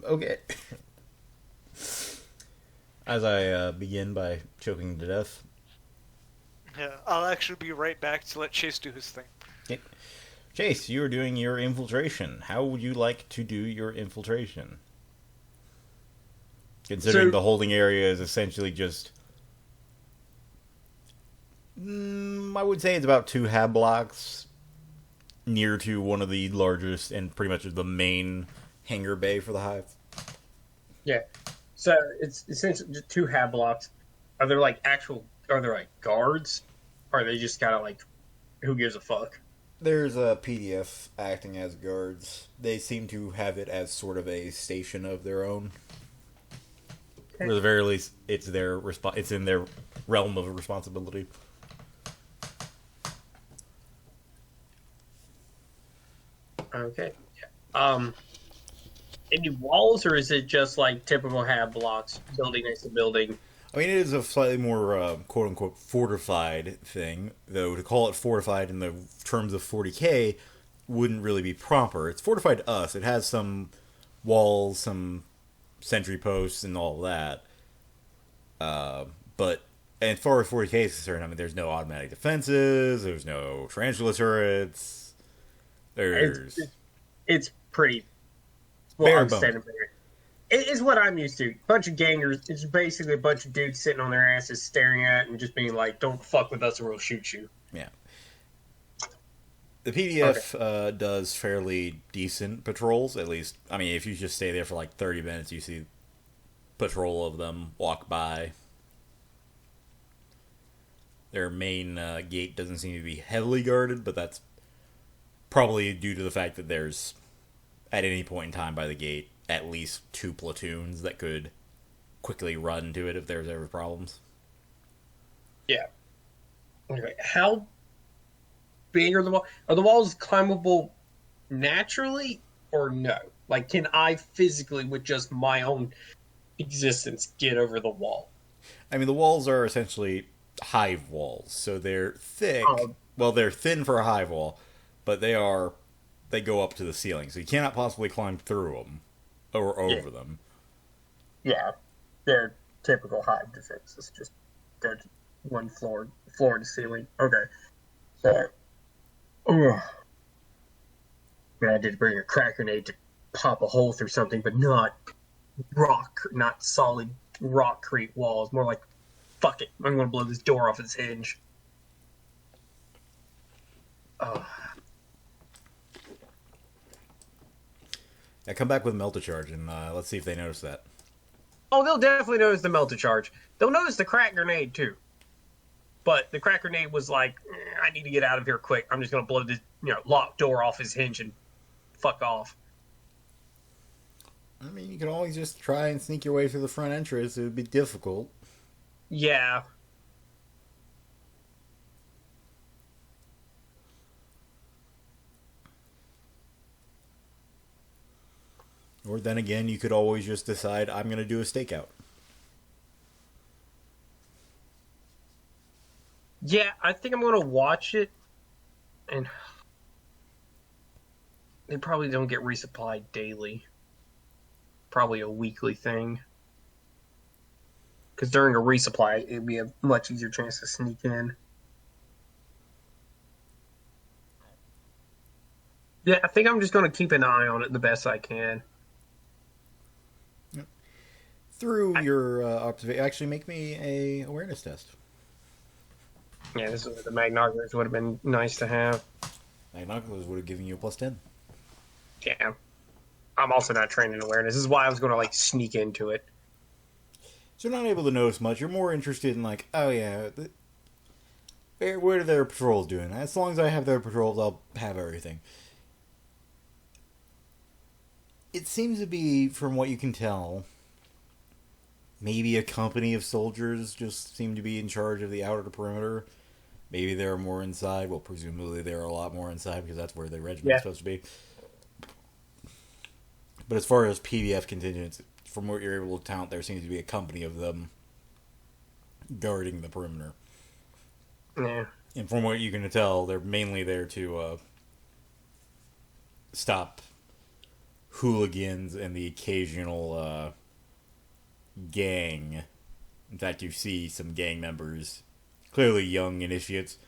Okay. As I begin by choking to death. Yeah, I'll actually be right back to let Chase do his thing. Okay. Chase, you are doing your infiltration. How would you like to do your infiltration? Considering So, the holding area is essentially just. I would say it's about 2 hab blocks near to one of the largest and pretty much the main hangar bay for the hive. yeah. So it's essentially just two hab blocks. Are there like are there like guards? Or are they just kind of like, who gives a fuck? There's a PDF acting as guards. They seem to have it as sort of a station of their own. Or Okay. at the very least, it's in their realm of responsibility. Okay. Yeah. Any walls, or is it just like typical hab blocks, building next to building? I mean, it is a slightly more quote unquote fortified thing, though to call it fortified in the terms of 40K wouldn't really be proper. It's fortified to us. It has some walls, some sentry posts, and all that. But as far as 40K is concerned, I mean, there's no automatic defenses, there's no tarantula turrets, It's there's it's pretty well. bare I'm bones. standing there. It's what I'm used to. Bunch of gangers. It's basically a bunch of dudes sitting on their asses, staring at and just being like, "Don't fuck with us, or we'll shoot you." Yeah. The Okay. PDF does fairly decent patrols, at least. I mean, if you just stay there for like 30 minutes, you see patrol of them walk by. Their main gate doesn't seem to be heavily guarded, but that's probably due to the fact that there's, at any point in time by the gate, at least 2 platoons that could quickly run to it if there's ever problems. Yeah. Okay. How big are the walls? Are the walls climbable naturally, or no? Like, can I physically, with just my own existence, get over the wall? I mean, the walls are essentially hive walls, so they're thick. Um, Well, they're thin for a hive wall, but they go up to the ceiling, so you cannot possibly climb through them or yeah, over them. yeah. They're typical hive defenses. Just go to one floor to ceiling. Okay. So, ugh. Man, I did bring a crack grenade to pop a hole through something, but not solid rockcrete walls. More like, fuck it, I'm gonna blow this door off its hinge. Uh, Now come back with melta charge, and let's see if they notice that. oh, they'll definitely notice the melted charge. They'll notice the crack grenade too. But the crack grenade was like, I need to get out of here quick. I'm just gonna blow this, locked door off his hinge and fuck off. I mean, you can always just try and sneak your way through the front entrance. It would be difficult. Yeah, Or then again, you could always just decide, I'm going to do a stakeout. yeah. I think I'm gonna watch it, and they probably don't get resupplied daily. Probably a weekly thing. Because during a resupply, it'd be a much easier chance to sneak in. Yeah, I think I'm just going to keep an eye on it the best I can. Through I, your observation, actually make me a awareness test. yeah, this is the Magnoggers would have been nice to have. Magnoculars would have given you a +10. Yeah, I'm also not trained in awareness. This is why I was going to like sneak into it. So you're not able to notice much. You're more interested in like, oh yeah, what are their patrols doing? As long as I have their patrols, I'll have everything. It seems to be, from what you can tell, maybe a company of soldiers just seem to be in charge of the outer perimeter. Maybe there are more inside. Well, presumably there are a lot more inside because that's where the regiment's Yeah, supposed to be. But as far as PDF contingents, from what you're able to count, there seems to be a company of them guarding the perimeter. yeah, And from what you can tell, they're mainly there to stop hooligans and the occasional gang. In fact, you see some gang members, clearly young initiates,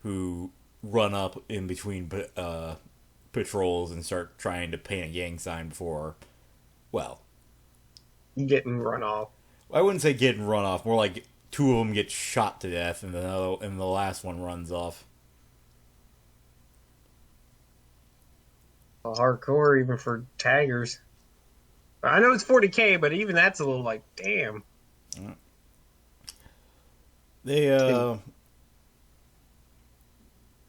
who run up in between patrols and start trying to paint a gang sign before, well, Getting run off. I wouldn't say getting run off, more like two of them get shot to death and the last one runs off. Hardcore even for taggers. I know it's 40K, but even that's a little like, damn. They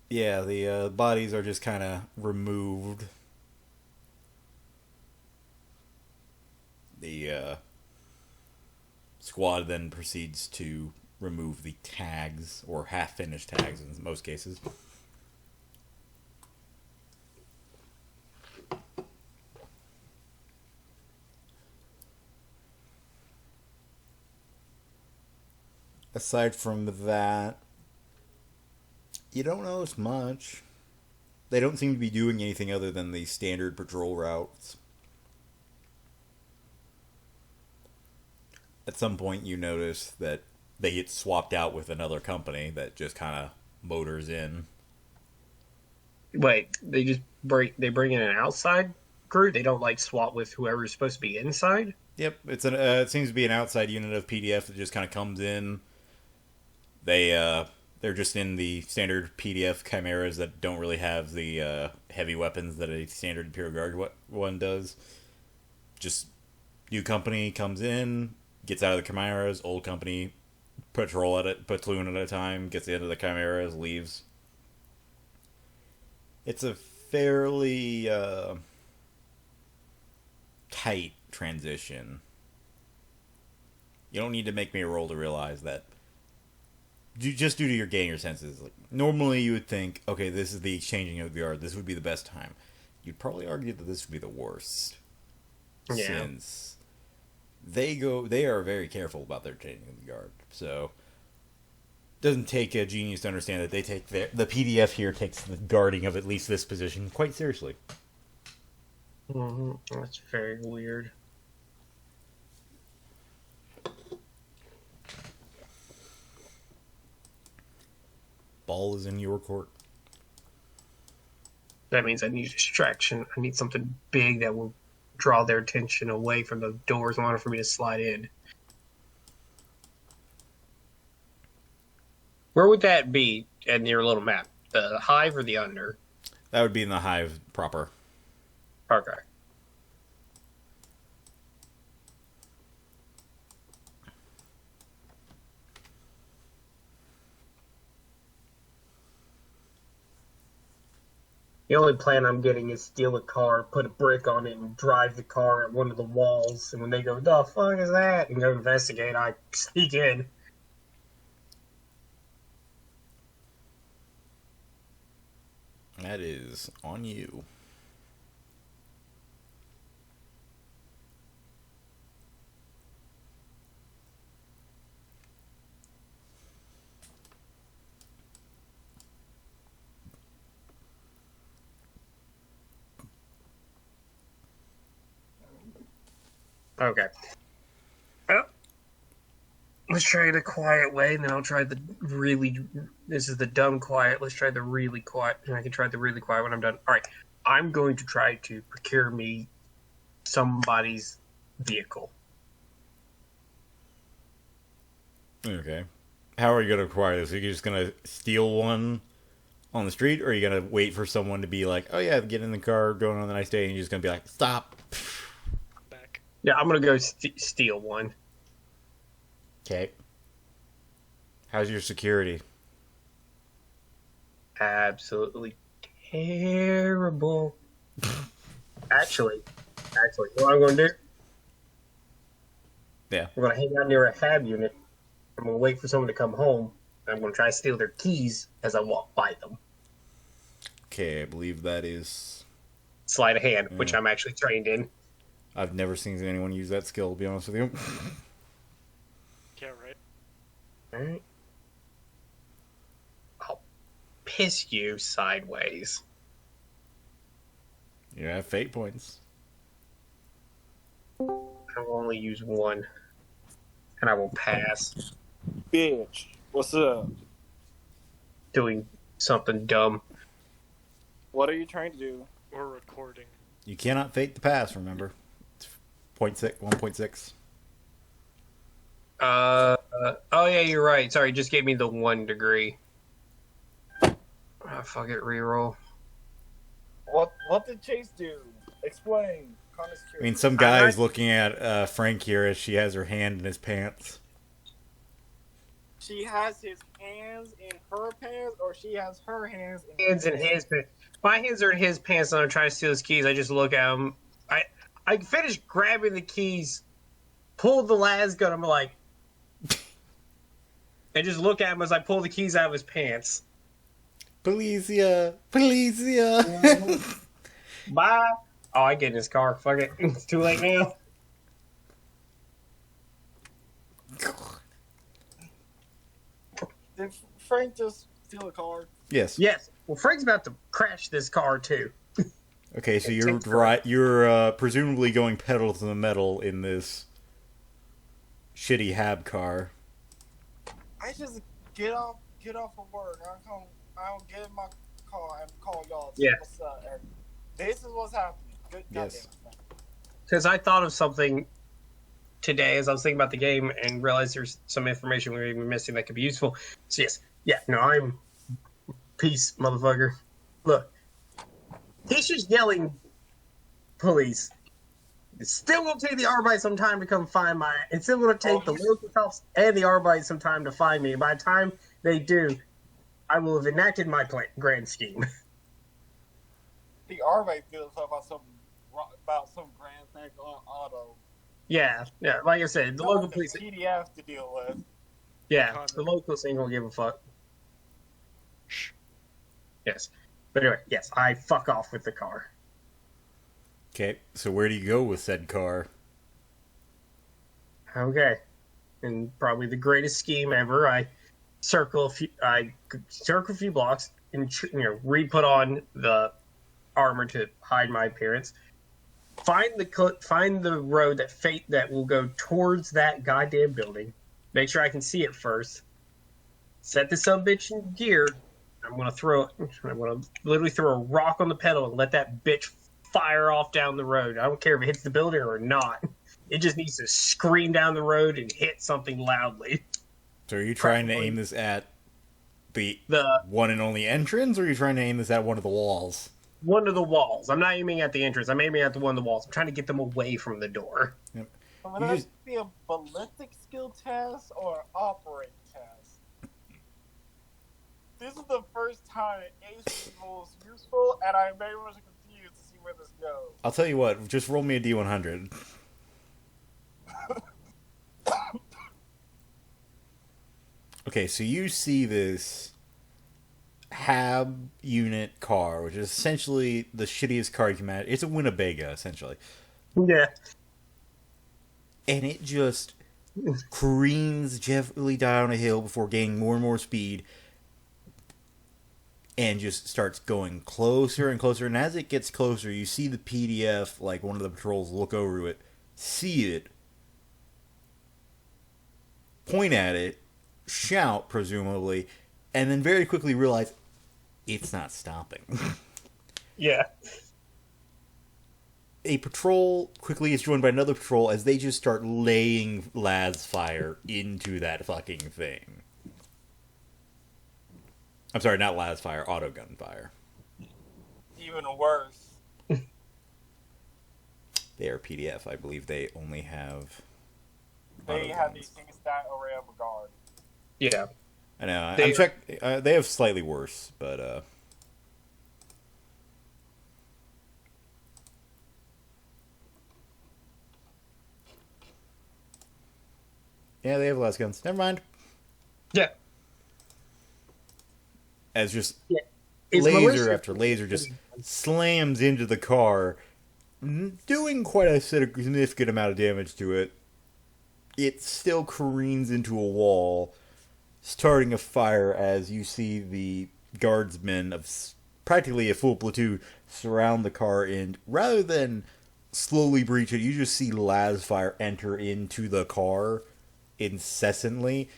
yeah, the bodies are just kind of removed. The squad then proceeds to remove the tags, or half-finished tags in most cases. Aside from that, you don't notice much. They don't seem to be doing anything other than the standard patrol routes. At some point, you notice that they get swapped out with another company that just kind of motors in. Wait, they bring in an outside crew? They don't like swap with whoever's supposed to be inside? Yep, it seems to be an outside unit of PDF that just kind of comes in. They're just in the standard PDF chimeras that don't really have the heavy weapons that a standard Imperial Guard one does. Just new company comes in, gets out of the chimeras, old company platoon at a time, gets into the chimeras, leaves. It's a fairly tight transition. You don't need to make me a roll to realize that. Just due to your ganger senses. Like, normally you would think, okay, this is the exchanging of the guard. This would be the best time. You'd probably argue that this would be the worst. Yeah. Since they are very careful about their changing of the guard. So it doesn't take a genius to understand that they take the PDF here takes the guarding of at least this position quite seriously. Mm-hmm. That's very weird. Ball is in your court. That means I need a distraction. I need something big that will draw their attention away from the doors in order for me to slide in. Where would that be in your little map? The hive or the under? That would be in the hive proper. Okay. The only plan I'm getting is steal a car, put a brick on it, and drive the car at one of the walls. And when they go, "The fuck is that?" and go investigate, I sneak in. That is on you. Okay. Well, let's try the quiet way, and then I'll try the really. This is the dumb quiet. Let's try the really quiet, and I can try the really quiet when I'm done. All right. I'm going to try to procure me somebody's vehicle. Okay. How are you going to acquire this? Are you just going to steal one on the street, or are you going to wait for someone to be like, oh yeah, get in the car, going on the nice day, and you're just going to be like, stop. Back. Yeah, I'm going to go steal one. Okay. How's your security? Absolutely terrible. Actually, what I'm going to do? Yeah. I'm going to hang out near a hab unit. I'm going to wait for someone to come home. And I'm going to try to steal their keys as I walk by them. Okay, I believe that is... Sleight of hand, which I'm actually trained in. I've never seen anyone use that skill, to be honest with you. Yeah, right. Alright. I'll piss you sideways. You have fate points. I will only use one, and I will pass. Bitch, what's up? Doing something dumb. What are you trying to do? We're recording. You cannot fake the pass, remember. It's 1.6. Oh yeah, you're right. Sorry, just gave me the 1 degree. Fuck it, reroll. What did Chase do? Explain. I mean, some guy's looking at Frank here as she has her hand in his pants. She has his hands in her pants, or she has her hands in Hands in his pants. My hands are in his pants, and I'm trying to steal his keys. I just look at him. I finish grabbing the keys, pull the las gun. I'm like, and just look at him as I pull the keys out of his pants. Policia! Bye. Oh, I get in his car. Fuck it. It's too late now. Did Frank just steal a car? Yes. Yes. Well, Frank's about to crash this car too. Okay, so you're right. You're presumably going pedal to the metal in this shitty Hab car. I just get off of work. I'll get in my car and call y'all. Yeah. What's up? And this is what's happening. Good. Yes. Because I thought of something today as I was thinking about the game and realized there's some information we were even missing that could be useful. So yes, yeah, no, I'm peace, motherfucker. Look, he's just yelling, police. It's still gonna take the Arbite some time to come find my. It's still gonna take the local cops and the Arbite some time to find me. By the time they do, I will have enacted my grand scheme. The Arvite feels about some Grand Theft Auto. Yeah, like I said, the local police. PDF to deal with. Yeah, the locals ain't gonna give a fuck. Yes. But anyway, yes, I fuck off with the car. Okay, so where do you go with said car? Okay. And probably the greatest scheme ever, I circle a few blocks and re-put on the armor to hide my appearance. Find the road that will go towards that goddamn building. Make sure I can see it first. Set this subbitch in gear. I'm gonna literally throw a rock on the pedal and let that bitch fire off down the road. I don't care if it hits the building or not. It just needs to scream down the road and hit something loudly. So are you trying to aim this at the one and only entrance, or are you trying to aim this at one of the walls? One of the walls. I'm not aiming at the entrance. I'm aiming at the one of the walls. I'm trying to get them away from the door. Yep. Would that be a ballistic skill test or an operating test? This is the first time Ace is most useful, and I'm very much confused to see where this goes. I'll tell you what, just roll me a D100. Okay, so you see this Hab unit car, which is essentially the shittiest car you can imagine. It's a Winnebago, essentially. Yeah. And it just careens gently down a hill before gaining more and more speed and just starts going closer and closer. And as it gets closer, you see the PDF, like one of the patrols, look over it, see it, point at it, shout, presumably, and then very quickly realize it's not stopping. Yeah. A patrol quickly is joined by another patrol as they just start laying las fire into that fucking thing. I'm sorry, not las fire, autogun fire. Even worse. They are PDF. I believe they only have. They have the same stat array of a guard. Yeah. I know. I'm check. They have slightly worse, but yeah, they have less guns. Never mind. Yeah. As just It's laser malicious. after laser just slams into the car, doing quite a significant amount of damage to it. It still careens into a wall, starting a fire as you see the guardsmen of practically a full platoon surround the car, and rather than slowly breach it. You just see Lazfire enter into the car incessantly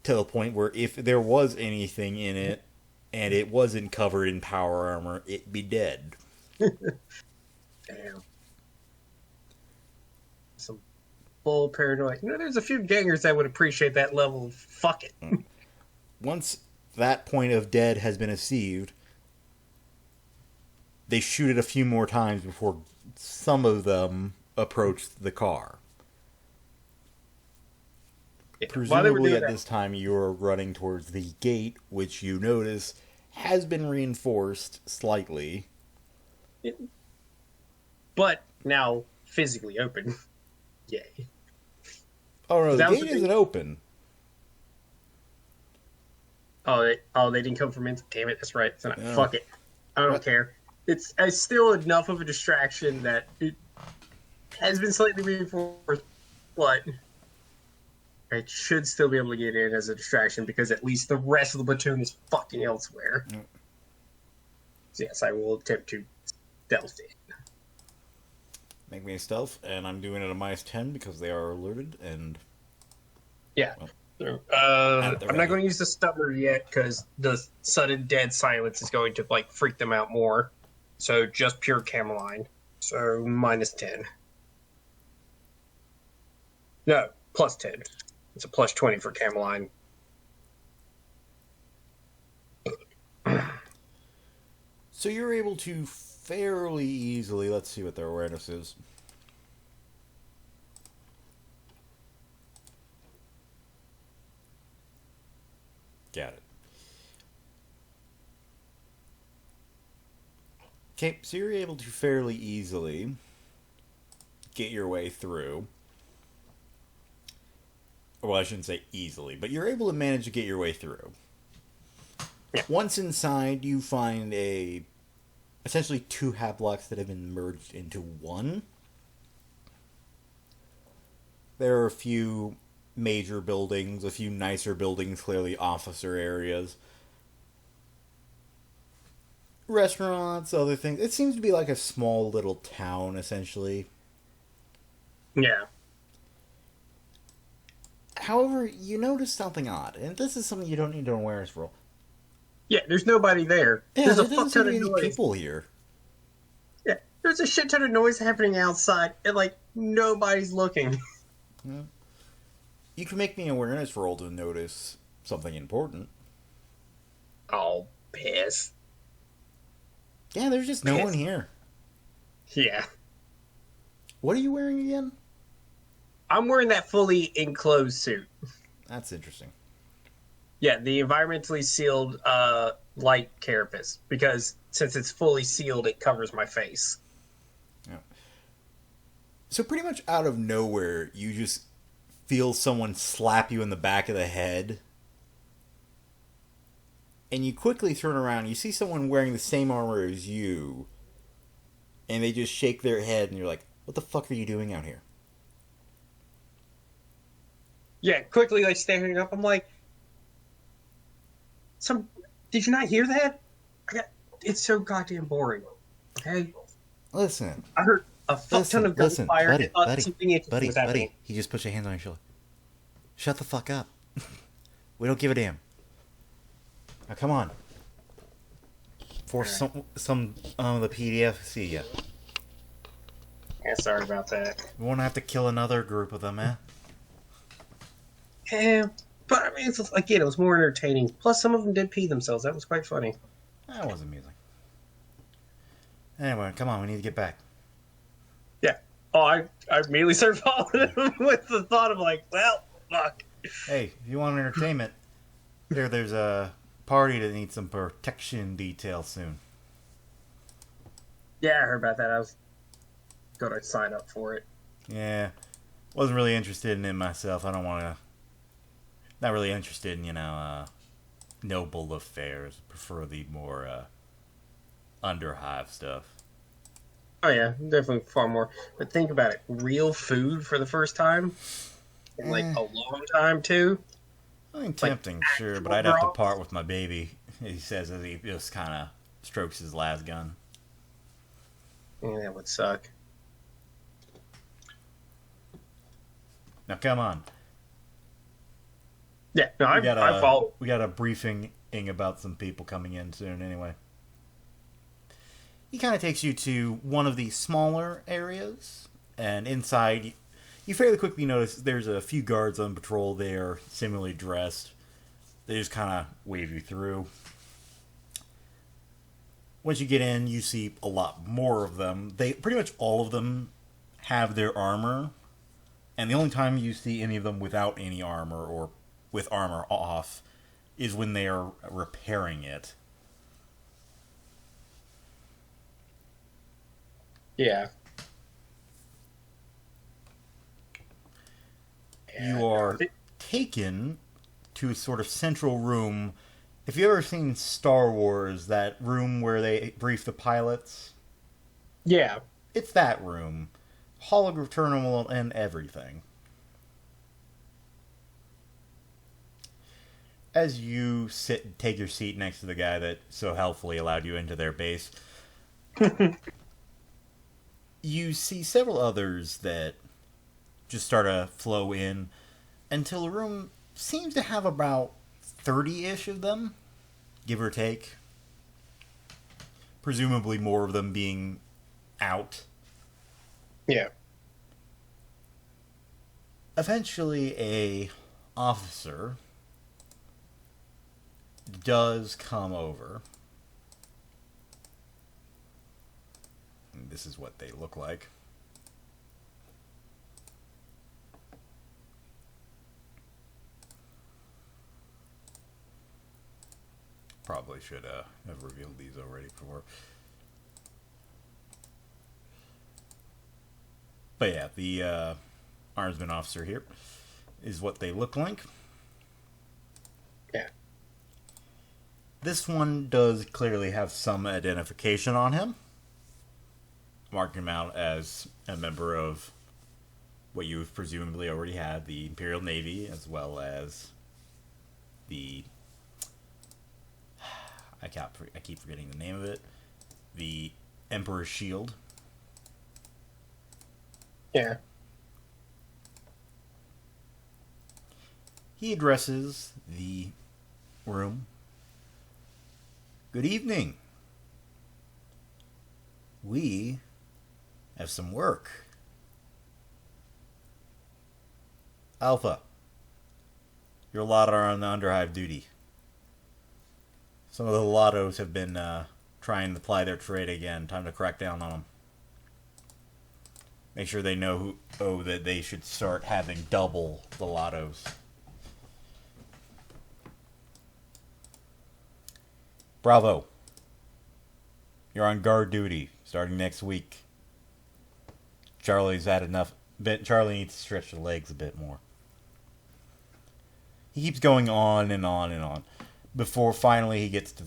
to the point where if there was anything in it and it wasn't covered in power armor, it'd be dead. Damn. Some full paranoid. There's a few gangers that would appreciate that level of fuck it. Once that point of dead has been achieved, they shoot it a few more times before some of them approach the car. Yeah. Presumably at this time you're running towards the gate, which you notice has been reinforced slightly. But now physically open. Yay. Oh no, the That was gate the isn't open. They didn't come from inside. Damn it, that's right. So No. fuck it. I don't care. It's still enough of a distraction that it has been slightly reinforced, but it should still be able to get in as a distraction because at least the rest of the platoon is fucking elsewhere. Mm. So yes, I will attempt to stealth it. Make me a stealth, and I'm doing it at a -10 because they are alerted, and... Yeah. They're I'm ready. not going to use the stubber yet because the sudden dead silence is going to freak them out more. So just pure Cameline. So -10. No, +10. It's a +20 for Cameline. So you're able to fairly easily... Let's see what their awareness is. Got it. Okay, so you're able to fairly easily get your way through. Well, I shouldn't say easily, but you're able to manage to get your way through. Yeah. Once inside, you find essentially 2 haplocks that have been merged into one. There are a few major buildings, a few nicer buildings, clearly officer areas. Restaurants, other things. It seems to be like a small little town, essentially. Yeah. However, you notice something odd, and this is something you don't need an awareness roll. Yeah, there's nobody there. Yeah, There's there a doesn't fuck seem ton to of be noise. any people here. Yeah, there's a shit ton of noise happening outside, and nobody's looking. Yeah. You can make me an awareness roll to notice something important. Oh, piss. Yeah, there's just no Piss. one here. Yeah. What are you wearing again? I'm wearing that fully enclosed suit. That's interesting. Yeah, the environmentally sealed light carapace, because since it's fully sealed, it covers my face. Yeah. So pretty much out of nowhere, you just feel someone slap you in the back of the head. And you quickly turn around, you see someone wearing the same armor as you. And they just shake their head, and you're like, what the fuck are you doing out here? Yeah, quickly, standing up, I'm like, did you not hear that? It's so goddamn boring. Okay? Listen. I heard a fuck ton of gunfire and thought something interesting was happening. Buddy. He just put your hands on your shoulder. Shut the fuck up. We don't give a damn. Now, come on. For some of the PDF to see ya. Yeah, sorry about that. We won't have to kill another group of them, eh? Yeah, but I mean, again, it was more entertaining. Plus, some of them did pee themselves. That was quite funny. That was amusing. Anyway, come on, we need to get back. Yeah. Oh, I immediately started following him with the thought of well, fuck. Hey, if you want entertainment, there's a party that needs some protection detail soon. Yeah, I heard about that. I was going to sign up for it. Yeah, wasn't really interested in it myself. I don't want to. Not really interested in noble affairs. Prefer the more underhive stuff. Oh yeah, definitely far more. But think about it: real food for the first time in a long time too. I mean, tempting, sure, but I'd have to part with my baby. He says as he just kind of strokes his las gun. Yeah, that would suck. Now, come on. Yeah, no, I follow. We got a briefing about some people coming in soon anyway. He kind of takes you to one of the smaller areas, and inside, you fairly quickly notice there's a few guards on patrol there, similarly dressed. They just kind of wave you through. Once you get in, you see a lot more of them. They pretty much all of them have their armor, and the only time you see any of them without any armor or with armor off is when they are repairing it. Yeah. You are taken to a sort of central room. If you've ever seen Star Wars, that room where they brief the pilots, Yeah. it's that room. Hologram terminal and everything. As you take your seat next to the guy that so helpfully allowed you into their base, you see several others that just start to flow in until the room seems to have about 30-ish of them, give or take. Presumably more of them being out. Yeah. Eventually, a officer does come over. And this is what they look like. Probably should have revealed these already before. But yeah, the armsman officer here is what they look like. Yeah. This one does clearly have some identification on him, marking him out as a member of what you've presumably already had, the Imperial Navy, as well as the... I keep forgetting the name of it. The Emperor's Shield. Yeah. He addresses the room. Good evening. We have some work. Alpha, your lot are on the underhive duty. Some of the Lottos have been trying to ply their trade again. Time to crack down on them. Make sure they know that they should start having double the Lottos. Bravo. You're on guard duty starting next week. Charlie's had enough. Charlie needs to stretch the legs a bit more. He keeps going on and on and on before finally he gets to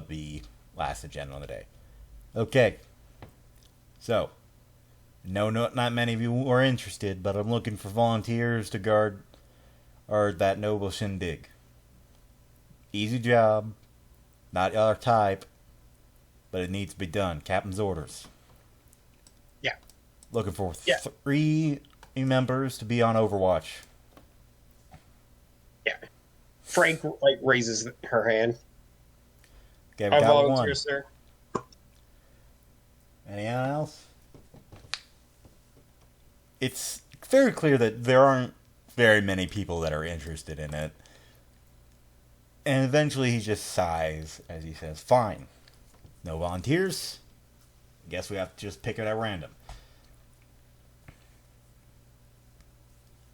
the last agenda of the day. Okay. So, no, not many of you are interested, but I'm looking for volunteers to guard that noble shindig. Easy job. Not our type, but it needs to be done. Captain's orders. Yeah. Looking for 3 members to be on Overwatch. Yeah. Frank raises her hand. Okay, we I'll got volunteer, one. sir. Anyone else? It's very clear that there aren't very many people that are interested in it. And eventually he just sighs as he says, fine. No volunteers? Guess we have to just pick it at random.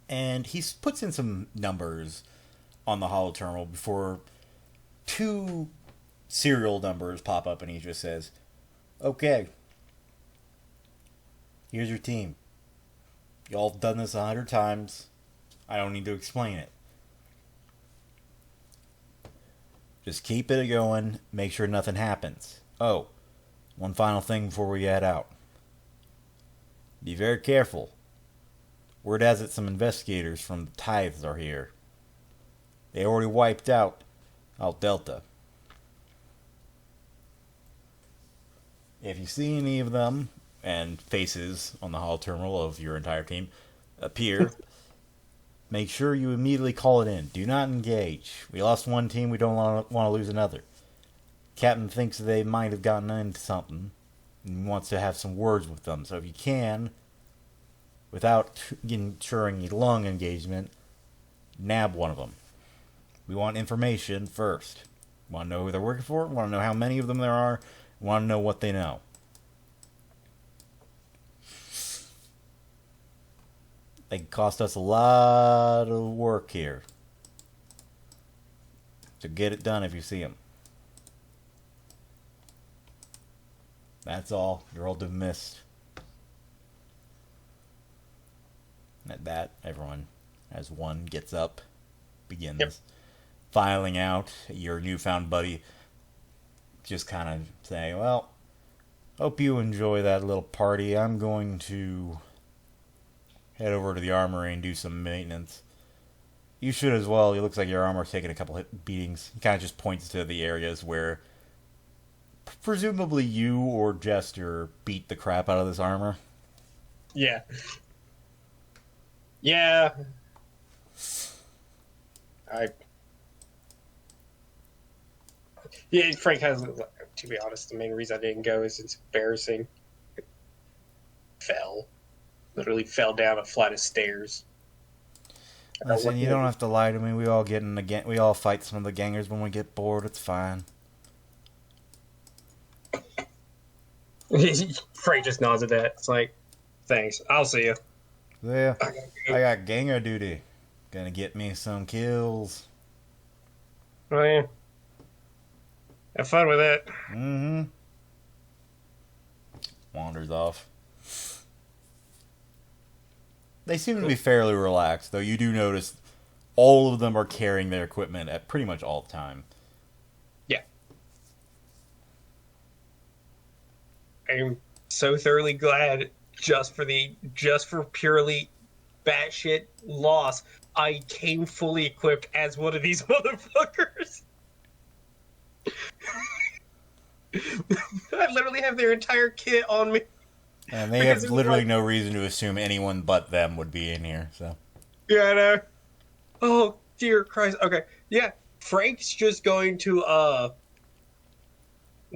And he puts in some numbers on the holo terminal before 2 serial numbers pop up and he just says, okay, here's your team. Y'all have done this 100 times. I don't need to explain it. Just keep it going. Make sure nothing happens. Oh, one final thing before we head out. Be very careful. Word has it some investigators from the Tithes are here. They already wiped out Alt Delta. If you see any of them, and faces on the holo terminal of your entire team appear, make sure you immediately call it in. Do not engage. We lost one team, we don't want to lose another. Captain thinks they might have gotten into something and wants to have some words with them. So if you can, without ensuring a long engagement, nab one of them. We want information first. We want to know who they're working for. We want to know how many of them there are. We want to know what they know. They cost us a lot of work here. So get it done if you see them. That's all. You're all dismissed. At that, everyone, as one gets up, begins filing out. Your newfound buddy just kind of saying, well, hope you enjoy that little party. I'm going to head over to the armory and do some maintenance. You should as well. It looks like your armor's taking a couple beatings. He kind of just points to the areas where presumably you or Jester beat the crap out of this armor. Yeah. Yeah. Yeah, Frank has, to be honest, the main reason I didn't go is it's embarrassing. Literally fell down a flight of stairs. Listen, you don't have to lie to me. We all get in the we all fight some of the gangers when we get bored. It's fine. Frank just nods at that. It's like, thanks. I'll see you. Yeah, I got ganger duty. Gonna get me some kills. Oh, yeah. Have fun with it. Mm-hmm. Wanders off. They seem to be fairly relaxed, though you do notice all of them are carrying their equipment at pretty much all the time. Yeah. I'm so thoroughly glad just for purely batshit loss, I came fully equipped as one of these motherfuckers. I literally have their entire kit on me. And they have literally no reason to assume anyone but them would be in here, so. Yeah, I know. Oh, dear Christ. Okay, yeah. Frank's just going to,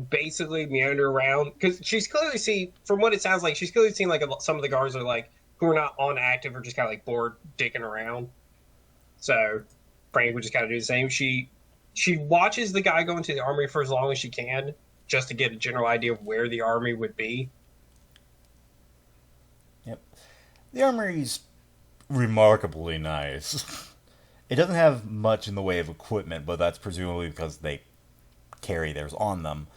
basically meander around. Because she's clearly seen, from what it sounds like, she's clearly seen, like, some of the guards are, like, who are not on active or just kind of, like, bored dicking around. So, Frank would just kind of do the same. She watches the guy go into the armory for as long as she can, just to get a general idea of where the army would be. Yep. The armory's remarkably nice. It doesn't have much in the way of equipment, but that's presumably because they carry theirs on them.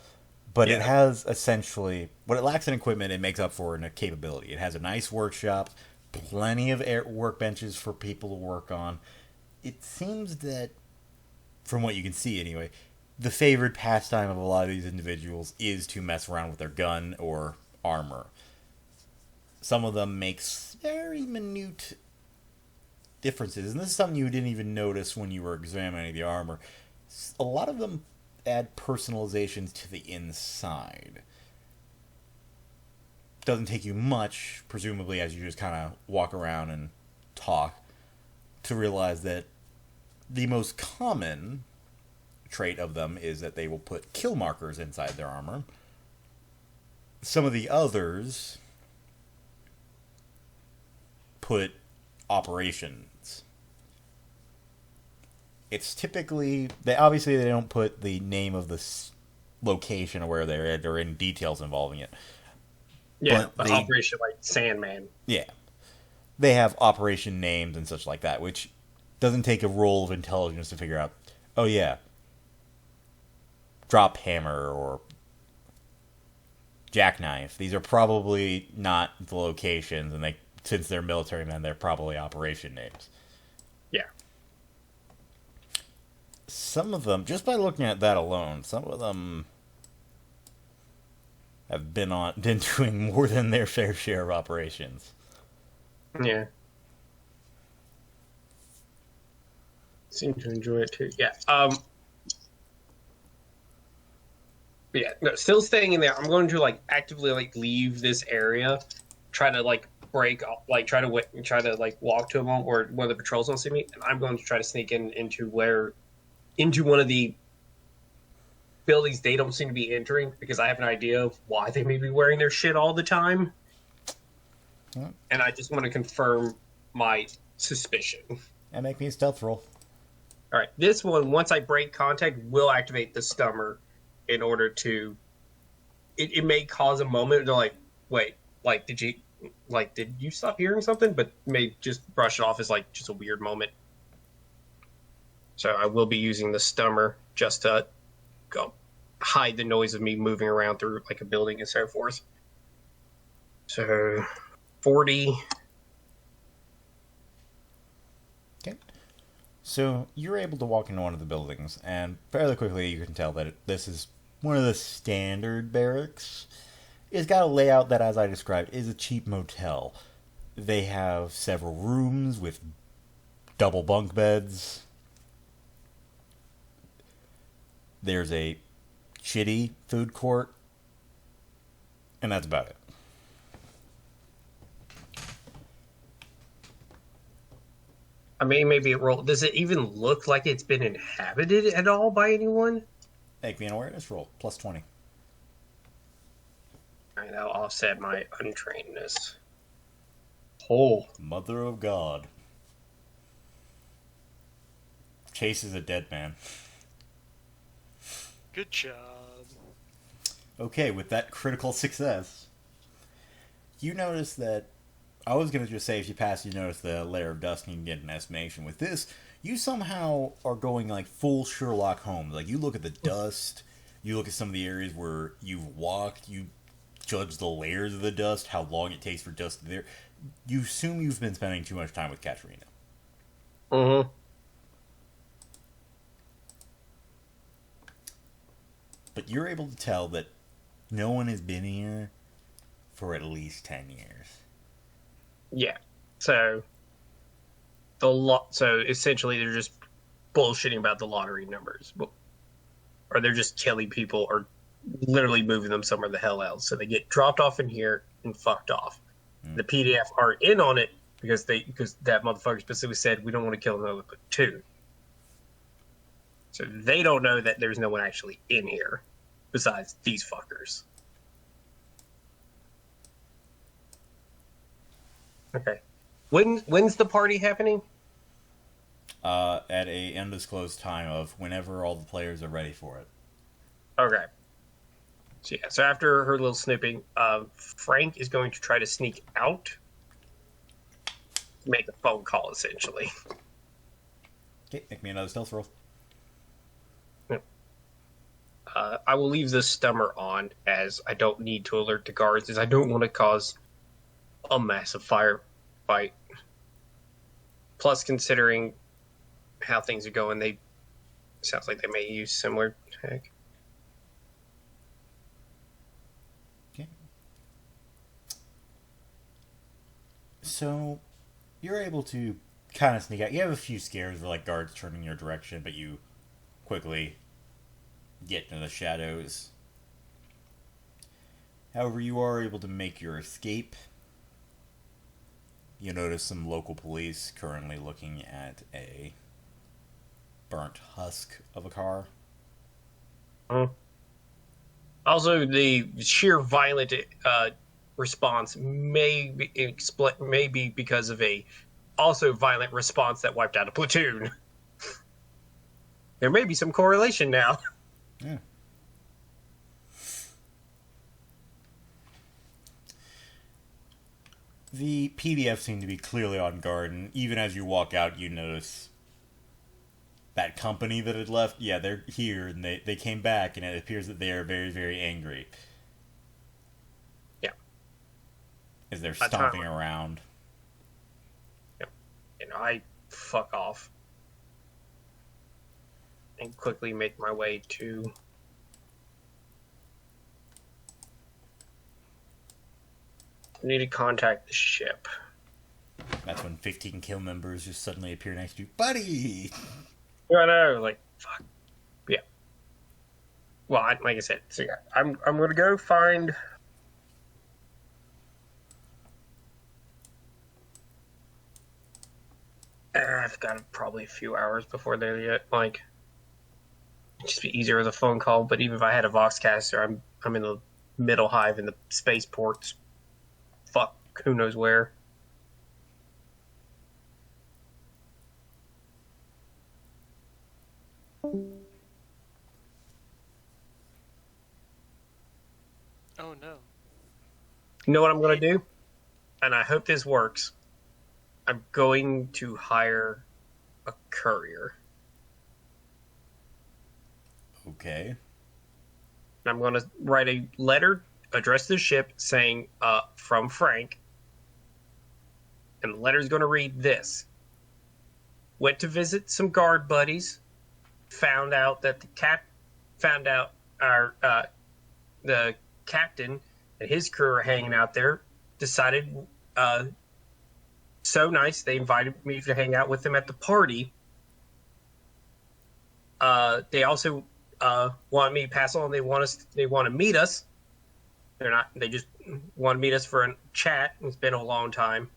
But it has essentially, what it lacks in equipment, it makes up for in a capability. It has a nice workshop, plenty of workbenches for people to work on. It seems that, from what you can see anyway, the favored pastime of a lot of these individuals is to mess around with their gun or armor. Some of them makes very minute differences, and this is something you didn't even notice when you were examining the armor. A lot of them add personalizations to the inside. Doesn't take you much, presumably, as you just kind of walk around and talk, to realize that the most common trait of them is that they will put kill markers inside their armor. Some of the others put operations. It's typically, they don't put the name of the location or where they're at or any details involving it. Yeah, but Operation like Sandman. Yeah. They have operation names and such like that, which doesn't take a roll of intelligence to figure out, oh yeah, drop hammer or jackknife. These are probably not the locations, and since they're military men, they're probably operation names. Yeah. Some of them, just by looking at that alone, some of them have been doing more than their fair share of operations. Yeah. Seem to enjoy it too. Yeah. Yeah. No, still staying in there. I'm going to actively leave this area. Try to try to like walk to him or one of the patrols don't see me, and I'm going to try to sneak into one of the buildings they don't seem to be entering because I have an idea of why they may be wearing their shit all the time. And I just want to confirm my suspicion. And make me a stealth roll. All right, this one, once I break contact, will activate the stummer in order to... It may cause a moment to like, wait, like, did you stop hearing something? But may just brush it off as like just a weird moment. So I will be using the stummer just to go hide the noise of me moving around through like a building and so forth. So 40. Okay. So you're able to walk into one of the buildings, and fairly quickly you can tell that this is one of the standard barracks. It's got a layout that, as I described, is a cheap motel. They have several rooms with double bunk beds. There's a shitty food court, and that's about it. I mean, maybe it roll. Does it even look like it's been inhabited at all by anyone? Make me an awareness roll, plus 20. All right, I'll offset my untrainedness. Oh. Mother of God. Chase is a dead man. Good job. Okay, with that critical success, you notice that... I was going to just say if you pass, you notice the layer of dust and you can get an estimation. With this, you somehow are going like full Sherlock Holmes. Like, you look at the dust, you look at some of the areas where you've walked, you judge the layers of the dust, how long it takes for dust there. You assume you've been spending too much time with Katerina. Mm-hmm. But you're able to tell that no one has been here for at least 10 years. Yeah. So so essentially they're just bullshitting about the lottery numbers. Or they're just killing people or literally moving them somewhere the hell else. So they get dropped off in here and fucked off. The PDF are in on it because that motherfucker specifically said we don't want to kill another platoon. So they don't know that there's no one actually in here besides these fuckers. Okay. When's the party happening? At a undisclosed time of whenever all the players are ready for it. Okay. So yeah, so after her little snooping, Frank is going to try to sneak out, make a phone call essentially. Okay, make me another stealth roll. I will leave the stummer on as I don't need to alert the guards, as I don't want to cause a massive firefight. Plus, considering how things are going, sounds like they may use similar tech. Okay. So, you're able to kind of sneak out. You have a few scares where, like, guards turning your direction, but you quickly get into the shadows. However, you are able to make your escape. You notice some local police currently looking at a burnt husk of a car. Also, the sheer violent response may be because of a also violent response that wiped out a platoon. There may be some correlation now. Yeah. The PDF seem to be clearly on guard, and even as you walk out, you notice that company that had left, yeah, they're here, and they came back, and it appears that they are very, very angry. Yeah. As they're stomping around. Yep. I fuck off. And quickly make my way to... I need to contact the ship. That's when 15 kill members just suddenly appear next to you. Buddy! I know, like, fuck. Yeah. Well, like I said, so yeah, I'm gonna go find I've got probably a few hours before there yet. Like, it'd just be easier with a phone call. But even if I had a Voxcaster, I'm in the middle hive in the spaceports. Fuck, who knows where. Oh no. You know what I'm gonna do? And I hope this works. I'm going to hire a courier. Okay. And I'm going to write a letter addressed to the ship saying, from Frank. And the letter's going to read this. Went to visit some guard buddies. Found out that the captain and his crew are hanging out there. Decided, so nice, they invited me to hang out with them at the party. They also want me to pass on. They want to meet us. They just want to meet us for a chat. It's been a long time.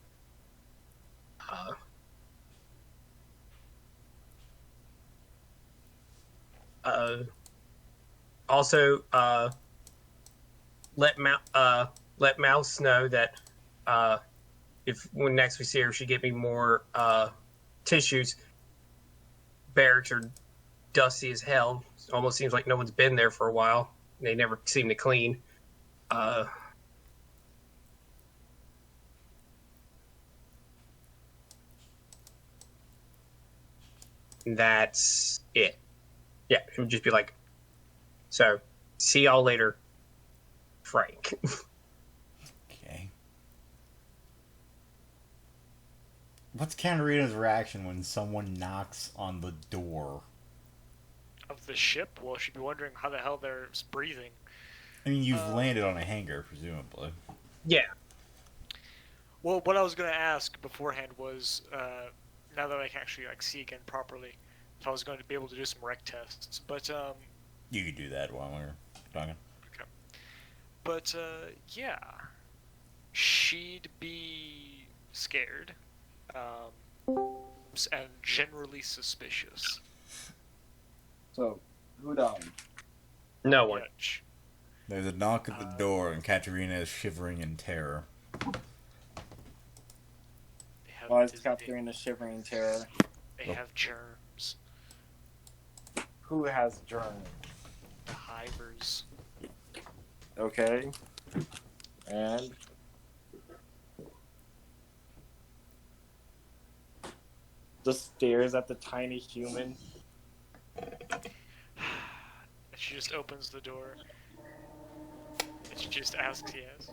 Also, let Mouse know that if when next we see her, she get me more tissues. Barracks are dusty as hell. It almost seems like no one's been there for a while. They never seem to clean. That's it. Yeah, it would just be like, so, see y'all later, Frank. Okay. What's Katarina's reaction when someone knocks on the door? Of the ship? Well, she'd be wondering how the hell they're breathing. I mean, you've landed on a hangar, presumably. Yeah. Well, what I was going to ask beforehand was, now that I can actually see again properly, if I was going to be able to do some rec tests. But You could do that while we're talking. okay. But yeah, she'd be scared, and generally suspicious. So, who died? No one. Yet. There's a knock at the door, and Katarina is shivering in terror. They have Why is they- Katarina shivering in terror? They have germs. Who has germs? The hivers. Okay. And just stares at the tiny human. And she just opens the door. And she just asks yes.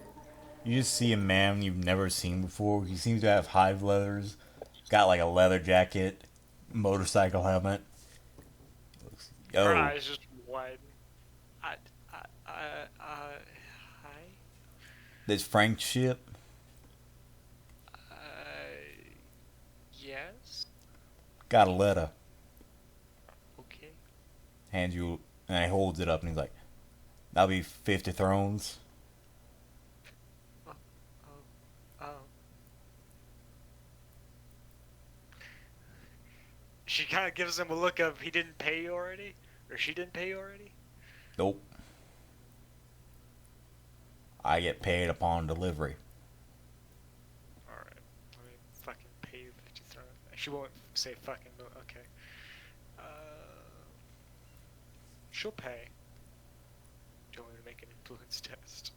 You just see a man you've never seen before. He seems to have hive leathers. He's got like a leather jacket, motorcycle helmet. Her Oh, eyes just widen. Hi? this Frank ship. Yes? Got a letter. Okay. Hands you, and he holds it up, and he's like, "That'll be 50 thrones." Oh. She kind of gives him a look of, he didn't pay you already? Or she didn't pay you already? Nope. I get paid upon delivery. Alright. Let me fucking pay you 50 thrones. She won't say fucking, but okay. She'll pay. Do you want me to make an influence test?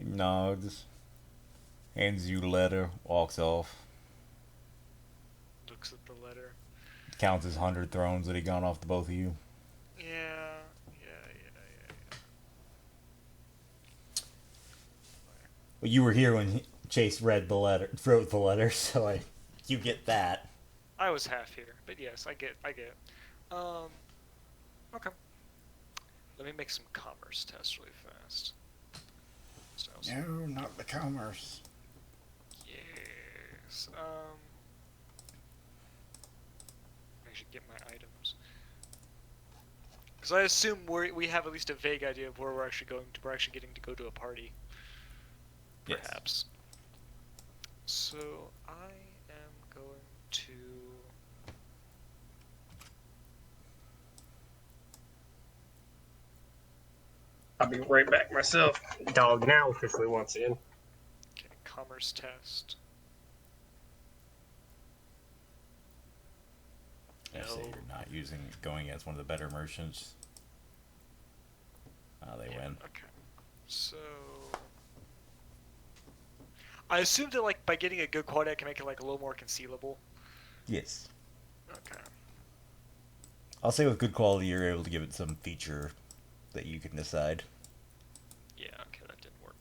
No, just hands you the letter, walks off, Looks at the letter. counts his 100 thrones that he gone off to both of you. Yeah. Well, you were here when Chase read the letter, wrote the letter, so you get that. I was half here, but yes, I get it. Okay. Let me make some commerce tests really fast. No, not the commerce. Yes. I should get my items. Because I assume we have at least a vague idea of where we're actually going to. We're actually getting to go to a party. Yes. Perhaps. So I am going to. I'll be right back myself. Dog now officially wants in. Okay, commerce test. I say you're not going against one of the better merchants. They win. Okay. So I assume that like by getting a good quality, I can make it like a little more concealable. Yes. Okay. I'll say with good quality, you're able to give it some feature that you can decide. Yeah. Okay, that didn't work.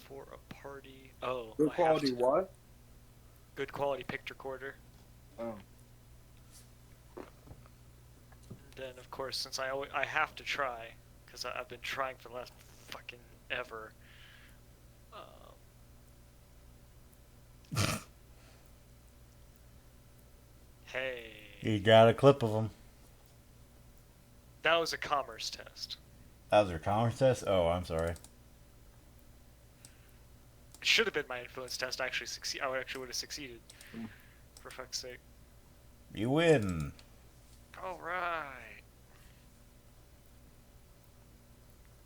For a party. Oh. Good I have quality to- what? Good quality picture recorder. Oh. Then of course, since I have to try, because I've been trying for the last fucking ever. Hey. You got a clip of them. That was a commerce test. That was your commerce test? Oh, I'm sorry. It should have been my influence test. I actually would have succeeded. For fuck's sake. You win. All right.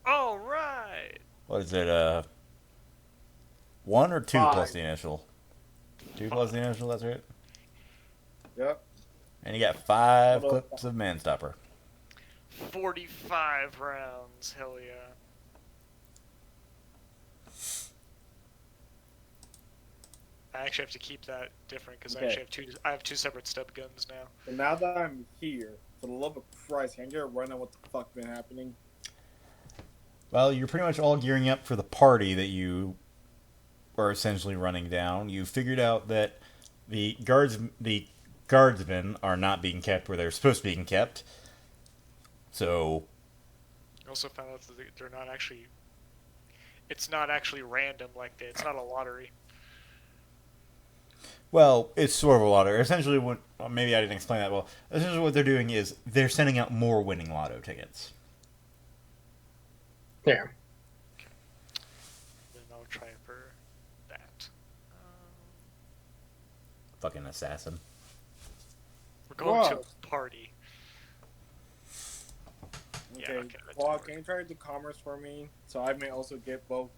All right. What is it, 1 or 2 5. plus the initial? 2 plus the initial, that's right. Yep. And you got 5 Hello. clips of Manstopper. 45 rounds. Hell yeah. I actually have to keep that different because Okay. I actually have two separate stub guns now. So now that I'm here, for the love of Christ, can I get a run on what the fuck been happening? Well, you're pretty much all gearing up for the party that you are essentially running down. You figured out that the guardsmen are not being kept where they're supposed to be being kept. So I also found out that they're not actually. It's not actually random like that. It's not a lottery. well, it's sort of a lottery. Essentially, maybe I didn't explain that well. Essentially, what they're doing is they're sending out more winning lotto tickets. Yeah. Then I'll try for that. Fucking assassin. We're going to Whoa. a party. Yeah, Okay, okay, that Paul, didn't can you try to do commerce for me? So I may also get both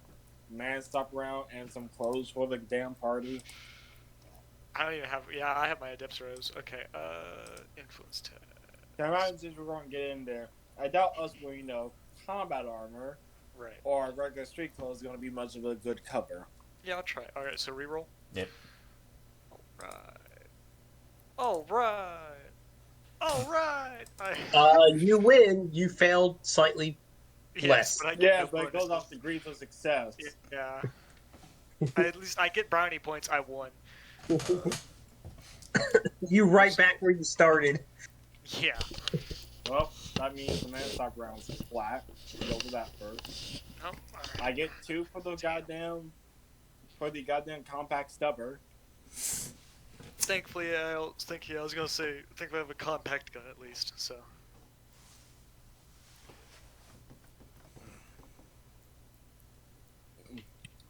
man-stop round and some clothes for the damn party. I don't even have. Yeah, I have my adept rose. Okay. Influence test. Can I imagine since we're going to get in there? I doubt us wearing, combat armor Right. or regular street clothes is going to be much of a good cover. Yeah, I'll try. All right. So reroll. Yep. All right. All right. You win. You failed slightly. Yes, less. but I get Yeah, no but it goes bonuses. off degrees of success. Yeah. At least I get brownie points. I won. You right back where you started. Yeah. Well, that means the man-stop rounds is flat. Go for that first. Oh, all right. I get 2 for the goddamn compact stubber. Thankfully, I was gonna say, thankfully I have a compact gun at least. So.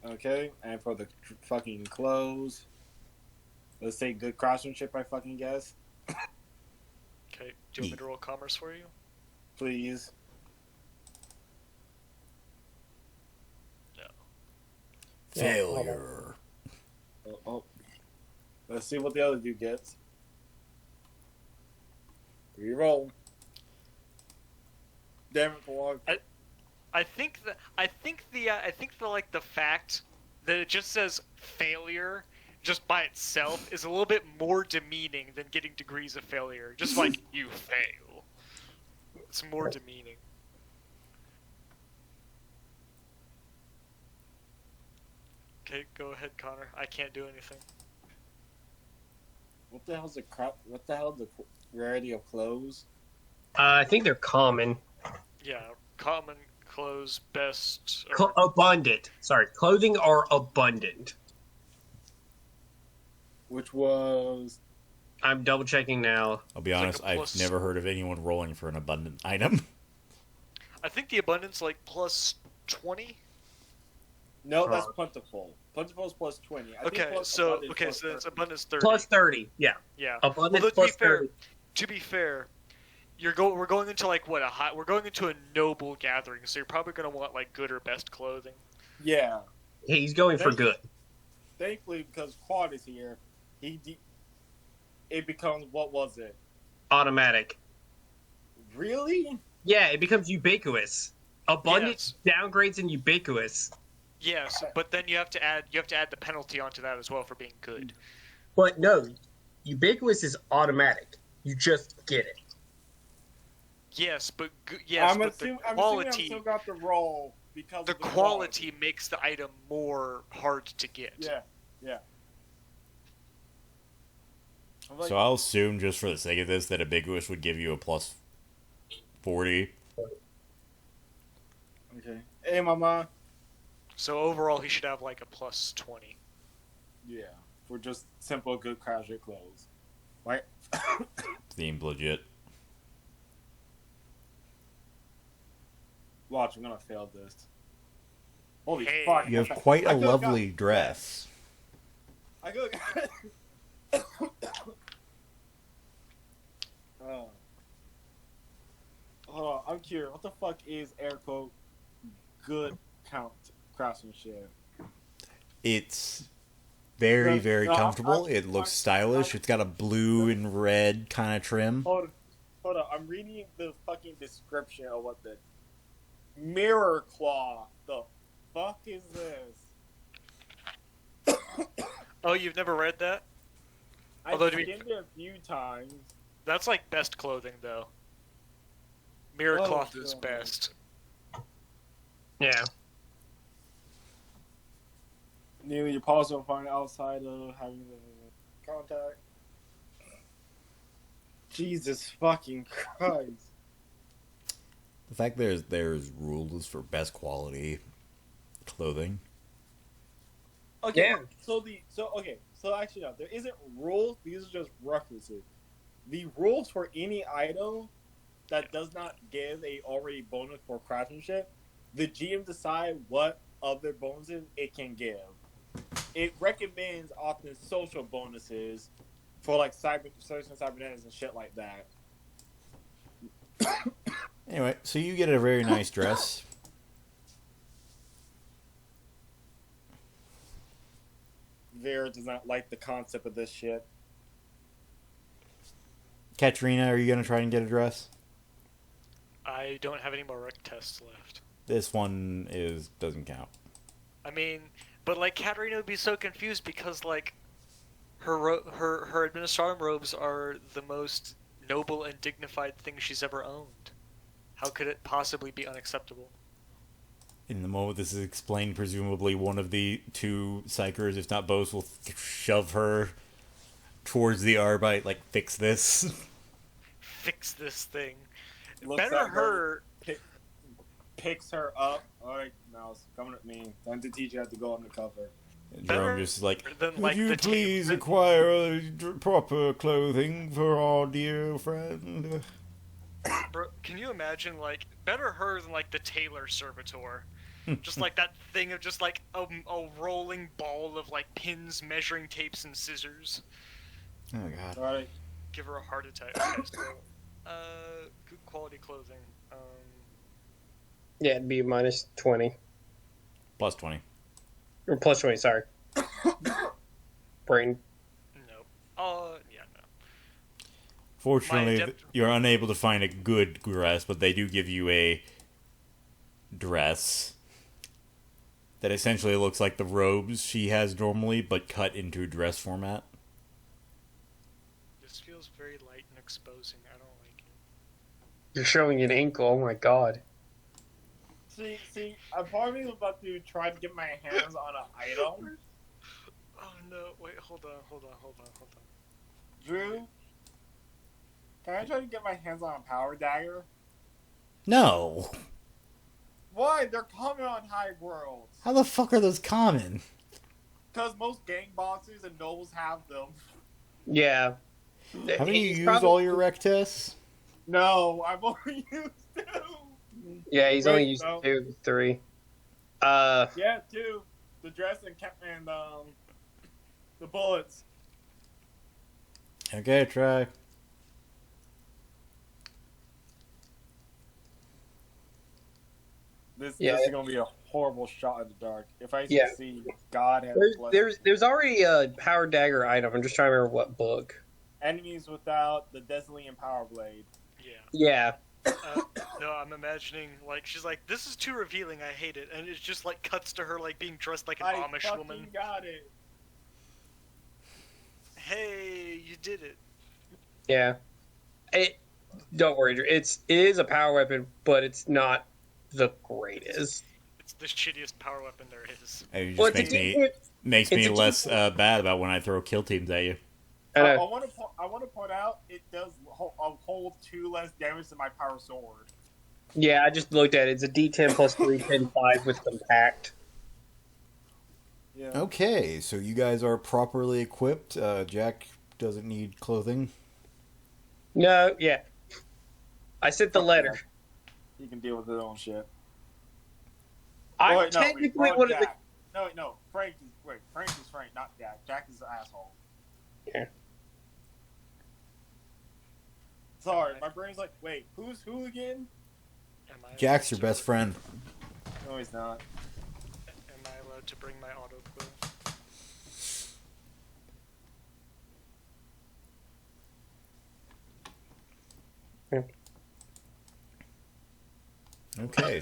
Okay, and for the fucking clothes, let's say good craftsmanship, I fucking guess. Okay. Do you want me to roll commerce for you? Please. No. Failure. Oh. Let's see what the other dude gets. Reroll. Damn it, Paul. I think the like the fact that it just says failure just by itself is a little bit more demeaning than getting degrees of failure. Just like you fail. It's more demeaning. Okay, go ahead, Connor. I can't do anything. What the hell's the rarity of clothes? I think they're common. Yeah, common clothes best. Abundant. Sorry, clothing are abundant. Which was I'm double checking now. I'll be It's like honest, a I've plus- never heard of anyone rolling for an abundant item. I think the abundance like plus 20. No, that's plentiful. Plentiful is plus 20. I think Okay, plus so abundance plus it's 30. abundance 30. Plus 30, yeah. Yeah. Abundance Although plus 30. to be fair, we're going into like what we're going into a noble gathering, so you're probably gonna want like good or best clothing. Yeah. He's going for good. Thankfully, because Quad is here, it becomes, what was it? Automatic. Really? Yeah, it becomes ubiquitous. Abundance downgrades in ubiquitous. Yes, but then you have to add the penalty onto that as well for being good. But no, ubiquitous is automatic. You just get it. Yes, but the I'm assuming I quality still got the roll because the of quality makes the item more hard to get. Yeah. I'm like, So I'll assume, just for the sake of this, that Ambiguous would give you a plus 40. okay. Hey, mama. So overall, he should have like a plus 20. Yeah. For just simple, good casual clothes. Right? Themed legit. Watch, I'm gonna fail this. Holy Hey. fuck. You have quite a I could've lovely got- dress. I go. Hold on, I'm curious. What the fuck is air quote good craftsmanship? It's very, very No, comfortable. It looks stylish. It's got a blue and red kind of trim. Hold on. I'm reading the fucking description of what the mirror cloth. The fuck is this? Oh, you've never read that? I've Although to be- skimmed it a few times. That's like best clothing though. Mirror Oh, cloth is God. best. Yeah. Nearly your paws will find outside of having the contact. Jesus fucking Christ. The fact there's rules for best quality clothing. Okay, Yeah. So actually no, there isn't rules, these are just references. The rules for any item that does not give a already bonus for craftsmanship, the GM decide what other bonuses it can give. It recommends often social bonuses for like cybernetics and shit like that. Anyway, so you get a very nice dress. Vera does not like the concept of this shit. Katrina, are you going to try and get a dress? I don't have any more rec tests left. This one doesn't count. I mean, but like Katarina would be so confused because like her administratum robes are the most noble and dignified thing she's ever owned. How could it possibly be unacceptable? In the moment this is explained, presumably one of the two psychers, if not both, will shove her towards the Arbite, like, fix this. Fix this thing. Looks Better at her. Picks her up. Alright, now it's coming at me. Time to teach you how to go undercover. Jerome just like, than, could like, you the please team- acquire proper clothing for our dear friend? Bro, can you imagine like better her than like the tailor servitor? Just like that thing of just like a rolling ball of like pins, measuring tapes, and scissors. Oh god. Alright. Give her a heart attack. Okay, so, good quality clothing. Yeah, it'd be minus 20. Plus 20. Or plus 20, sorry. Brain. Nope. Yeah, no. Fortunately, My adept- you're unable to find a good dress, but they do give you a dress that essentially looks like the robes she has normally, but cut into dress format. This feels very light and exposing. I don't like it. You're showing an ankle, oh my god. See, I'm probably about to try to get my hands on an item. Oh no! Wait, hold on. Drew, can I try to get my hands on a power dagger? No! Why? They're common on High Worlds. How the fuck are those common? Because most gang bosses and nobles have them. Yeah. Haven't you He's used probably- all your rec tests? No, I've already used two. Yeah, he's only Wait, used no. 2 of the 3. Yeah, 2. The dress and the bullets. Okay, try. Yeah. This is gonna be a horrible shot in the dark. If I Yeah. succeed, God has There's, blessed there's me. there's already a power dagger item. I'm just trying to remember what book. Enemies without the Desolian Power Blade. Yeah. Yeah. No, I'm imagining like she's like, "This is too revealing. I hate it," and it just like cuts to her like being dressed like an I Amish fucking woman. got it. Hey, you did it. Yeah. Don't worry, Drew. It is a power weapon, but it's not the greatest. It's the shittiest power weapon there is. It Well, just it's a makes it's me a less decent- bad about when I throw kill teams at you. I want to point out it does hold 2 less damage than my power sword. Yeah, I just looked at it. It's a D10 plus 3, 10, 5 with compact. Yeah. Okay, so you guys are properly equipped. Jack doesn't need clothing. No, yeah. I sent the letter. He can deal with his own shit. I Oh, wait, no, wait, technically wrong wanted to. Jack. No, wait, no. Frank is Frank, not Jack. Jack is the asshole. Yeah. Sorry, my brain's like, wait, who's who again? Am I Jack's allowed your best friend. No, he's not. Am I allowed to bring my auto quill? Okay.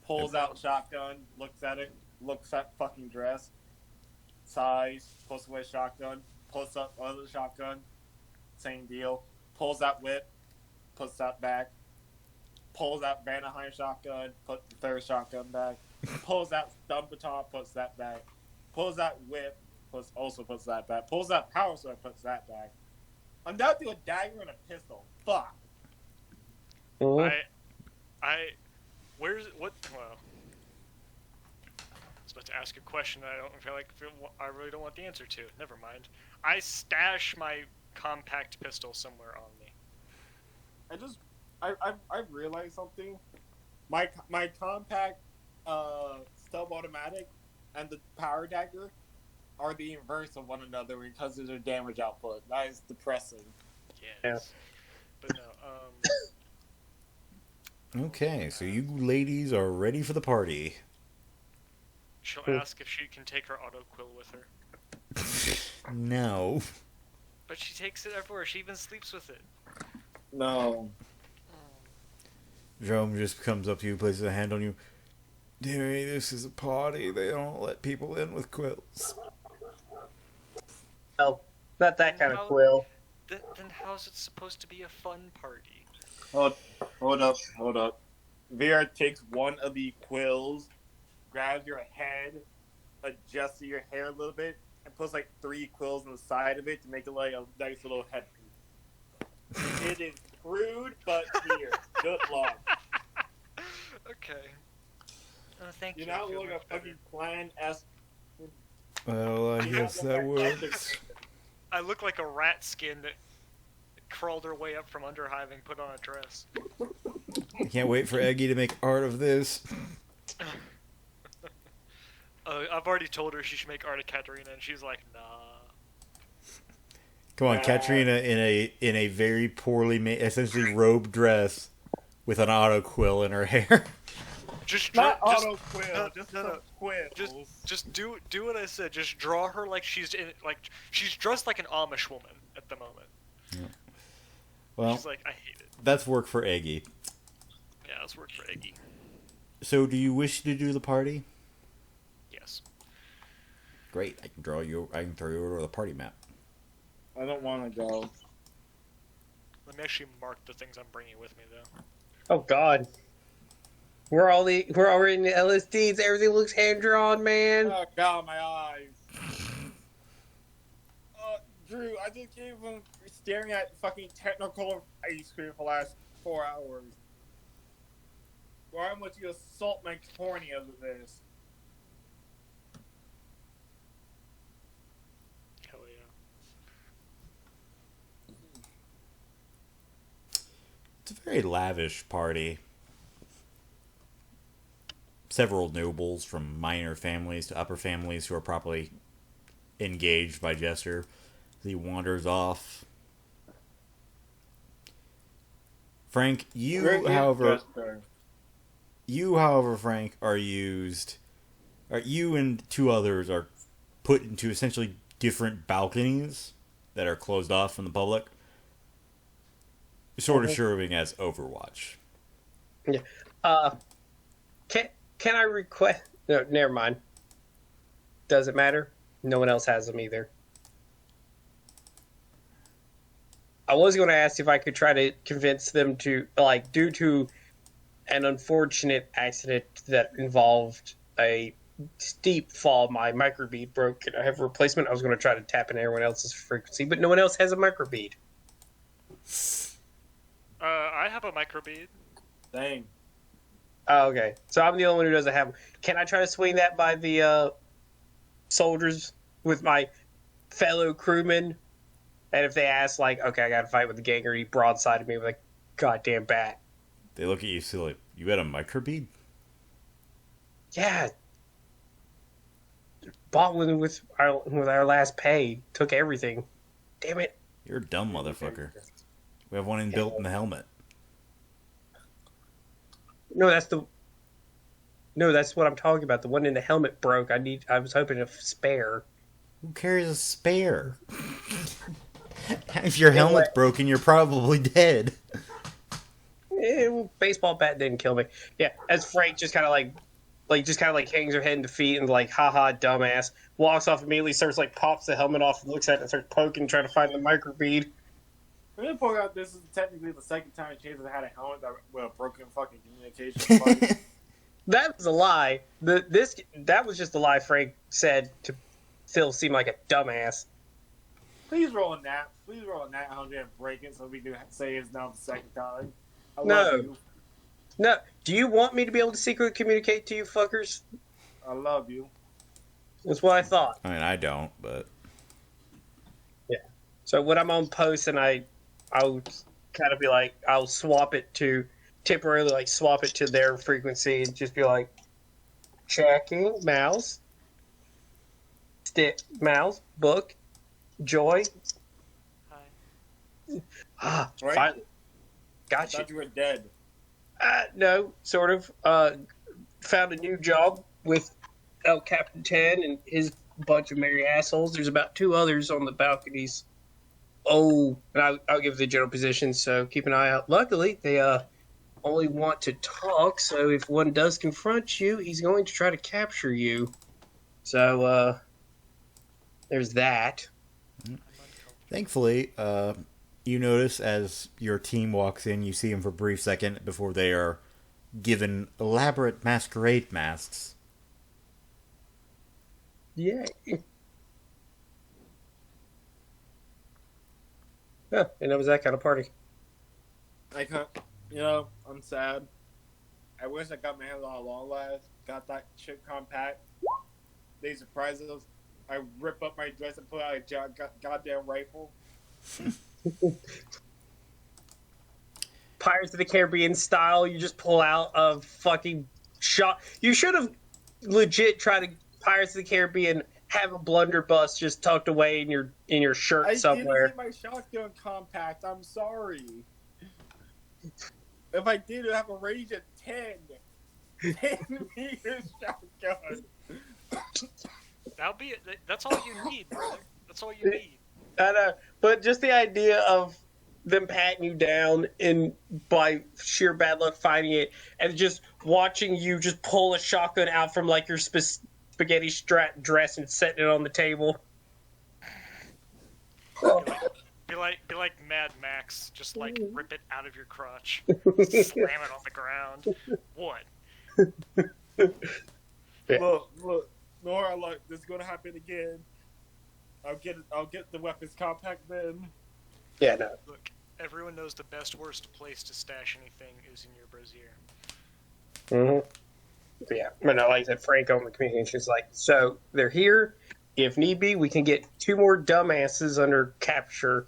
Pulls out shotgun, looks at it, looks at fucking dress, size, pulls away shotgun, pulls up other shotgun, same deal. Pulls out whip, puts that back. Pulls out Vanaheim shotgun, puts the 3rd shotgun back. Pulls out stun baton, puts that back. Pulls out whip, puts that back. Pulls out power sword, puts that back. I'm down to a dagger and a pistol. Fuck. Mhm. Where's what? Well, I was about to ask a question that I don't feel like I really don't want the answer to. Never mind. I stash my compact pistol somewhere on me. I've realized something. My compact stub automatic and the power dagger are the inverse of one another because of their damage output. That is depressing. Yes. But no. Okay, so you ladies are ready for the party. She'll ask if she can take her auto quill with her. No. But she takes it everywhere. She even sleeps with it. No. Jerome just comes up to you, places a hand on you. Dearie, this is a party. They don't let people in with quilts. Oh, not that kind of quill. Then how's it supposed to be a fun party? Hold up. Vera takes one of the quills, grabs your head, adjusts your hair a little bit, and puts like 3 quills on the side of it to make it like a nice little headpiece. It is crude, but here. Good luck. Okay. Oh, thank you. You now I feel look much a better. fucking Clan-esque. Well, I guess that works. I look like a rat skin that crawled her way up from under hiving, put on a dress. I can't wait for Eggy to make art of this. I've already told her she should make art of Katarina, and she's like, nah. Come on, Katrina in a very poorly made, essentially robed dress with an auto quill in her hair. Not auto quill, just no, some quills. Just do what I said. Just draw her like she's dressed like an Amish woman at the moment. Well, She's like, I hate it. that's work for Eggy. Yeah, that's work for Eggy. So, do you wish to do the party? Yes. Great, I can throw you over the party map. I don't want to go. Let me actually mark the things I'm bringing with me, though. Oh God. We're already in the LSDs. Everything looks hand drawn, man. Oh God, my eyes. Drew, I just came from staring at fucking Technicolor ice cream for the last 4 hours. Why would you assault my cornea with this? Hell yeah. It's a very lavish party. several nobles from minor families to upper families who are properly engaged by Jester. He wanders off. Frank, Where is Jester? Frank, are used. You and two others are put into essentially different balconies that are closed off from the public, sort of serving as Overwatch. Yeah. Can I request? No, never mind. Doesn't matter. No one else has them either. I was going to ask if I could try to convince them to, like, due to an unfortunate accident that involved a steep fall, my microbead broke and I have a replacement. I was going to try to tap in everyone else's frequency, but no one else has a microbead. I have a microbead. Dang. Oh, okay. So I'm the only one who doesn't have them. Can I try to swing that by the soldiers with my fellow crewmen? And if they ask, like, okay, I got to fight with the gang, or he broadsided me with a goddamn bat. They look at you silly. You got a microbead? Yeah. Bought one with our last pay. Took everything. Damn it. You're a dumb motherfucker. We have one inbuilt in the helmet. No, that's what I'm talking about. The one in the helmet broke. I was hoping to spare. Who carries a spare? If your helmet's broken, you're probably dead. Baseball bat didn't kill me. Yeah, as Frank just kind of like hangs her head in defeat and like, haha, dumbass, walks off immediately, starts like pops the helmet off, and looks at it and starts poking, trying to find the microbead. I'm gonna point out this is technically the second time Chaser had a helmet with a broken fucking communication. That was a lie. That was just a lie Frank said to Phil seem like a dumbass. Please roll a nap. Please roll a nap 100 and break it so we can say it's now the second time. I love you. No. Do you want me to be able to secretly communicate to you fuckers? I love you. That's what I thought. I mean, I don't, but... Yeah. So when I'm on post and I'll kind of be like, I'll temporarily like swap it to their frequency and just be like, checking, mouse, stick, mouse, book, joy. Hi. Right? Finally. I Got you. thought you were dead. No, sort of. Found a new job with El Captain 10 and his bunch of merry assholes. There's about 2 others on the balconies. Oh, and I'll give the general position, so keep an eye out. Luckily, they only want to talk, so if one does confront you, he's going to try to capture you. So, there's that. Thankfully, you notice as your team walks in, you see them for a brief second before they are given elaborate masquerade masks. Yay. Huh, and it was that kind of party. I'm sad. I wish I got my hands on a long last. Got that shit compact. They surprised us. I rip up my dress and pull out a goddamn rifle. Pirates of the Caribbean style, you just pull out a fucking shot. You should have legit tried to Pirates of the Caribbean have a blunderbuss just tucked away in your shirt somewhere. I didn't get my shotgun compact. I'm sorry. If I did, I'd have a range of 10 meters shotgun. That's all you need, brother. That's all you need. I know, but just the idea of them patting you down and by sheer bad luck finding it, and just watching you just pull a shotgun out from like your spaghetti strap dress and setting it on the table. Be like Mad Max, just like rip it out of your crotch, slam it on the ground. What? Yeah. Look, Nora, look, this is gonna happen again. I'll get the weapons compact then. Yeah, no. Look, everyone knows the best worst place to stash anything is in your brassiere. Mm-hmm. Yeah, but no, like I said, Frank on the communication is like, so they're here. If need be, we can get 2 more dumbasses under capture.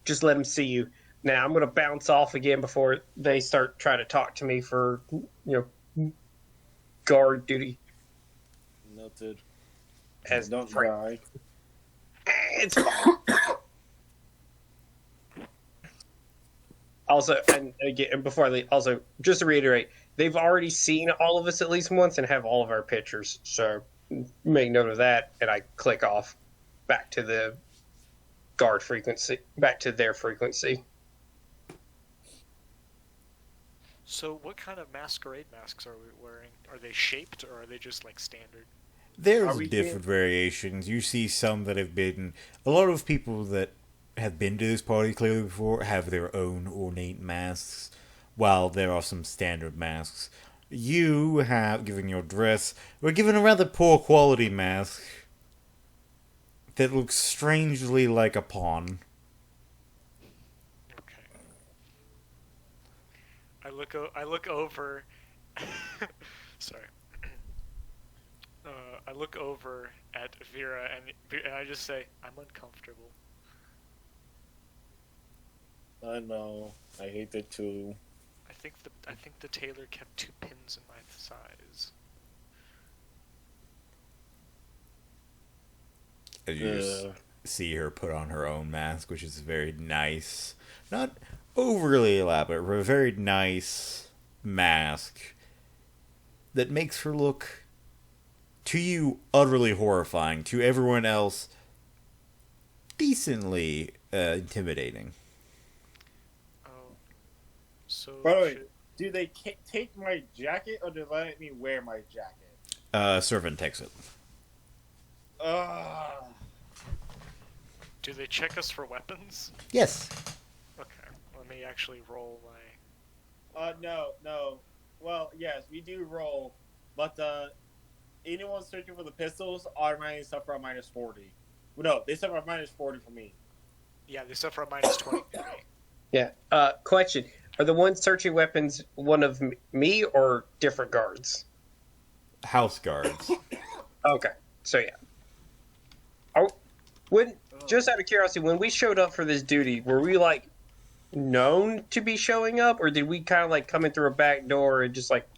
Just let them see you. Now, I'm going to bounce off again before they start trying to talk to me for, guard duty. Noted. As Don't Frank. die. It's fine. Also, and again, and before I leave, also just to reiterate, they've already seen all of us at least once and have all of our pictures. So make note of that, and I click off back to the guard frequency, back to their frequency. So, what kind of masquerade masks are we wearing? Are they shaped, or are they just like standard? There's Are we different variations. You see some that have been... A lot of people that have been to this party clearly before have their own ornate masks, while there are some standard masks. You have, given your dress, were given a rather poor quality mask that looks strangely like a pawn. Okay. I look over. Sorry. I look over at Vera and I just say, "I'm uncomfortable." I know. I hate it too. I think the tailor kept 2 pins in my size. As you just see her put on her own mask, which is very nice. Not overly elaborate, but a very nice mask that makes her look, to you, utterly horrifying. To everyone else, decently intimidating. Oh, so. By the way, do they take my jacket or do they let me wear my jacket? Servant takes it. Do they check us for weapons? Yes. Okay, let me actually roll my. No. Well, yes, we do roll, but anyone searching for the pistols automatically suffer a minus 40. No, they suffer a minus 40 for me. Yeah, they suffer a minus 20. Yeah. Question: are the ones searching weapons one of me or different guards? House guards. Okay, so yeah. Just out of curiosity, when we showed up for this duty, were we like known to be showing up, or did we kind of like come in through a back door and just like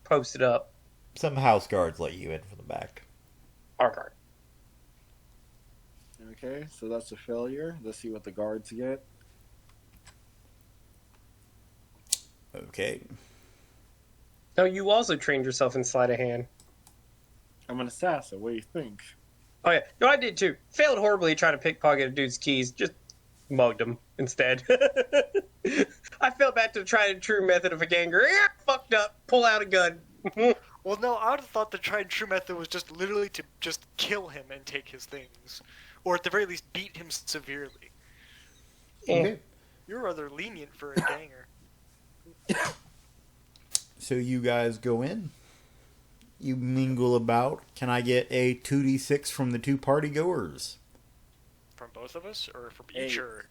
post it up? Some house guards let you in from the back. Okay. Okay, so that's a failure. Let's see what the guards get. Okay. No, you also trained yourself in sleight of hand. I'm an assassin. What do you think? Oh yeah, no, I did too. Failed horribly trying to pickpocket a dude's keys. Just mugged him instead. I fell back to the tried and true method of a ganger. Yeah, fucked up. Pull out a gun. Well, no, I would have thought the tried and true method was just literally to just kill him and take his things, or at the very least beat him severely. Okay. You're rather lenient for a ganger. So you guys go in. You mingle about. Can I get a 2d6 from the 2 party goers? From both of us, or from each? Or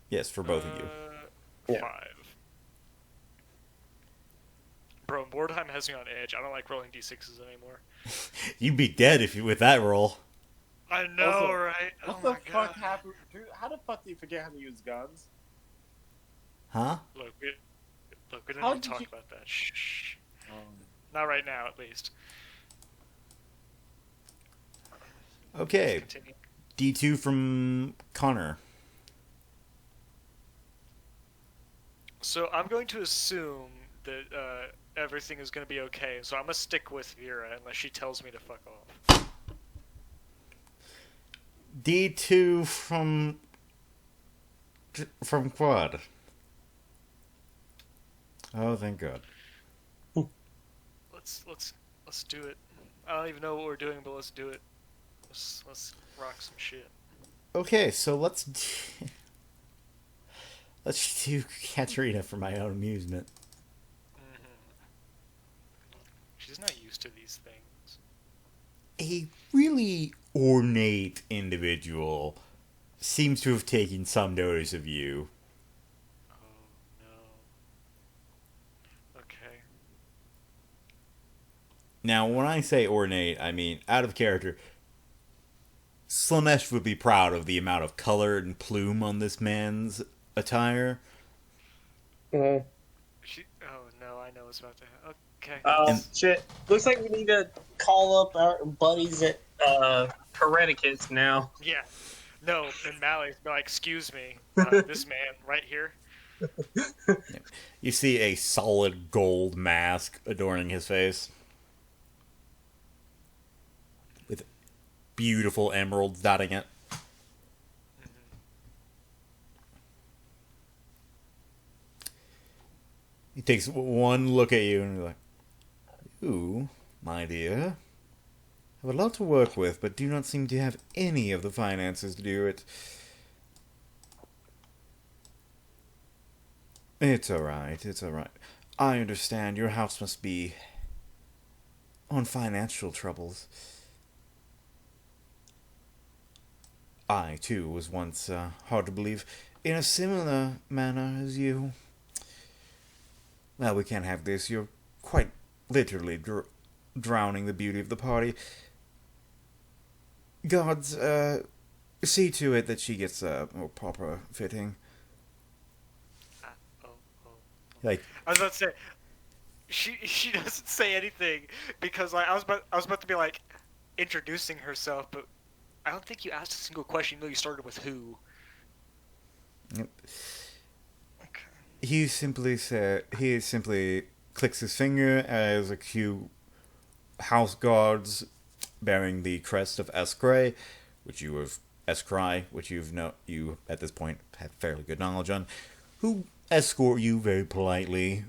Yes, for both of you. Yeah. 5. Bro, Mordheim has me on edge. I don't like rolling d6s anymore. You'd be dead if you with that roll. I know, Also, right? What Oh the my fuck god. happened? Dude, how the fuck do you forget how to use guns? Huh? Look, we don't How need to did talk you- about that. Shh. Not right now, at least. Okay. Let's continue. D2 from Connor. So I'm going to assume that everything is going to be okay. So I'm going to stick with Vera unless she tells me to fuck off. D2 from Quad. Oh, thank God. Let's do it. I don't even know what we're doing, but let's do it. Let's rock some shit. Okay, so let's do Katarina for my own amusement. She's not used to these things. A really ornate individual seems to have taken some notice of you. Oh no. Okay. Now, when I say ornate, I mean out of character. Slanesh would be proud of the amount of color and plume on this man's attire. Mhm. Oh no, I know what's about to happen. Okay. Oh, shit. Looks like we need to call up our buddies at Hereticus now. Yeah. No, and Mally's like, excuse me, this man right here. You see a solid gold mask adorning his face, with beautiful emeralds dotting it. He takes one look at you and he's like, "You, my dear, have a lot to work with, but do not seem to have any of the finances to do it. It's alright, it's alright. I understand your house must be on financial troubles. I, too, was once, hard to believe, in a similar manner as you. Well, we can't have this. You're quite literally drowning the beauty of the party. Gods, see to it that she gets a more proper fitting." Like, I was about to say, she doesn't say anything because like I was about to be like introducing herself, but I don't think you asked a single question. You started with who. Yep. Okay. He simply clicks his finger as a few house guards bearing the crest of Escray, which you at this point have fairly good knowledge on, who escort you very politely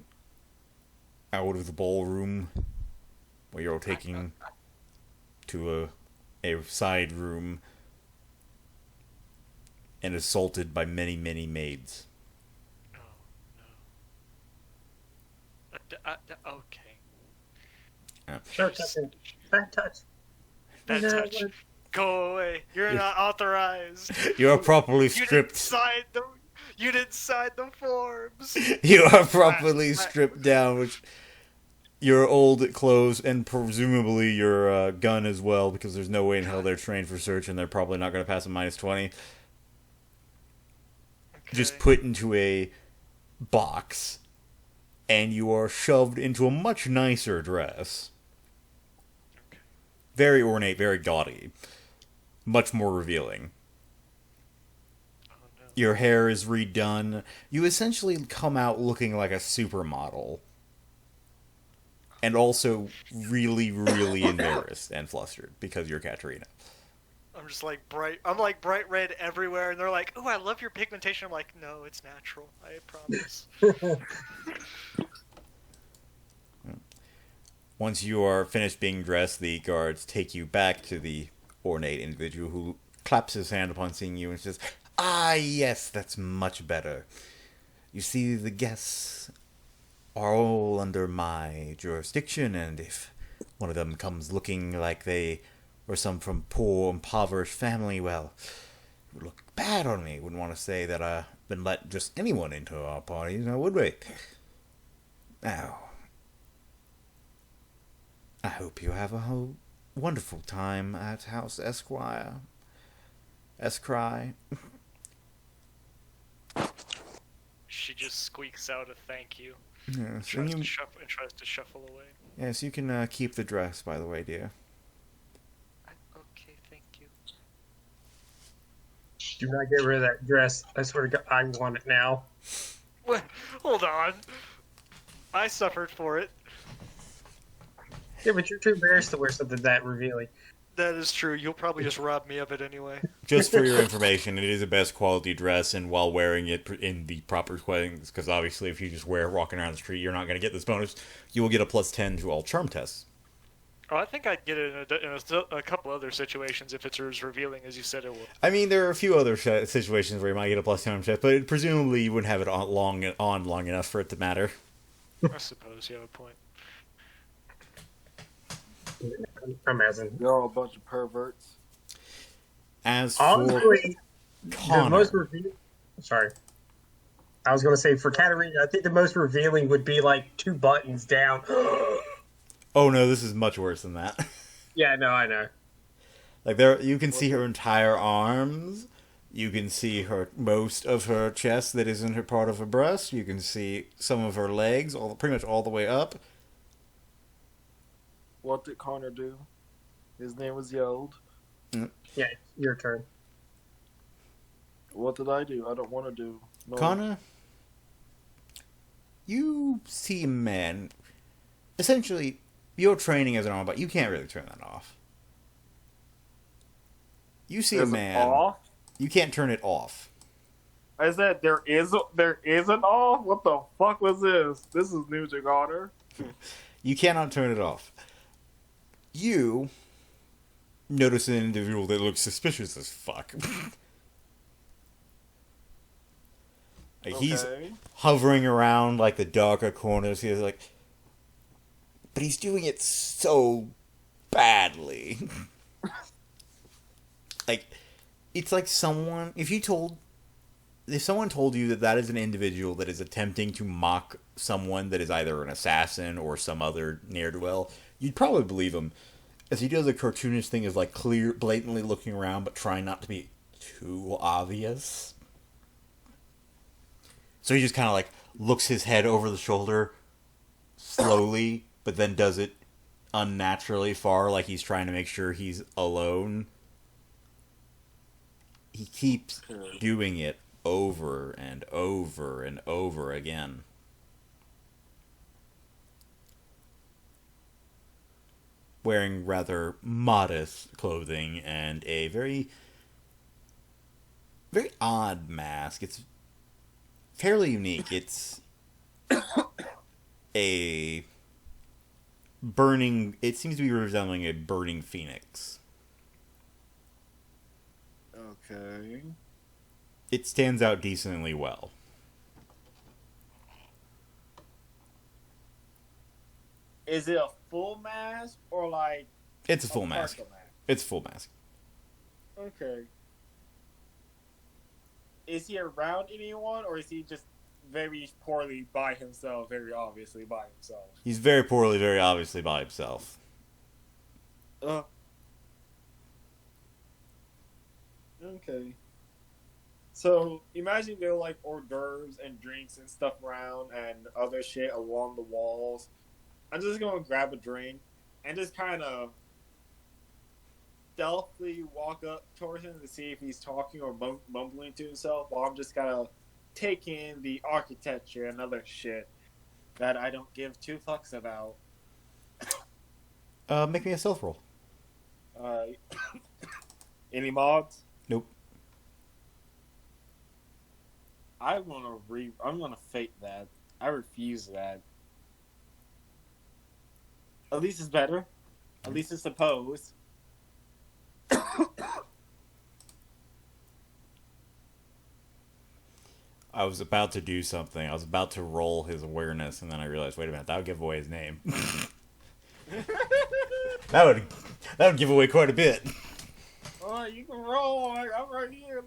out of the ballroom, where you're taking to a side room and assaulted by many, many maids. Oh no. Okay. No touching. Bad touch. That No, touch. Go away. You're not authorized. You are properly You didn't stripped. sign the. You didn't sign the forms. You are properly stripped down, which your old clothes and presumably your gun as well, because there's no way in hell they're trained for search and they're probably not going to pass a -20. Okay. Just put into a box, and you are shoved into a much nicer dress. Okay. Very ornate, very gaudy. Much more revealing. Oh no. Your hair is redone. You essentially come out looking like a supermodel. And also really, really embarrassed and flustered because you're Katarina. I'm just like bright. I'm like bright red everywhere, and they're like, "Oh, I love your pigmentation." I'm like, "No, it's natural. I promise." Once you are finished being dressed, the guards take you back to the ornate individual who claps his hand upon seeing you and says, "Ah, yes, that's much better. You see, the guests are all under my jurisdiction, and if one of them comes looking like they were some from poor, impoverished family, well, it would look bad on me. Wouldn't want to say that I've been let just anyone into our parties, now would we? Now, I hope you have a wonderful time at House Esquire. Escry." She just squeaks out a thank you. Yes, Tries to shuffle away. yes, you can keep the dress, by the way, dear. Okay, thank you. Do not get rid of that dress. I swear to God, I want it now. What? Hold on. I suffered for it. Yeah, but you're too embarrassed to wear something that revealing. That is true. You'll probably just rob me of it anyway. Just for your information, it is a best quality dress, and while wearing it in the proper clothing, because obviously if you just wear it walking around the street, you're not going to get this bonus, you will get a +10 to all charm tests. Oh, I think I'd get it in a couple other situations if it's as revealing as you said it would. I mean, there are a few other situations where you might get a +10 test, but presumably you wouldn't have it on long enough for it to matter. I suppose you have a point. Amazing. They're all a bunch of perverts. As for Honestly, the Connor, most revealing. Sorry. I was going to say, for Katarina, I think the most revealing would be like 2 buttons down. oh no, this is much worse than that. Yeah, no, I know. Like there, you can see her entire arms. You can see her most of her chest that isn't her part of her breast. You can see some of her legs, pretty much all the way up. What did Connor do? His name was Yelled. Yeah, your turn. What did I do? I don't want to do. No. Connor, you see a man. Essentially, your training as an armor, but you can't really turn that off. You see Is a it man. off? You can't turn it off. I said there is an off. What the fuck was this? This is new to Connor. You cannot turn it off. You notice an individual that looks suspicious as fuck. Like, he's Okay. hovering around like the darker corners. He's like, but he's doing it so badly. Like, it's like someone. If someone told you that that is an individual that is attempting to mock someone that is either an assassin or some other ne'er-do-well, you'd probably believe him. As he does a cartoonish thing, is like blatantly looking around, but trying not to be too obvious. So he just kind of like looks his head over the shoulder slowly, but then does it unnaturally far, like he's trying to make sure he's alone. He keeps doing it over and over and over again. Wearing rather modest clothing and a very, very odd mask. It's fairly unique. It's a burning. It seems to be resembling a burning phoenix. Okay. It stands out decently well. Is it a full mask or like It's a full mask. partial mask? It's a full mask. Okay. Is he around anyone, or is he just very poorly by himself? Very obviously by himself. He's very poorly, very obviously by himself. Okay. So imagine there are like hors d'oeuvres and drinks and stuff around and other shit along the walls. I'm just gonna grab a drink and just kind of stealthily walk up towards him to see if he's talking or mumbling to himself, while I'm just gonna take in the architecture and other shit that I don't give two fucks about. Make me a stealth roll. Alright. Any mods? Nope. I'm gonna fake that. I refuse that. At least it's better. At least it's opposed. I was about to do something. I was about to roll his awareness, and then I realized, wait a minute, that would give away his name. that would give away quite a bit. Oh, you can roll. I'm right here.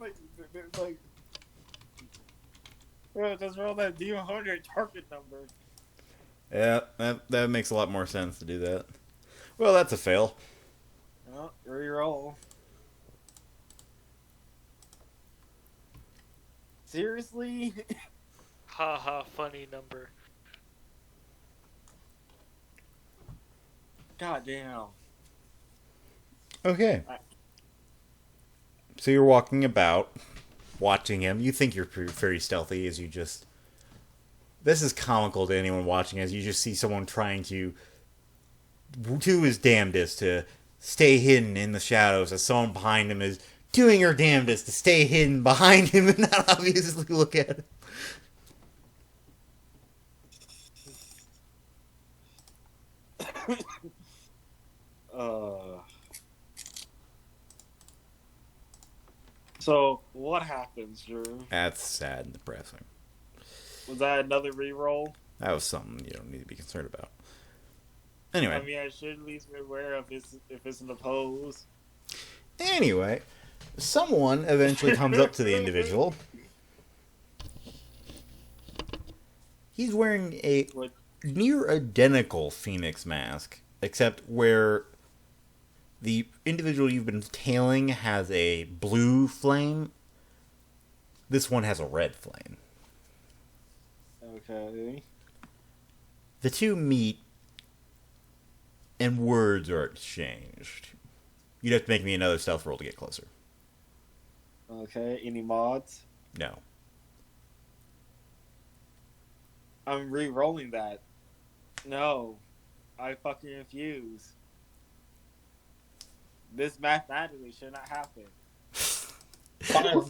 Just roll that D100 target number. Yeah, that makes a lot more sense to do that. Well, that's a fail. Oh, re-roll. Seriously? Haha, funny number. God damn. Okay. So you're walking about, watching him. You think you're very stealthy as you just... This is comical to anyone watching, as you just see someone trying to do his damnedest to stay hidden in the shadows, as someone behind him is doing her damnedest to stay hidden behind him and not obviously look at him. So, what happens, Drew? That's sad and depressing. Was that another re-roll? That was something you don't need to be concerned about. Anyway. I mean, I should at least be aware of if it's an oppose. Anyway, someone eventually comes up to the individual. He's wearing a near identical Phoenix mask, except where the individual you've been tailing has a blue flame, This one has a red flame. Okay. The two meet, and words are exchanged. You'd have to make me another stealth roll to get closer. Okay. Any mods? No. I'm re-rolling that. No. I fucking refuse. This mathematically should not happen.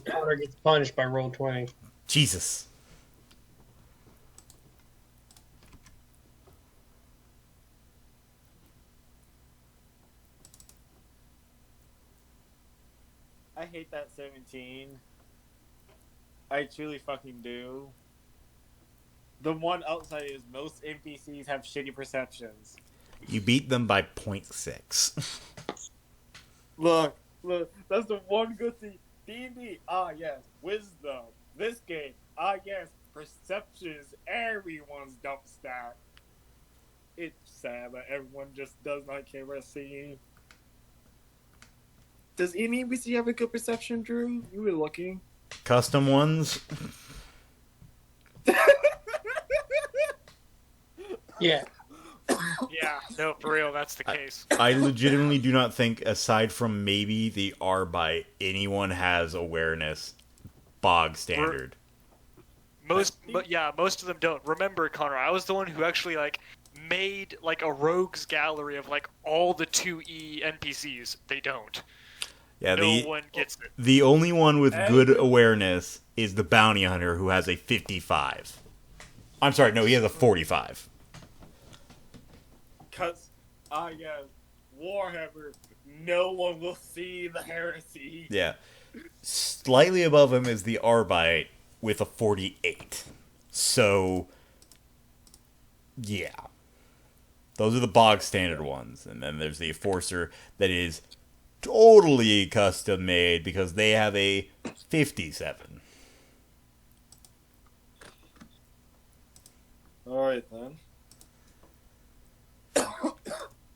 Connor gets punished by roll 20. Jesus. I hate that 17. I truly fucking do. The one upside is most NPCs have shitty perceptions. You beat them by 0.6. Look, that's the one good thing. D&D, yes. Wisdom. This game, yes. Perception is everyone's dump stat. It's sad that everyone just does not care about seeing. Does any NPC have a good perception, Drew? You were looking. Custom ones? Yeah. Yeah, no, for real, that's the case. I legitimately do not think, aside from maybe the Arbite, anyone has awareness bog standard. Most of them don't. Remember, Connor, I was the one who actually made a rogues gallery of all the 2E NPCs. They don't. Yeah, No one gets it. The only one with good awareness is the bounty hunter, who has a 55. I'm sorry, no, he has a 45. Because, yes, Warhammer, no one will see the heresy. Yeah. Slightly above him is the Arbite with a 48. So, yeah. Those are the bog standard ones. And then there's the Enforcer that is totally custom made because they have a 57. Alright then.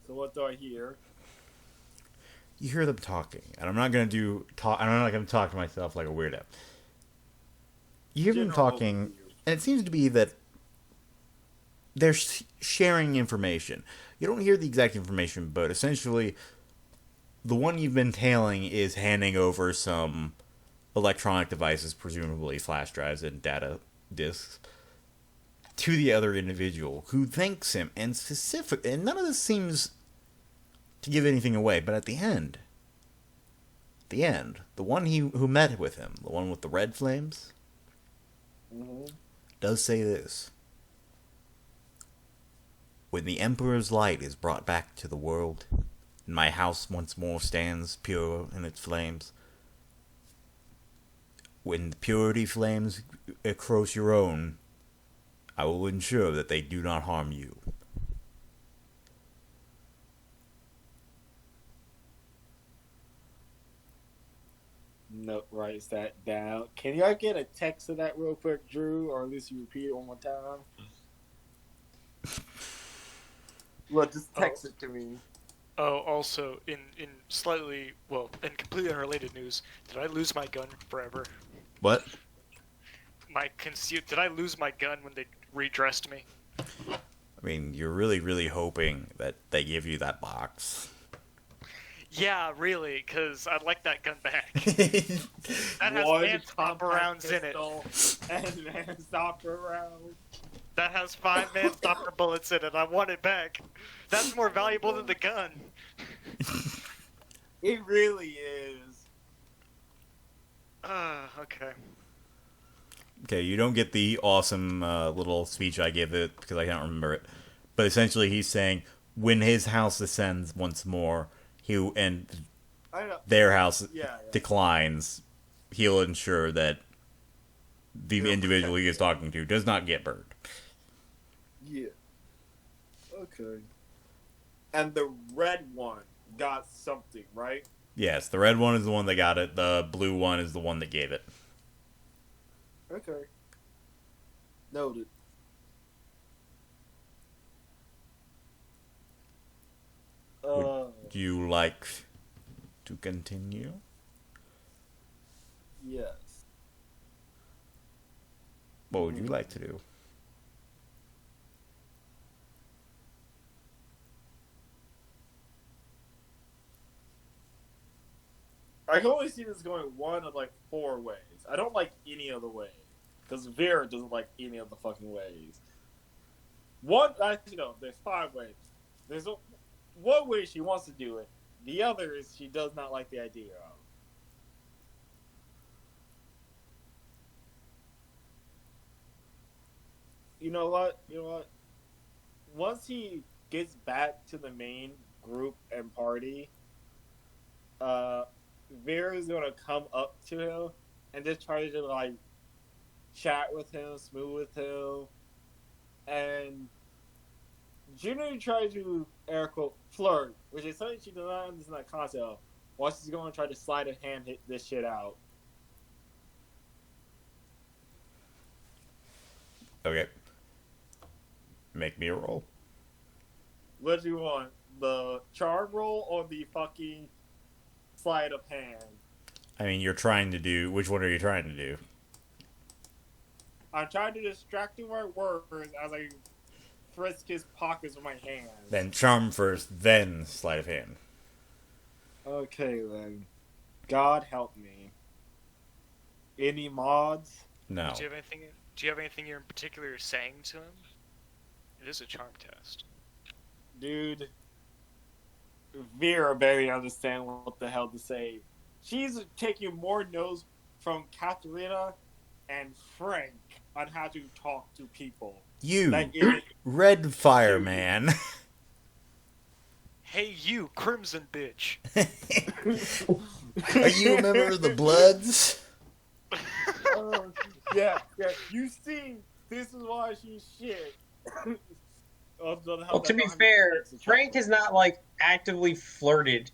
So what do I hear? You hear them talking, and I'm not gonna talk to myself like a weirdo. You hear them General talking, overview. and it seems to be that they're sharing information. You don't hear the exact information, but essentially, the one you've been tailing is handing over some electronic devices, presumably flash drives and data disks, to the other individual, who thanks him, and none of this seems to give anything away, but at the end, the one who met with him, the one with the red flames, does say this: when the Emperor's light is brought back to the world, and my house once more stands pure in its flames, when the purity flames across your own, I will ensure that they do not harm you. Note writes that down. Can y'all get a text of that real quick, Drew? Or at least you repeat it one more time? Look, just text it to me. Oh, also, in completely unrelated news, did I lose my gun forever? What? Did I lose my gun when they redressed me? I mean, you're really, really hoping that they give you that box. Yeah, really, because I'd like that gun back. That has man-stopper rounds in it. And man-stopper rounds. That has 5 man-stopper bullets in it. I want it back. That's more valuable than the gun. It really is. Okay. Okay, you don't get the awesome little speech I gave it because I can't remember it. But essentially, he's saying when his house ascends once more, their house declines, he'll ensure that the individual he is talking to does not get burned. Yeah. Okay. And the red one got something, right? Yes, the red one is the one that got it. The blue one is the one that gave it. Okay. Noted. Would you like to continue? Yes. What would you like to do? I can only see this going one of like 4 ways. I don't like any of the ways because Vera doesn't like any of the fucking ways. One, actually no, there's 5 ways. There's one way she wants to do it. The other is she does not like the idea of. You know what? You know what? Once he gets back to the main group and party, uh, Vera's gonna come up to him and just try to like chat with him, smooth with him, and Junior tried to air quote flirt, which is something she does not understand that concept of. Once she's going to try to slide a hand hit this shit out. Okay. Make me a roll. What do you want? The charm roll or the fucking sleight of hand? I mean, you're trying to do. Which one are you trying to do? I'm trying to distract him with words as I frisk his pockets with my hands. Then charm first, then sleight of hand. Okay then. God help me. Any mods? No. Do you have anything you're in particular saying to him? It is a charm test. Dude. Vera barely understand what the hell to say. She's taking more notes from Katharina and Frank on how to talk to people. You, Like, it- Red Fireman. Hey, you, Crimson bitch. Are you a member of the Bloods? yeah. You see, this is why she's shit. Well, to be fair, Frank has not like actively flirted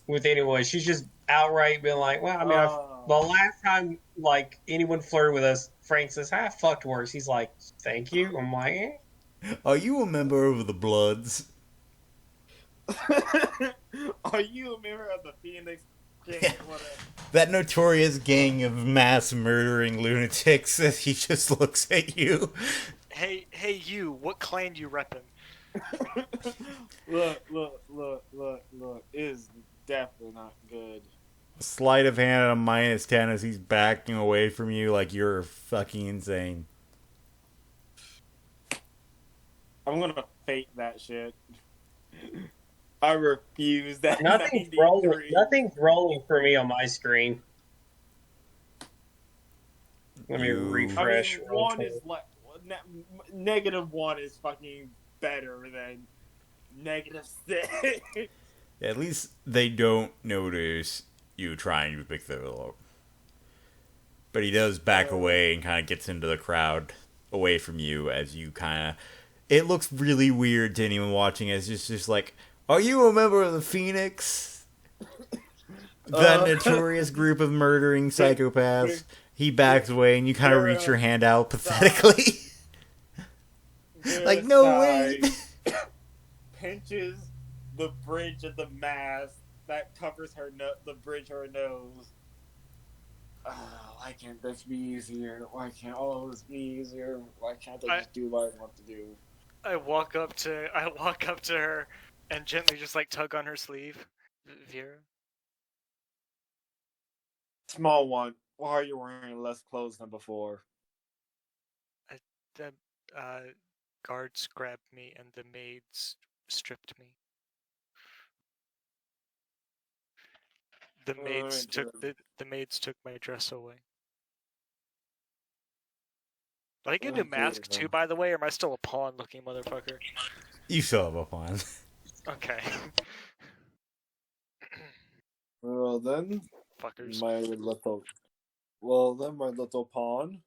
with anyone. She's just outright been like, "Well, I mean, the last time like anyone flirted with us, Frank says, "I fucked worse." He's like, "Thank you." I'm like, eh. Are you a member of the Bloods? Are you a member of the Phoenix gang? Yeah. Whatever. That notorious gang of mass murdering lunatics as he just looks at you. Hey, you, what clan you reppin'? Look. It is definitely not good. Sleight of hand at a -10 as he's backing away from you like you're fucking insane. I'm gonna fake that shit. I refuse that. Nothing's 93. rolling. Nothing's rolling for me on my screen. Let me You- refresh. I mean, one is like -1 is fucking better than -6. At least they don't notice you trying to pick the up. But he does back away and kind of gets into the crowd away from you as you kind of... It looks really weird to anyone watching. It's just like, are you a member of the Phoenix? That notorious group of murdering psychopaths. He backs away and you kind of reach your hand out pathetically. Like, no way. Pinches the bridge of the mask that covers the bridge of her nose. Why can't this be easier? Why can't all of this be easier? Why can't I just do what I want to do? I walk up to her and gently just like tug on her sleeve. Vera? Small one, why are you wearing less clothes than before? The guards grabbed me and the maids stripped me. The maids took my dress away. Did I get a mask too, by the way, or am I still a pawn looking motherfucker? You still have a pawn. Okay. Well then, Fuckers. my little pawn.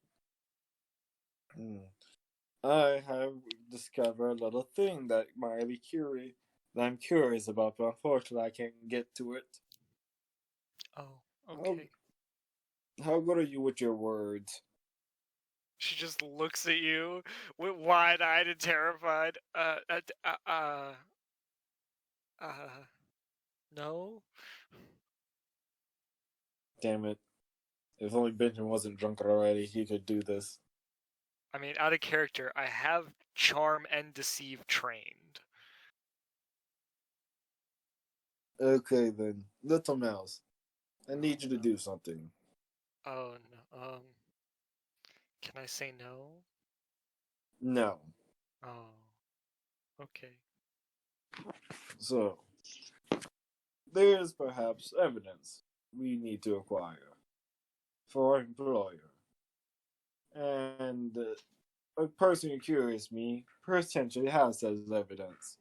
I have discovered a little thing that might be curious. That I'm curious about, but unfortunately I can't get to it. Oh, okay. How good are you with your words? She just looks at you with wide-eyed and terrified. No? Damn it. If only Benjamin wasn't drunk already, he could do this. I mean, out of character, I have charm and deceive trained. Okay, then. Little Mouse, I need you to do something. Oh no. Can I say no? No. Oh. Okay. So, there's perhaps evidence we need to acquire for our employer. And a person who curious me potentially has such evidence.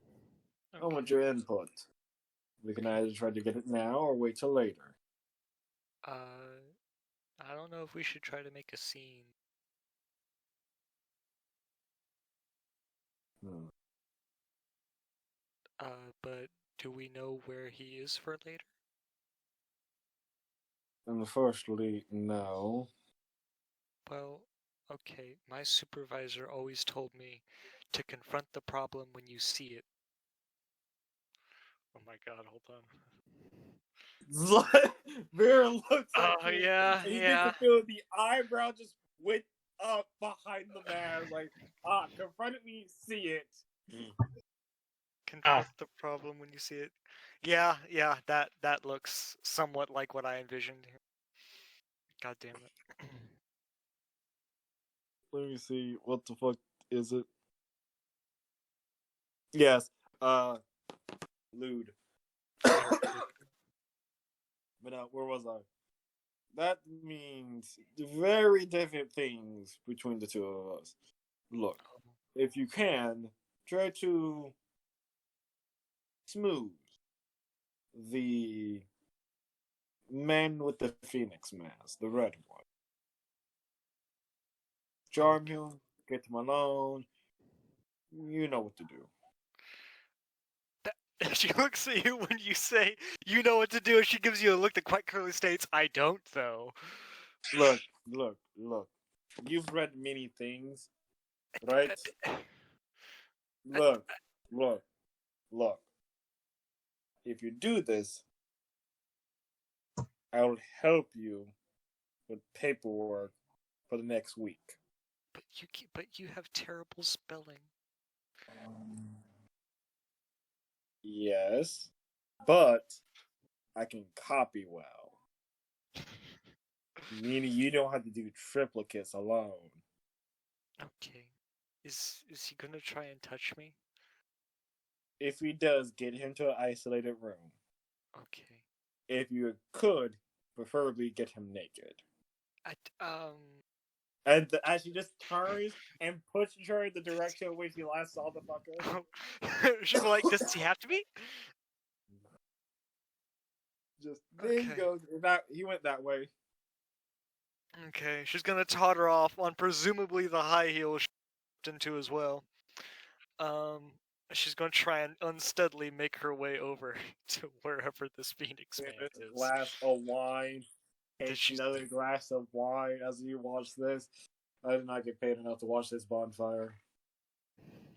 I want Okay. your input. We can either try to get it now or wait till later. I don't know if we should try to make a scene. Hmm. But do we know where he is for later? Unfortunately, no. Well, okay. My supervisor always told me to confront the problem when you see it. Oh my god, hold on. Vera looks at Oh, you, yeah, and you get yeah. to feel the eyebrow just went up behind the mask, like, confront it when you see it. Confront the problem when you see it. Yeah, that looks somewhat like what I envisioned here. God damn it. Let me see, what the fuck is it? Yes, lewd. But where was I? That means very different things between the two of us. Look, if you can, try to smooth the man with the phoenix mask, the red one. Charm him, get him alone. You know what to do. She looks at you when you say you know what to do, and she gives you a look that quite clearly states, I don't, though. Look. You've read many things, right? Look. If you do this, I will help you with paperwork for the next week. But you have terrible spelling. Yes, but I can copy well. Meaning you don't have to do triplicates alone. Okay. Is he gonna try and touch me? If he does, get him to an isolated room. Okay. If you could, preferably get him naked. And as she just turns and pushes her in the direction in which you last saw the fucker. She's like, does he have to be? Just there he goes. He went that way. Okay, she's gonna totter off on presumably the high heel she stepped into as well. She's gonna try and unsteadily make her way over to wherever this Phoenix man is. Glass of wine. Take another glass of wine as you watch this. I did not get paid enough to watch this bonfire.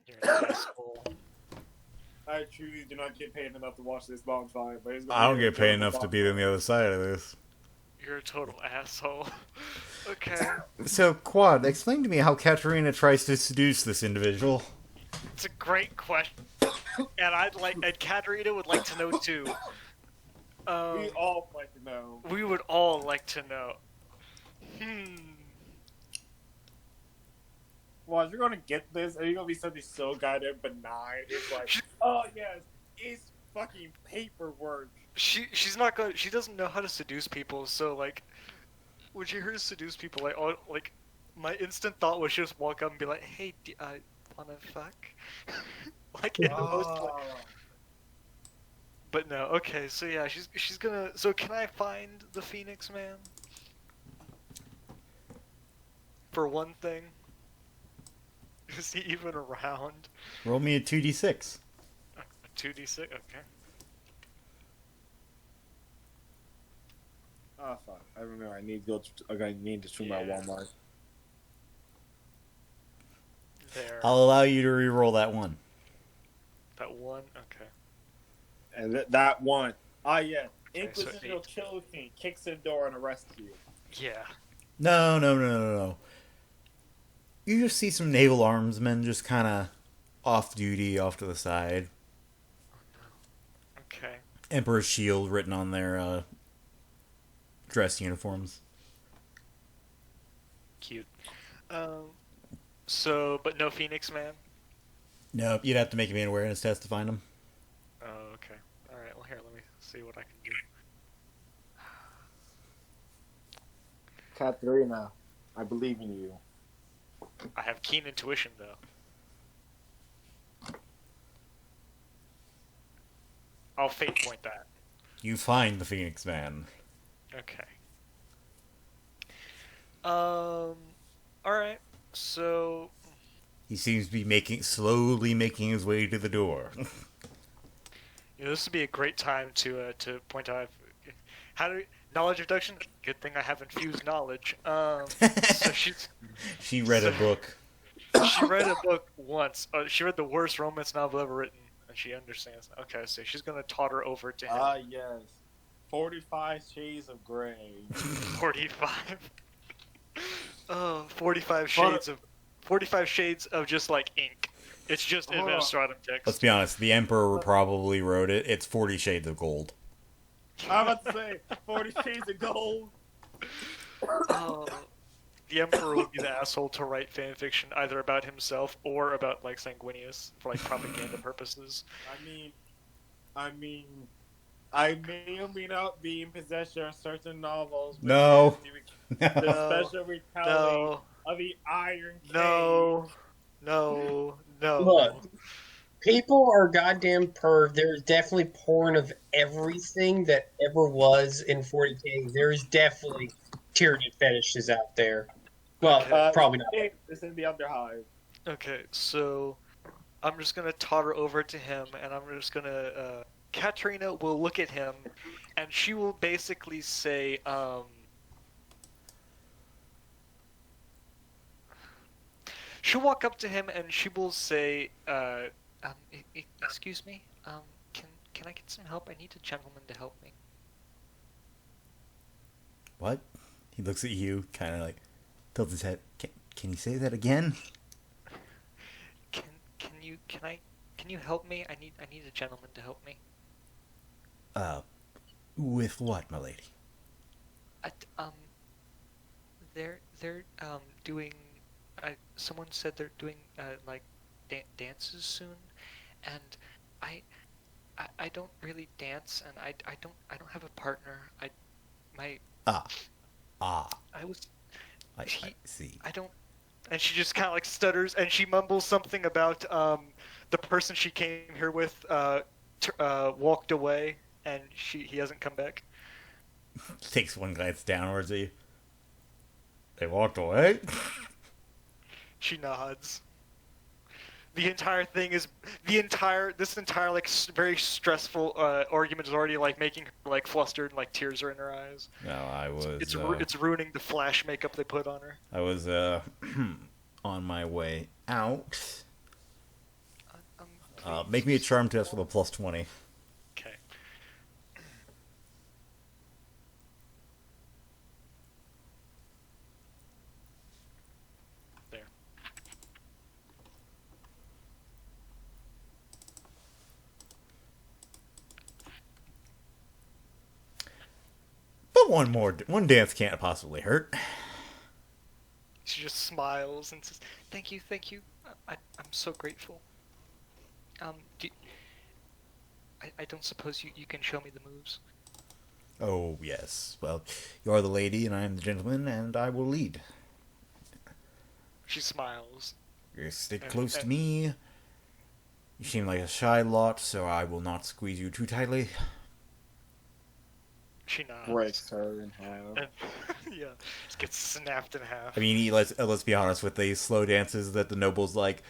You're an asshole. I truly do not get paid enough to watch this bonfire. But I don't get paid enough to be on the other side of this. You're a total asshole. Okay. So, Quad, explain to me how Katarina tries to seduce this individual. It's a great question, and Katarina would like to know too. We all like to know. We would all like to know. Well, if you're gonna get this, and you're gonna be something so goddamn benign, it's like, oh yes, it's fucking paperwork. She's not gonna. She doesn't know how to seduce people, so like, when she hears seduce people, like, my instant thought was just walk up and be like, "Hey, wanna fuck?" Like in the most. Like... But no, okay, so yeah, she's gonna. So can I find the Phoenix Man? For one thing, is he even around? Roll me a 2d6. A 2d6, okay. Oh fuck! I remember. I need to go. I need to swim at Walmart. There. I'll allow you to re-roll that one. That one, okay. And that one. Ah, yeah. Okay, Inquisitional Chilling kicks in the door and arrests you. Yeah. No. You just see some naval armsmen just kind of off duty, off to the side. Okay. Emperor's shield written on their dress uniforms. Cute. But no Phoenix Man? Nope, you'd have to make me an awareness test to find them. Oh, okay. Alright, well, here, let me see what I can do. Katerina, I believe in you. I have keen intuition, though. I'll fate point that. You find the Phoenix Man. Okay. Alright, so... He seems to be slowly making his way to the door. This would be a great time to point out knowledge reduction. Good thing I have infused knowledge. So She read a book. she read a book once. She read the worst romance novel ever written, and she understands. Okay, so she's gonna totter over to him. Ah, yes. 45 Shades of Grey. 45. Oh, 45 shades of just like ink. It's just administrative text. Let's be honest, the Emperor probably wrote it. It's 40 Shades of Gold. I'm about to say 40 Shades of Gold. Oh, the Emperor would be the asshole to write fanfiction either about himself or about like Sanguinius for like propaganda purposes. I may or may not be in possession of certain novels. No. The special retelling of the Iron Cage. No. Look, people are goddamn perv. There's definitely porn of everything that ever was in 40K. There's definitely tyranny fetishes out there. Well, probably not. It's in the Underhive. Okay, so I'm just gonna totter over to him, and I'm just gonna. Katrina will look at him, and she will basically say, she'll walk up to him and she will say, excuse me, can I get some help? I need a gentleman to help me. What? He looks at you, kind of like, tilts his head. Can you say that again? Can you help me? I need a gentleman to help me. With what, my lady? They're doing. Someone said they're doing like dances soon, and I don't really dance, and I don't have a partner. I see. I don't. And she just kind of like stutters, and she mumbles something about the person she came here with walked away, and he hasn't come back. Takes one glance downwards at you. They walked away? She nods. The entire thing is this entire like very stressful argument is already like making her like flustered, and like tears are in her eyes. No, I was. It's ruining the flash makeup they put on her. I was on my way out. Make me a charm test with a +20. Okay. There. But one dance can't possibly hurt. She just smiles and says, "Thank you. I'm so grateful. I don't suppose you can show me the moves." Oh, yes. Well, you are the lady and I am the gentleman, and I will lead. She smiles. You stick close to me. You seem like a shy lot, so I will not squeeze you too tightly. She nods. Breaks her in half. And, yeah, just gets snapped in half. I mean, let's be honest, with the slow dances that the nobles like,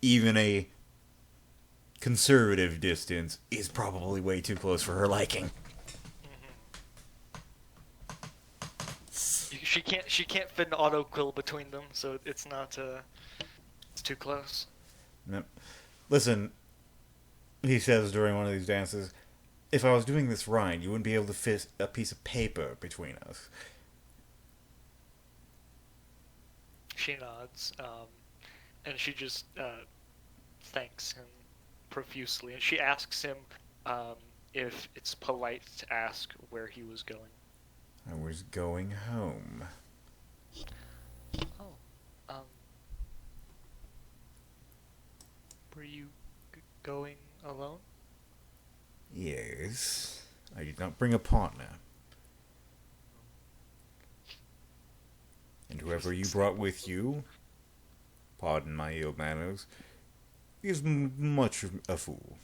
even a conservative distance is probably way too close for her liking. She can't fit an auto quill between them, so it's not it's too close. Yep. Listen, he says during one of these dances, if I was doing this right, you wouldn't be able to fit a piece of paper between us. She nods, and she just thanks him profusely, and she asks him if it's polite to ask where he was going. I was going home. Oh, um, were you going alone? Yes. I did not bring a partner. And whoever you brought with you, pardon my ill manners, is much a fool.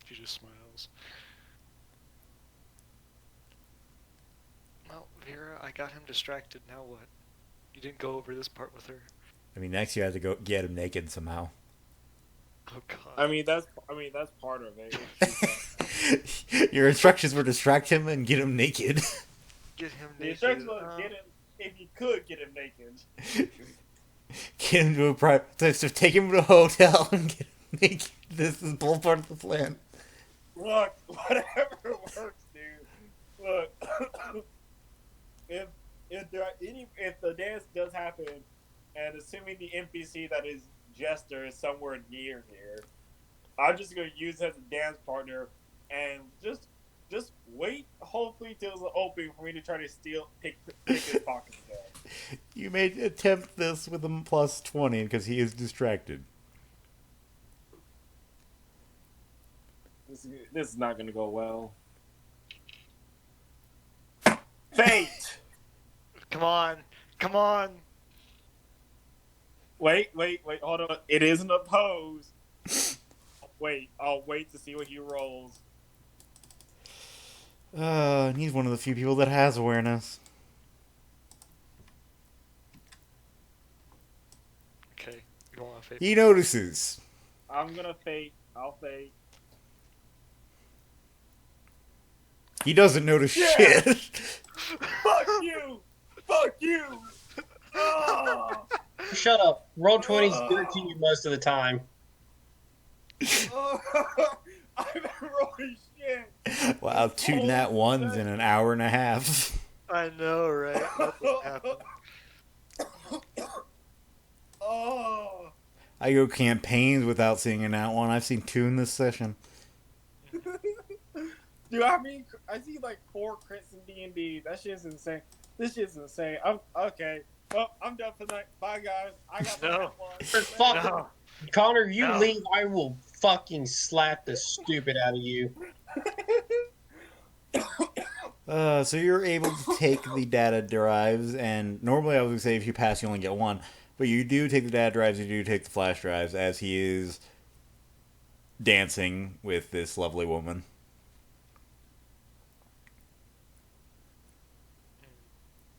She just smiles. Well, Vera, I got him distracted. Now what? You didn't go over this part with her. I mean, next you have to go get him naked somehow. Oh God. I mean that's part of it. Your instructions were distract him and get him naked. Get him The naked. instructions was get him if you could get him naked. Get him to a private. So take him to a hotel and get him naked. This is both part of the plan. Look, whatever works, dude. Look, if the dance does happen, and assuming the NPC that is Jester is somewhere near here, I'm just gonna use him as a dance partner and just wait. Hopefully, till it's open for me to try to pick his pocket again. You may attempt this with a plus 20 because he is distracted. This is not gonna go well. Fate. Come on. Come on. Wait, hold on. It isn't a pose. Wait, I'll wait to see what he rolls. He's one of the few people that has awareness. Okay. You want to He notices. I'm gonna fate. I'll fate. He doesn't notice shit. Fuck you! Fuck you! Oh, Shut up. Roll 20's good to you most of the time. oh, I've been rolling shit. Wow, 2 nat 1s in an hour and a half. I know, right? What happened? Oh. I go campaigns without seeing a nat 1. I've seen 2 in this session. Dude, I see like 4 crits in D&D. That shit's insane. This shit's insane. I'm okay. Well, I'm done for tonight. Bye, guys. I got my No. one. Fuck, No. Connor, you No. leave, I will fucking slap the stupid out of you. So you're able to take the data drives, and normally I would say if you pass, you only get 1. But you do take the data drives, you do take the flash drives, as he is dancing with this lovely woman.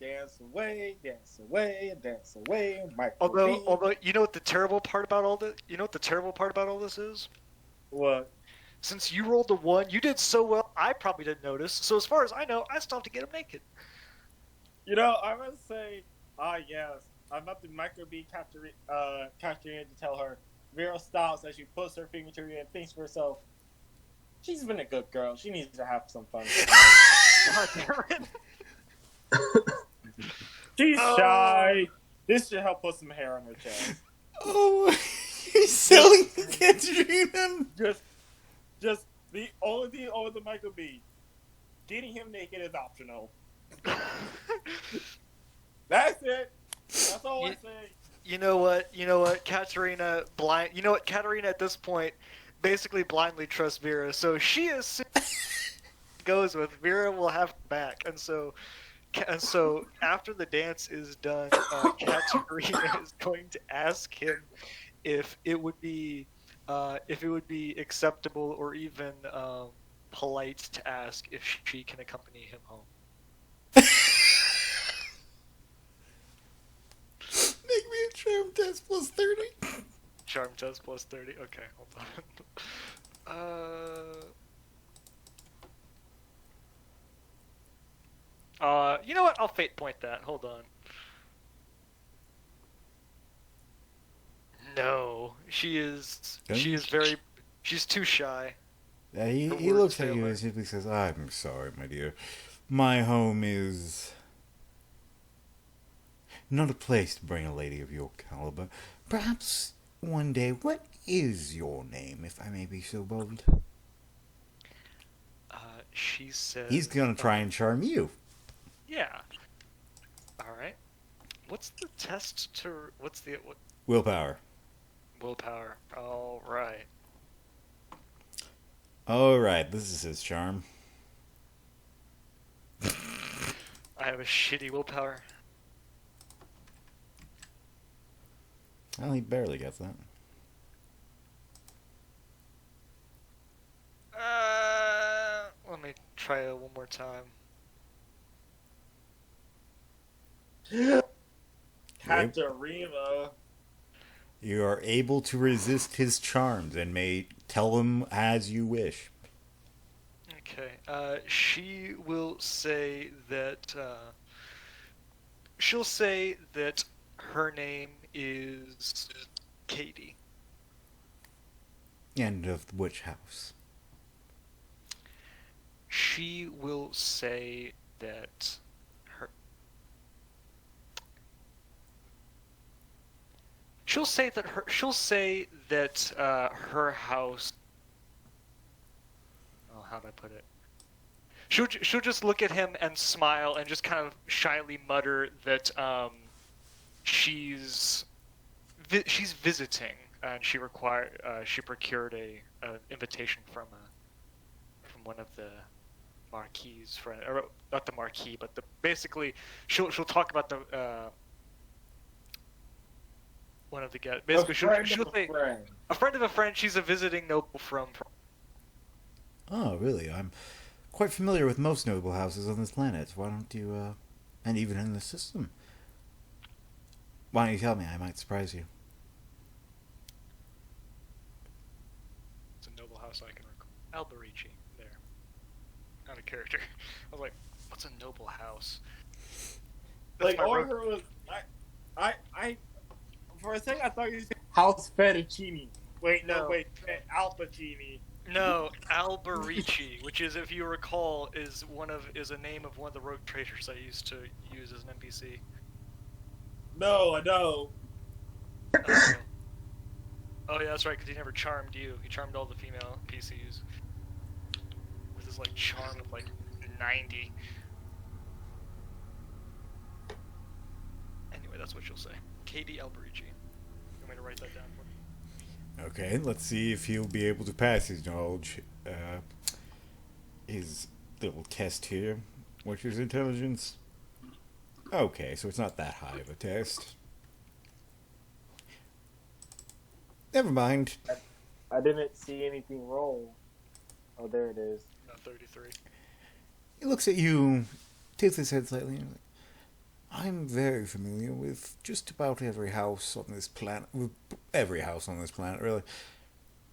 Dance away, dance away, dance away. Although, you know what the terrible part about all this? You know what the terrible part about all this is? What? Since you rolled a 1, you did so well. I probably didn't notice. So as far as I know, I still have to get him naked. You know, I must say, yes. I'm about to micro be Katarina to tell her. Vera stops as she puts her finger to her and thinks to herself, she's been a good girl. She needs to have some fun. God damn it. She's shy. This should help put some hair on her chest. Oh, he's selling Katrina. Just the only thing over the micro be, getting him naked is optional. That's it. That's all I say. You know what? Katarina at this point basically blindly trusts Vera. So she is goes with Vera will have back, and so after the dance is done, Katarina is going to ask him if it would be acceptable or even polite to ask if she can accompany him home. Make me a charm test plus 30. Charm test plus 30. Okay, hold on. You know what? I'll fate point that. Hold on. No, she's too shy. Yeah, he Her looks words at you fail her. and simply says, I'm sorry, my dear. My home is not a place to bring a lady of your caliber. Perhaps one day, what is your name, if I may be so bold? She says... He's gonna try and charm you. Yeah. Alright. What's the test to... What's the... What? Willpower. Willpower. Alright. Alright, this is his charm. I have a shitty willpower. Well, he barely gets that. Let me try it one more time. Katarina. You are able to resist his charms and may tell him as you wish. Okay. She will say that. She'll say that her name is Katie. And of which house? She will say that her. She'll say that her. She'll say that her house. Oh, how do I put it? She'll just look at him and smile and just kind of shyly mutter that she's visiting and she procured a invitation from one of the Marquis's friend, or not the Marquis, but basically she'll talk about the one of the guys. Basically, she'll say a friend of a friend. She's a visiting noble from. Oh, really? I'm quite familiar with most noble houses on this planet. Why don't you, and even in the system? Why don't you tell me? I might surprise you. It's a noble house I can recall. Alberici, there. Not a character. I was like, what's a noble house? That's Like, all I heard was, I, for a second I thought you said House Fettuccine. Wait, no, wait, Al Pacini. No, Alberici, which is, if you recall, is a name of one of the rogue traders I used to use as an NPC. No, I know. Oh yeah, that's right, because he never charmed you. He charmed all the female PCs with his like charm of like 90. Anyway, that's what she'll say. Katie Alberici. You want me to write that down for you? Okay, let's see if he'll be able to pass his knowledge. His little test here. What's his intelligence? Okay, so it's not that high of a test. Never mind. I didn't see anything roll. Oh, there it is. 33. He looks at you, tilts his head slightly, and I'm very familiar with just about every house on this planet. Every house on this planet, really.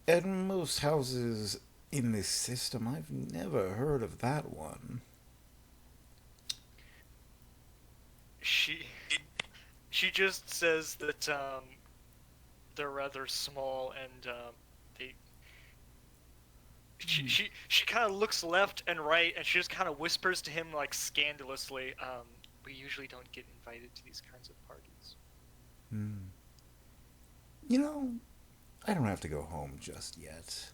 And most houses in this system, I've never heard of that one. She just says that they're rather small and they. She kind of looks left and right and she just kind of whispers to him like scandalously. We usually don't get invited to these kinds of parties. You know, I don't have to go home just yet.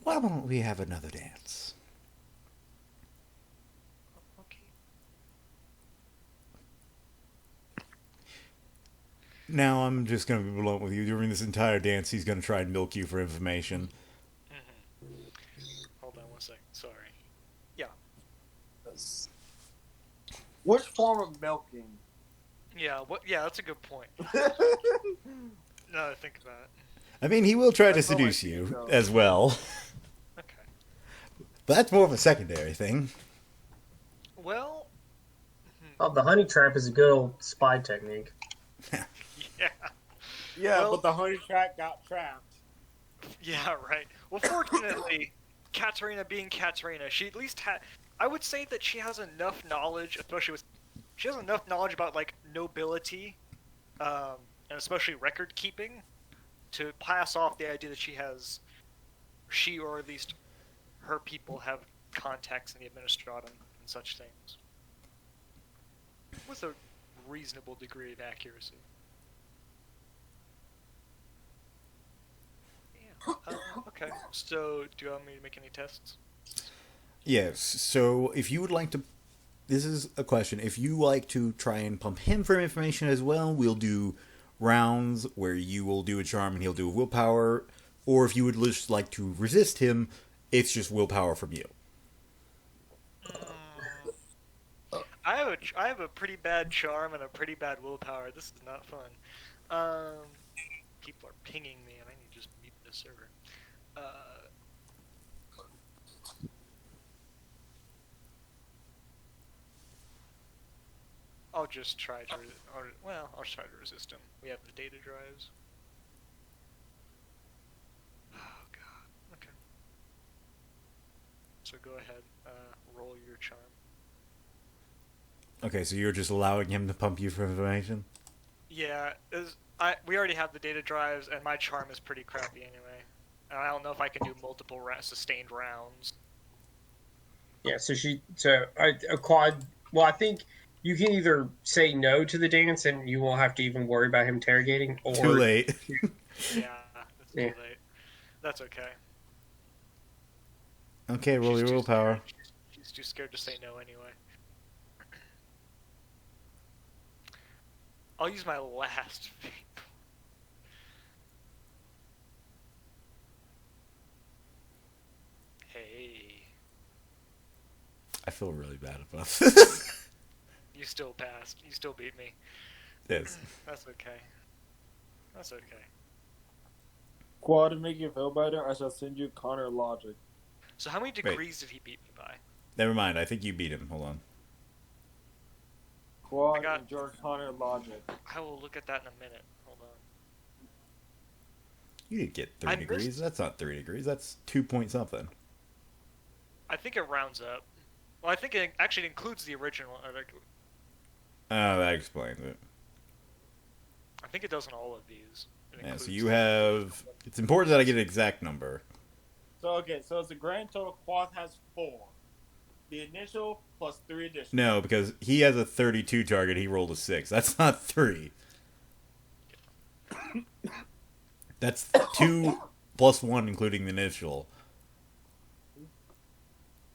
Why don't we have another dance? Okay. Now, I'm just going to be blunt with you. During this entire dance, he's going to try and milk you for information. Hold on one second. Sorry. Yeah. Which form of milking? Yeah. What? Yeah, that's a good point. Now that I think about it. I mean, he will try to seduce you as well. Okay. But that's more of a secondary thing. Well. Oh, the honey trap is a good old spy technique. Yeah. Yeah, Well- but the honey trap got trapped. Yeah. Right. Well, fortunately, Katarina being Katarina, she at least had. I would say that she has enough knowledge, especially with. She has enough knowledge about like nobility, and especially record keeping, to pass off the idea that she or at least her people have contacts in the administratum and such things. With a reasonable degree of accuracy. Yeah. Okay. So, do you want me to make any tests? Yes. So if you would like to, this is a question. If you like to try and pump him for information as well, we'll do rounds where you will do a charm and he'll do a willpower. Or if you would just like to resist him, it's just willpower from you. I have a pretty bad charm and a pretty bad willpower. This is not fun. People are pinging me, and I need to just mute the server. I'll just try to, I'll try to resist him. We have the data drives. Oh god. Okay. So go ahead, roll your charm. Okay, so you're just allowing him to pump you for information? Yeah, we already have the data drives, and my charm is pretty crappy anyway. And I don't know if I can do multiple sustained rounds. Yeah, a quad. Well, I think you can either say no to the dance, and you won't have to even worry about him interrogating, or Too late. Yeah, it's too late. That's okay. Okay, roll your willpower. She's too scared to say no anyway. I'll use my last. Hey. I feel really bad about this. You still passed. You still beat me. Yes. That's okay. That's okay. Quad, to make you feel better, I shall send you Connor Logic. So how many degrees did he beat me by? Never mind, I think you beat him. Hold on. Quad, I got- and your Connor Logic. I will look at that in a minute. Hold on. You didn't get 3 I degrees. missed- That's not 3 degrees. That's 2 point something. I think it rounds up. Well, I think it actually includes the original. Oh, that explains it. I think it does on all of these. It Yeah, includes so you have... It's important that I get an exact number. So, okay, so it's a grand total. Quad has 4. The initial plus 3 additional. No, because he has a 32 target. He rolled a 6. That's not 3. That's 2 plus 1, including the initial.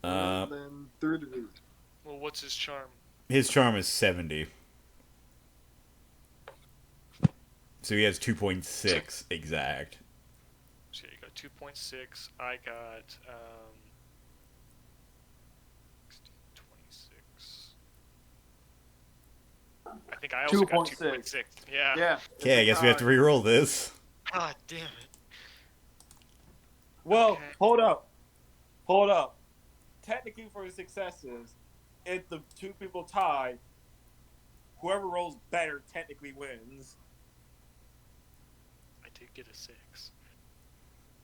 Then 3 degrees. Well, what's his charm? His charm is 70. So he has 2.6 exact. So you got 2.6. I got 26. I think I also got 2.6. 2.6. Yeah. Yeah. Okay, I guess we have to re-roll this. God damn it. Well, Okay. hold up. Hold up. Technically, for the successes, if the 2 people tie, whoever rolls better technically wins. I did get a 6.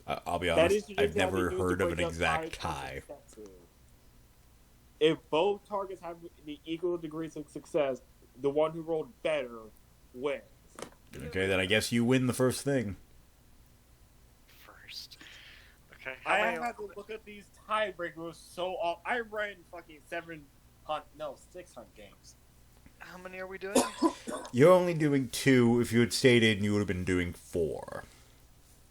I'll be That honest, is just I've how never they do it heard to of an break up exact ties for tie. successes. If both targets have the equal degrees of success, the one who rolled better wins. Okay, then I guess you win the first thing. First. Okay. How I many had to look at these tiebreakers so off. I ran fucking 600 games. How many are we doing? You're only doing 2. If you had stayed, you would have been doing 4.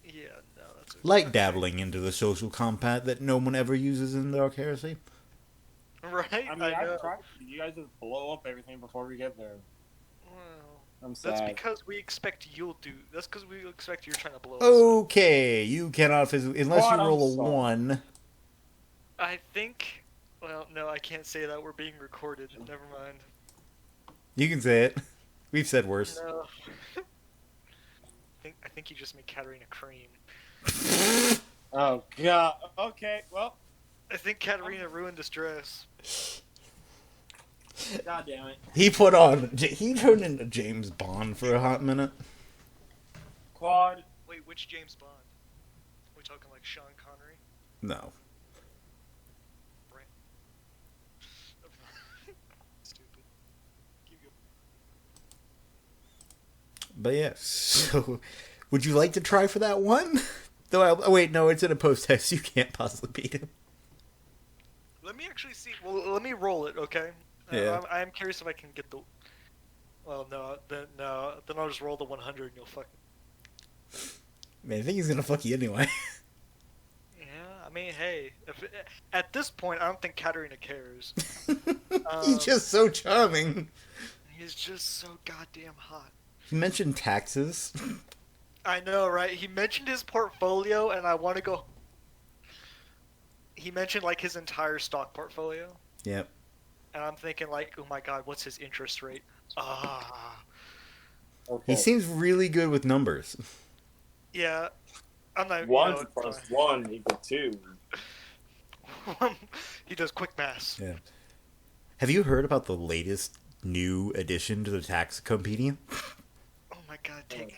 Yeah, no, that's okay. Light dabbling into the social compact that no one ever uses in Dark Heresy. Right? I mean, I know. I've tried. You guys just blow up everything before we get there. Well, I'm sad. that's because we expect you'll do. That's because we expect you're trying to blow us. Okay, you cannot physically... Unless God, you roll a I'm sorry. 1. I think. Well, no, I can't say that. We're being recorded. Never mind. You can say it. We've said worse. No. I think you just made Katarina cream. Oh god. Okay. Well. I think Katarina ruined this dress. God damn it. He turned into James Bond for a hot minute. Quad. Wait, which James Bond? Are we talking like Sean Connery? No. Right. Stupid. Keep going. But yeah, so... Would you like to try for that one? Wait, no, it's in a post-test. You can't possibly beat him. Let me actually see. Well, let me roll it, okay? Yeah. I am curious if I can get the. Well, no, then I'll just roll the 100 and you'll fucking. Man, I think he's gonna fuck you anyway. Yeah, I mean, hey, at this point, I don't think Katarina cares. He's just so charming. He's just so goddamn hot. He mentioned taxes. I know, right? He mentioned his portfolio, and I want to go. He mentioned like his entire stock portfolio, Yep. and I'm thinking like, oh my god, what's his interest rate? Ah, Okay. He seems really good with numbers. yeah. I'm not. One You know, plus one equals two. he does quick math. Yeah. Have you heard about the latest new addition to the tax compendium? Oh my god, take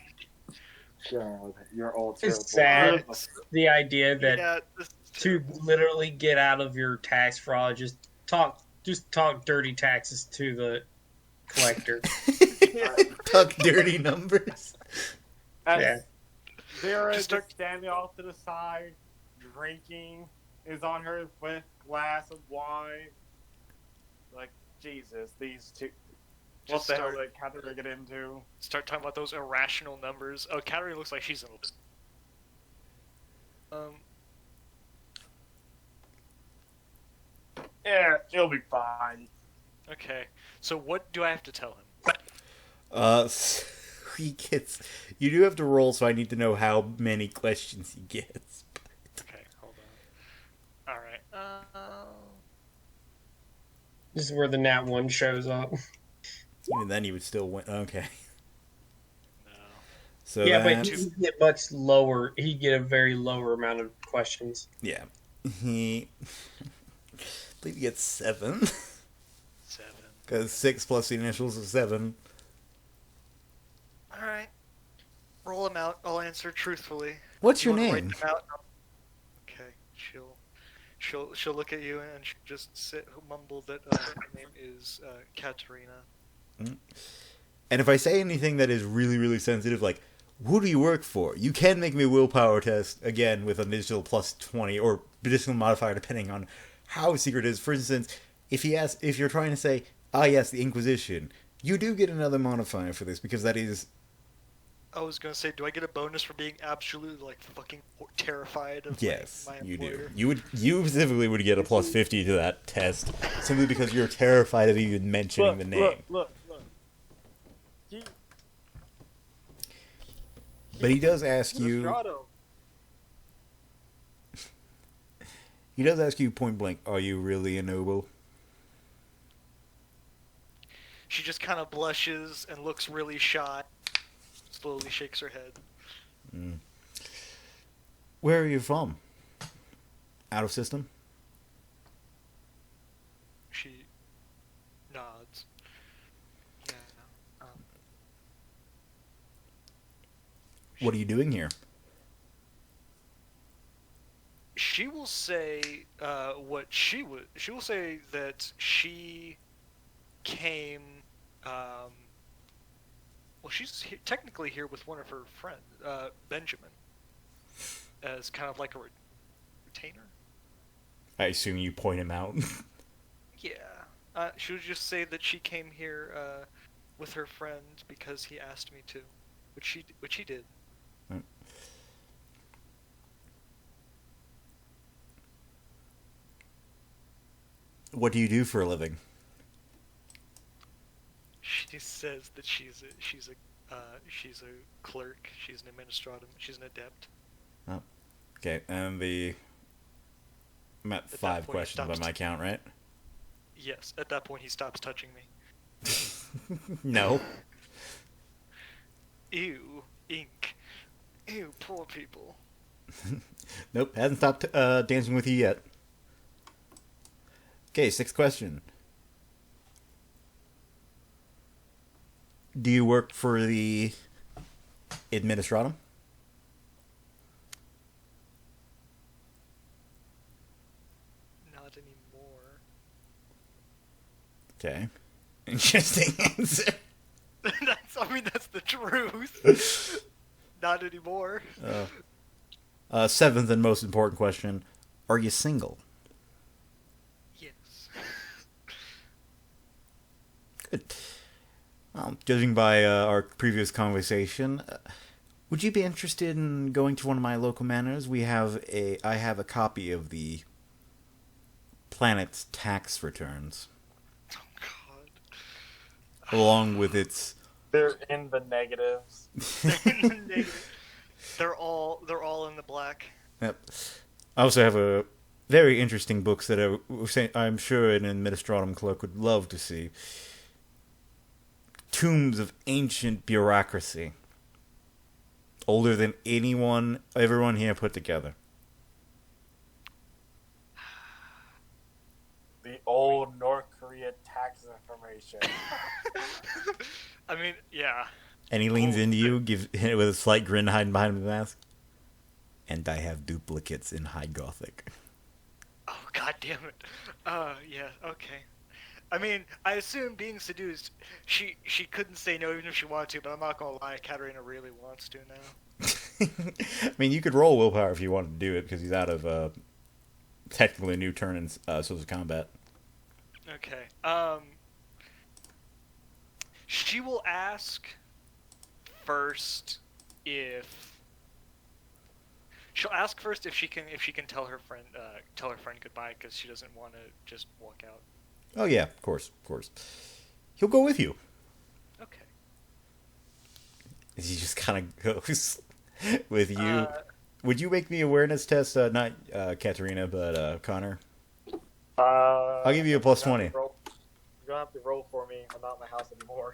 God, you're all It's terrible. sad. The idea that yeah, this is to terrible. literally get out of your tax fraud, just talk dirty taxes to the collector. Talk dirty numbers. Yeah. Vera Just just standing off to the side, drinking, is on her fifth glass of wine. Like, Jesus, these two. What Just the hell start- did Catherine get into? Start talking about those irrational numbers. Oh, Katarina looks like she's in. Yeah, it'll be fine. Okay. So what do I have to tell him? So he gets. You do have to roll, so I need to know how many questions he gets. Okay, hold on. All right. This is where the Nat 1 shows up. Even then, he would still win. Okay. No. So Yeah, but that- he'd get much lower. He'd get a very lower amount of questions. yeah, he. I believe he gets 7. 7. Because 6 plus the initials is 7. All right. Roll them out. I'll answer truthfully. What's You your wanna write name? them out? Okay. She'll look at you and she'll just mumble that her name is Katerina. And if I say anything that is really, really sensitive, like, who do you work for? You can make me a willpower test, again, with an additional plus 20, or additional modifier, depending on how secret it is. For instance, if you're trying to say, ah, yes, the Inquisition, you do get another modifier for this, because that is... I was gonna say, do I get a bonus for being absolutely like fucking terrified of Yes, my you employer? do. You specifically would get a plus 50 to that test, simply because you're terrified of even mentioning the name. Look. But he does ask you... Nostrado. He does ask you point blank, are you really a noble? She just kind of blushes and looks really shy. Slowly shakes her head. Where are you from? Out of system? She nods. Yeah. What are you doing here? She will say what she would. She will say that she came. Well, she's technically here with one of her friends, Benjamin, as kind of like a retainer. I assume you point him out. Yeah. She would just say that she came here with her friend because he asked me to, which he did. What do you do for a living? She says that she's a clerk. She's an administratum. She's an adept. Okay, and I'm at that 5 point, questions by stops. my count, right? Yes. At that point, he stops touching me. No. Ew, ink. Ew, poor people. Nope, hasn't stopped dancing with you yet. Okay, 6th question. Do you work for the Administratum? Not anymore. Okay. Interesting answer. That's the truth. Not anymore. 7th and most important question. Are you single? Yes. Good. Judging by our previous conversation, would you be interested in going to one of my local manors? I have a copy of the planet's tax returns, Oh along with its. They're in the negatives. God. They're all in the black. Yep. I also have a very interesting books that I'm sure an administratum clerk would love to see. Tombs of ancient bureaucracy. Older than everyone here put together. The old North Korea tax information. I mean, yeah. And he leans into you, with a slight grin hiding behind the mask. And I have duplicates in High Gothic. Oh, god damn it. Yeah, okay. I mean, I assume being seduced, she couldn't say no even if she wanted to, but I'm not gonna lie, Katarina really wants to now. I mean, you could roll willpower if you wanted to do it, because he's out of technically a new turn in social combat. Okay. She will ask first if she can tell her friend goodbye because she doesn't want to just walk out. Oh yeah, of course. He'll go with you. Okay. He just kind of goes with you. Would you make me awareness test? Not Katarina, but Connor. I'll give you a plus 20. You're gonna have to roll for me. I'm not in my house anymore.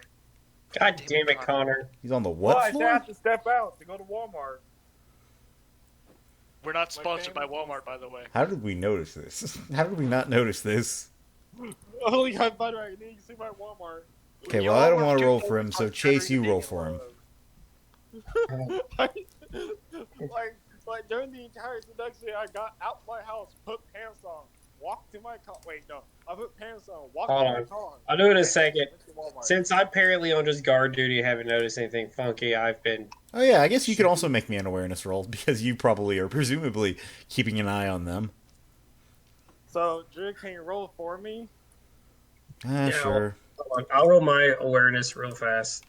God damn it, Connor. He's on the Well, what I floor? have to step out to go to Walmart. We're not sponsored by Walmart, by the way. How did we notice this? How did we not notice this? Holy God, by the way, I need to see my Walmart. Okay, You well, I don't all want to do roll know for him, what so Katarina Chase, you did. roll for him. like during the entire seduction, I got out my house, put pants on, walked to my car. Wait, no, I put pants on, walked Hold to my on. car. I'll do it in a second. Went to Walmart. Since I'm apparently on just guard duty, haven't noticed anything funky. I've been. Oh yeah, I guess you could also make me an awareness roll, because you probably are presumably keeping an eye on them. So, Drew, can you roll for me? Yeah. Sure. Hold on, I'll roll my awareness real fast.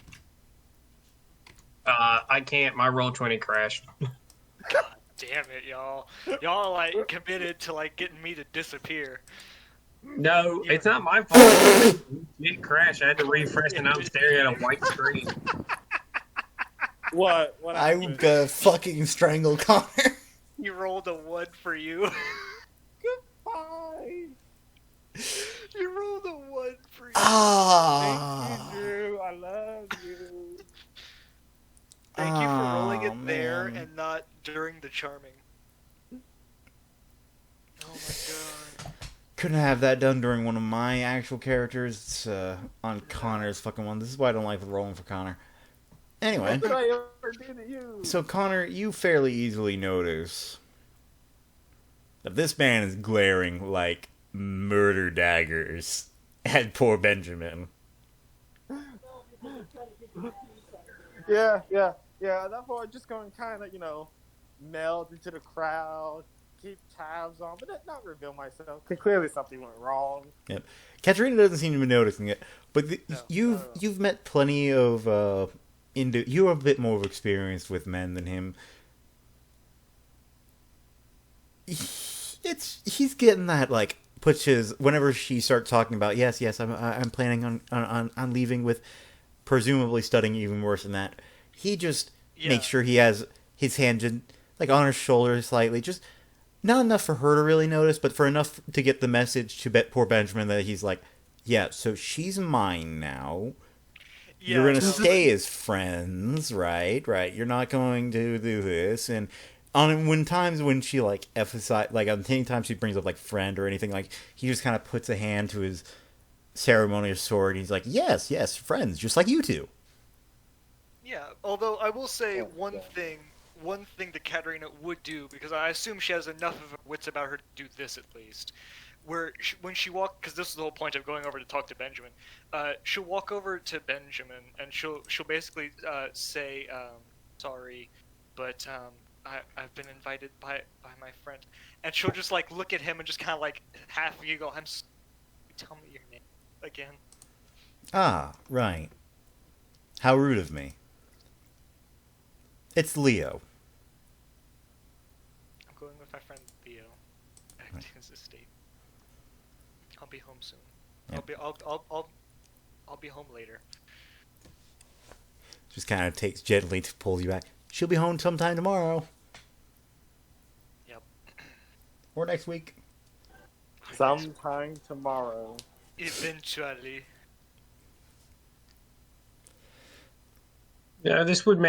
I can't. My roll 20 crashed. God damn it, y'all. Y'all are like committed to like getting me to disappear. No, it's not my fault. It crashed. I had to refresh, and I'm staring at a white screen. What? What I happened? would fucking strangle Connor. You rolled a 1 for you. Bye. You rolled a 1 for you. Ah. Thank you, Drew. I love you. Thank you for rolling it Oh, there man. and not during the charming. Oh my god. Couldn't have that done during one of my actual characters. It's on Connor's fucking one. This is why I don't like rolling for Connor. Anyway, What did I ever do to you? so Connor, you fairly easily notice that this man is glaring like murder daggers at poor Benjamin. Yeah. That's why I'm just going to kind of, meld into the crowd, keep tabs on, but not reveal myself. Because clearly something went wrong. Yep. Katarina doesn't seem to be noticing it, but No. you've met plenty of you have a bit more of experience with men than him. He's getting that like puts his whenever she starts talking about yes I'm planning on leaving with presumably studying even worse than that. He just makes sure he has his hand just, like on her shoulder slightly, just not enough for her to really notice, but for enough to get the message to poor Benjamin that he's like, yeah, so she's mine now. Yeah, You're gonna no. stay as friends, right? Right. You're not going to do this. And when she like emphasize, like on any time she brings up like friend or anything, like he just kind of puts a hand to his ceremonial sword. And he's like, yes, friends, just like you two. Yeah, although I will say one thing that Katarina would do, because I assume she has enough of her wits about her to do this at least, where when she walks, because this is the whole point of going over to talk to Benjamin, she'll walk over to Benjamin and she'll basically say, sorry, but I've been invited by my friend, and she'll just like look at him and just kind of like half giggle. Tell me your name again. Ah, right. How rude of me. It's Leo. I'm going with my friend Theo. At his estate. I'll be home soon. Yep. I'll be home later. Just kind of takes gently to pull you back. She'll be home sometime tomorrow. Yep. Or next week. Sometime tomorrow. Eventually. Yeah, this would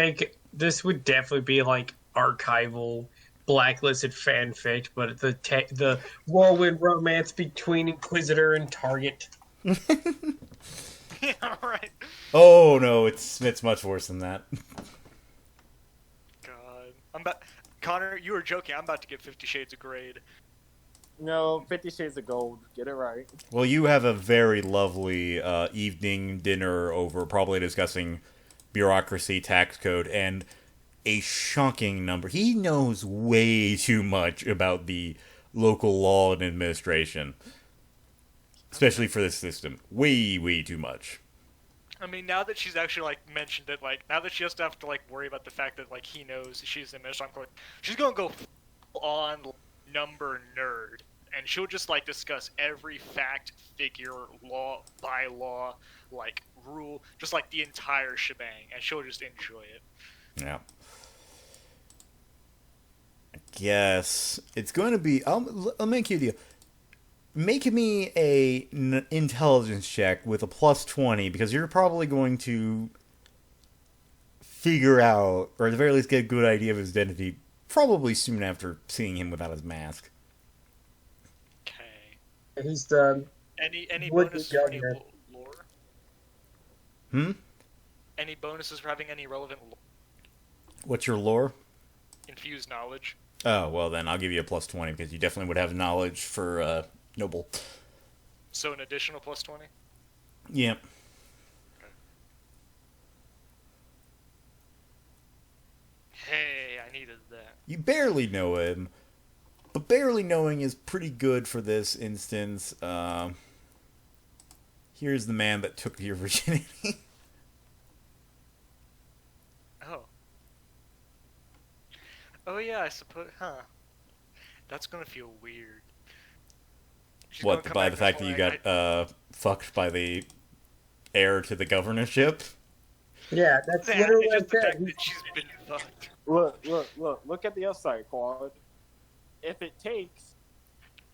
definitely be like archival blacklisted fanfic, but the whirlwind romance between Inquisitor and Target. Yeah, right. Oh no, it's much worse than that. God. Connor, you were joking. I'm about to get 50 Shades of Grey. No, 50 Shades of Gold. Get it right. Well, you have a very lovely evening dinner over probably discussing bureaucracy, tax code, and a shocking number. He knows way too much about the local law and administration. Especially for this system. Way, way too much. I mean, now that she's actually, like, mentioned it, like, now that she doesn't have to, like, worry about the fact that, like, he knows she's in minister, she's gonna go on number nerd. And she'll just, like, discuss every fact, figure, law, bylaw, like, rule, just, like, the entire shebang. And she'll just enjoy it. Yeah. I guess it's going to be... I'll make you a deal. Make me an intelligence check with a plus 20, because you're probably going to figure out, or at the very least get a good idea of his identity, probably soon after seeing him without his mask. Okay. He's done. Any Would bonuses be for any governor. lore? Any bonuses for having any relevant lore? What's your lore? Infused knowledge. Oh, well then, I'll give you a plus 20, because you definitely would have knowledge for, Noble. So an additional plus 20? Yep. Hey, I needed that. You barely know him, but barely knowing is pretty good for this instance. Here's the man that took your virginity. Oh. Oh yeah, I suppose, huh. That's gonna feel weird. She's gonna What, come by back the fact that and you like, got fucked by the heir to the governorship? Yeah, that's Yeah, literally it's just the like fact that. that she's been fucked. Look at the upside, Quad. If it takes,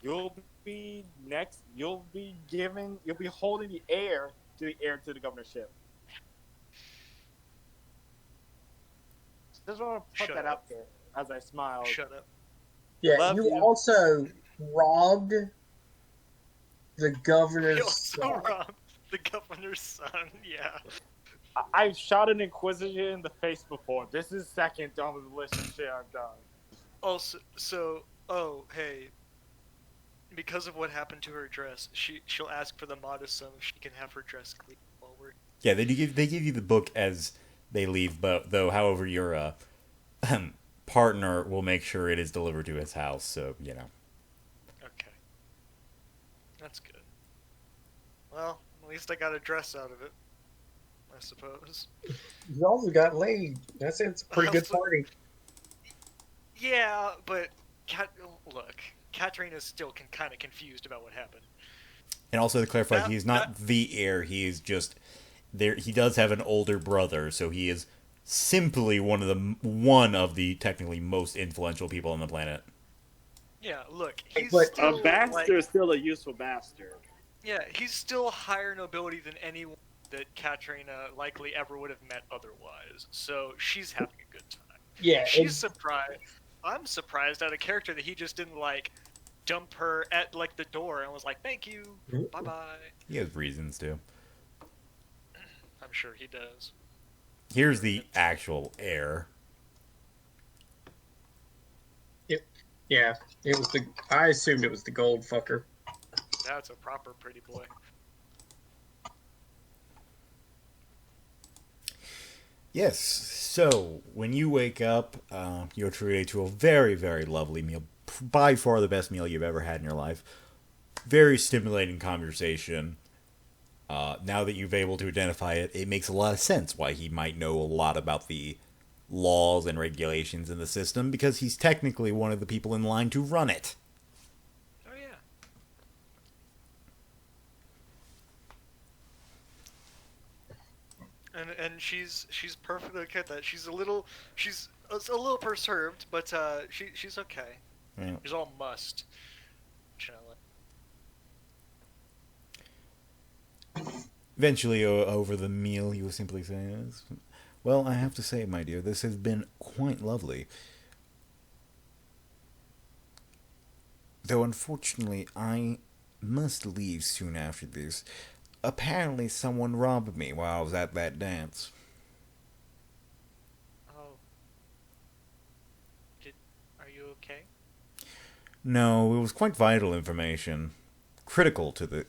you'll be next. You'll be holding the heir to the governorship. Just want to put Shut that up. out there as I smile. Shut up. Yeah, Love you you. also robbed the He governor's also son. robbed the governor's son, yeah. I've shot an Inquisitor in the face before. This is second on the list of shit I've done. Also, hey, because of what happened to her dress, she'll ask for the modest sum if she can have her dress cleaned while we're... Yeah, they give you the book as they leave, but though, however, your partner will make sure it is delivered to his house, so, you know. Okay. That's good. Well, at least I got a dress out of it, I suppose. You also got laid. That's it. It's a pretty good Also- party. Yeah, but look, Katrina is still kind of confused about what happened. And also to clarify, That- he is not the heir, he is just... there. He does have an older brother, so he is simply one of the technically most influential people on the planet. Yeah, look, he's But still, A bastard is still a useful bastard. yeah, he's still higher nobility than anyone that Katrina likely ever would have met otherwise. So she's having a good time. Yeah, She's surprised. I'm surprised at a character that he just didn't like dump her at like the door and was like, "Thank you, bye bye." He has reasons to. I'm sure he does. Here's the actual heir. yeah. It was I assumed it was the gold fucker. That's a proper pretty boy. Yes, so when you wake up, you're treated to a very, very lovely meal. By far the best meal you've ever had in your life. Very stimulating conversation. Now that you've been able to identify it, it makes a lot of sense why he might know a lot about the laws and regulations in the system, because he's technically one of the people in line to run it. Oh yeah. And she's perfectly okay with that. She's a little perturbed, but she's okay. Yeah. She's all must. Eventually, over the meal, he was simply saying, "Well, I have to say, my dear, this has been quite lovely. Though, unfortunately, I must leave soon after this. Apparently, someone robbed me while I was at that dance." Oh. Are you okay? No, it was quite vital information. Critical to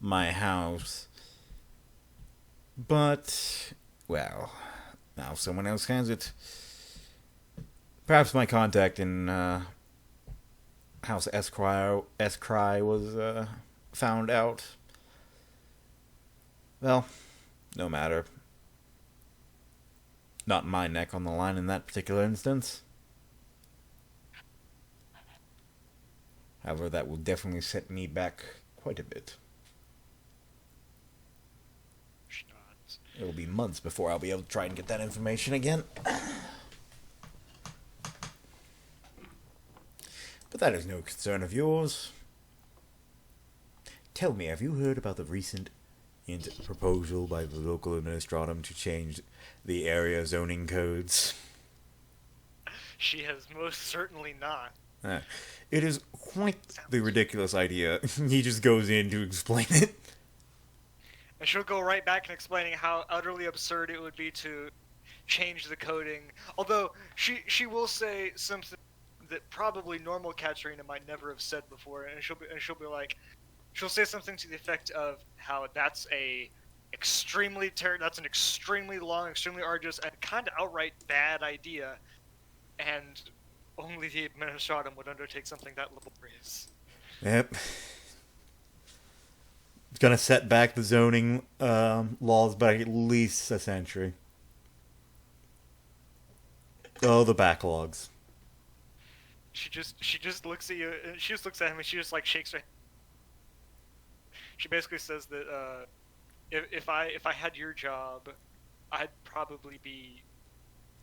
my house. But, well, now someone else has it. Perhaps my contact in House Escry was found out. Well, no matter. Not my neck on the line in that particular instance. However, that will definitely set me back quite a bit. It will be months before I'll be able to try and get that information again. But that is no concern of yours. Tell me, have you heard about the recent proposal by the local administratum to change the area zoning codes? She has most certainly not. It is quite the ridiculous idea. He just goes in to explain it. And she'll go right back and explaining how utterly absurd it would be to change the coding. Although she will say something that probably normal Katarina might never have said before, and she'll be like, she'll say something to the effect of how that's an extremely long, extremely arduous, and kind of outright bad idea, and only the administratum would undertake something that laborious. Yep. It's gonna set back the zoning laws by at least a century. Oh, the backlogs. She just looks at you, and she just looks at him, and she just like shakes her head. She basically says that if I had your job, I'd probably be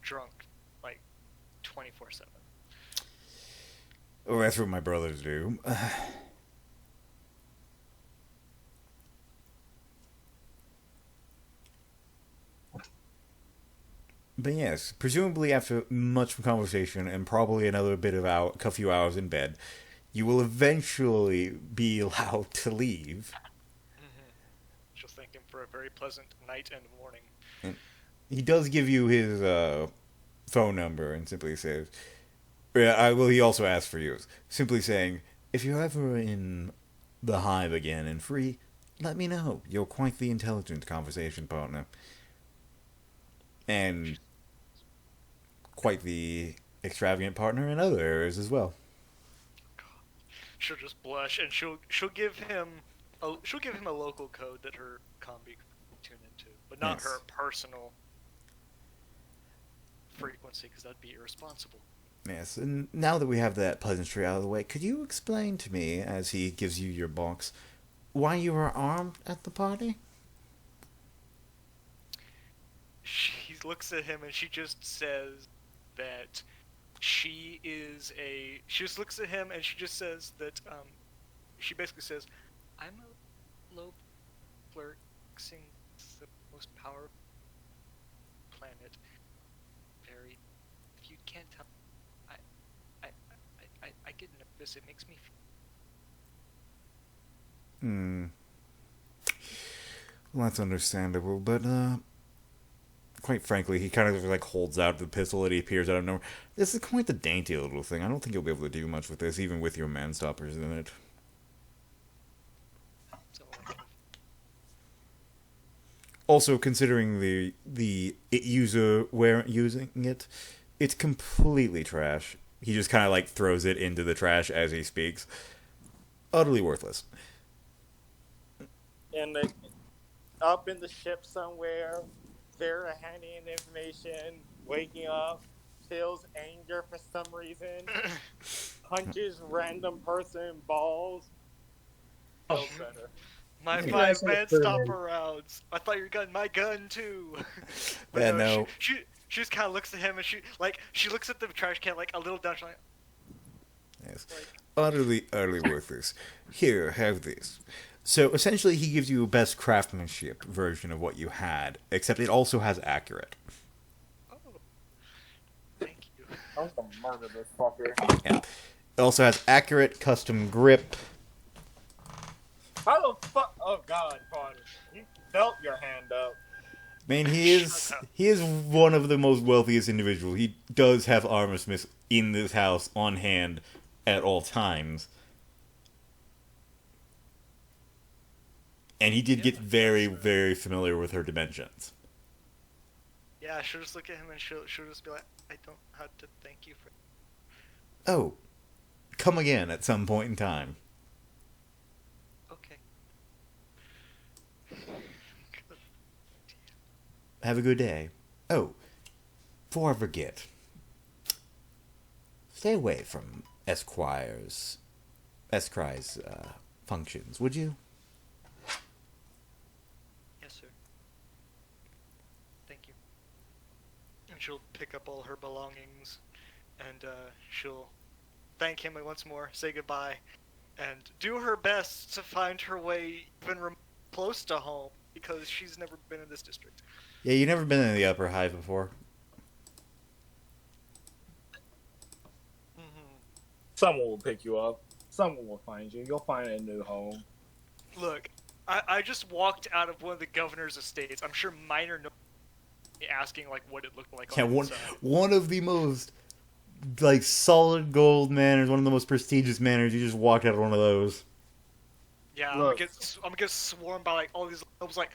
drunk like 24/7. Oh, that's what my brothers do. But yes, presumably after much conversation and probably another bit of a few hours in bed, you will eventually be allowed to leave. Mm-hmm. She'll thank him for a very pleasant night and morning. And he does give you his phone number and simply says, he also asks for yours. Simply saying, if you're ever in the hive again and free, let me know. You're quite the intelligent conversation partner. And quite the extravagant partner in other areas as well. She'll just blush, and she'll give him a local code that her combi can tune into, but not her personal frequency, because that'd be irresponsible. Yes, and now that we have that pleasantry out of the way, could you explain to me, as he gives you your box, why you were armed at the party? She looks at him and she just says that she just looks at him and she just says that she basically says, I'm a low flirting the most powerful planet. Very, if you can't tell, I get nervous. It makes me feel. Well, that's understandable, but quite frankly, he kind of like holds out the pistol that he appears out of nowhere. This is quite the dainty little thing. I don't think you'll be able to do much with this, even with your man-stoppers in it. Also, considering the user using it, it's completely trash. He just kind of like throws it into the trash as he speaks. Utterly worthless. in the up in the ship somewhere. They're handing in information, waking up, feels anger for some reason, punches random person, balls, feels better. My You five guys are man Superman. stopper rounds. I thought you were gun my gun too. But Yeah, no, no. she just kind of looks at him and she looks at the trash can like a little down. She's like, Yes. Utterly worthless. Here, have this. So essentially, he gives you a best craftsmanship version of what you had, except it also has accurate. oh, thank you. I'm gonna murder this fucker. Yeah. It also has accurate custom grip. How the fuck? Oh god, Potter. You felt your hand up. I mean, he is one of the most wealthiest individuals. He does have armor smiths in this house on hand at all times. And he did get very, very familiar with her dimensions. Yeah, she'll just look at him and she'll just be like, I don't have to thank you for. Oh, come again at some point in time. Okay. Have a good day. Oh, before I forget, stay away from Esquire's functions, would you? Yes, sir. Thank you. And she'll pick up all her belongings, and she'll thank him once more, say goodbye, and do her best to find her way even close to home because she's never been in this district. Yeah, you've never been in the Upper Hive before. Mm-hmm. Someone will pick you up. Someone will find you. You'll find a new home. Look, I just walked out of one of the governor's estates. I'm sure Minor knows me asking like what it looked like. Yeah, On the one inside. one of the most like solid gold manors, one of the most prestigious manors. You just walked out of one of those. Yeah, Look. I'm gonna get swarmed by like all these. I was like,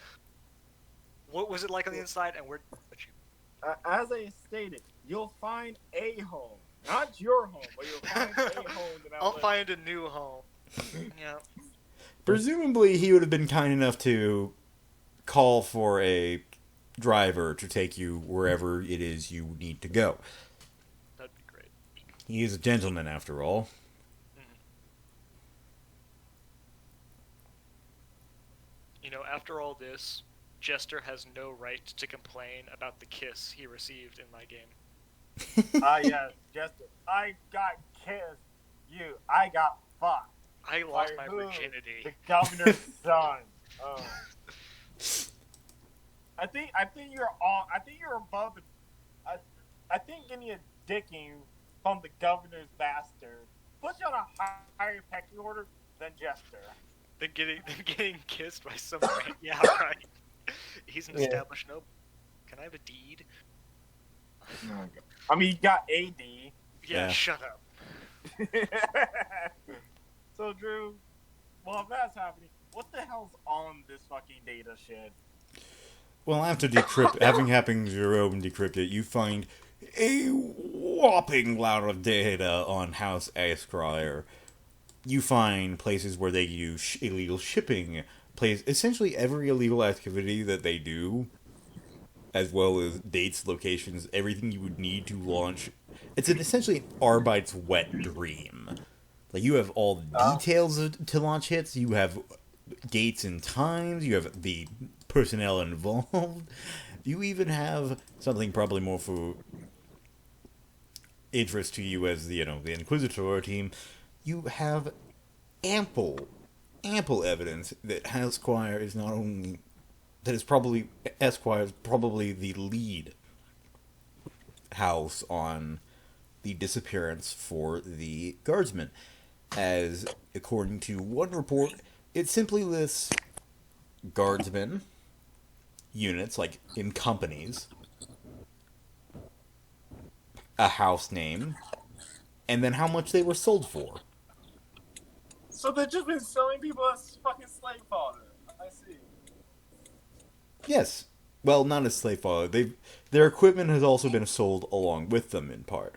what was it like on the inside, and where did you? As I stated, you'll find a home. Not your home, but you'll find a home. I'll find a new home. Yeah. Presumably, he would have been kind enough to call for a driver to take you wherever it is you need to go. That'd be great. He is a gentleman, after all. You know, after all this, Jester has no right to complain about the kiss he received in my game. Yes, Jester. I got kissed. I got fucked. I lost By my who? virginity. The governor's son. Oh. I think you're on. I think you're above. I think getting a dicking from the governor's bastard puts you on a higher pecking order than Jester. Than getting kissed by some man. Yeah, right. He's an Yeah. established noble. Can I have a deed? I mean, you got AD. Yeah, Yeah. shut up. So, Drew, well, if that's happening, what the hell's on this fucking data shit? Well, after having Jerome decrypt it, you find a whopping lot of data on House Esquire. You find places where they use illegal shipping, essentially every illegal activity that they do, as well as dates, locations, everything you would need to launch. It's essentially an Arbite's wet dream. Like, you have all the details to launch hits, you have dates and times, you have the personnel involved, you even have something probably more for interest to you as the Inquisitor team. You have ample evidence that Esquire is not only Esquire is probably the lead house on the disappearance for the guardsmen, as according to one report, it simply lists guardsmen units, like in companies, a house name, and then how much they were sold for. So they've just been selling people as fucking slave fodder. I see. Yes. Well, not as slave fodder. Their equipment has also been sold along with them, in part.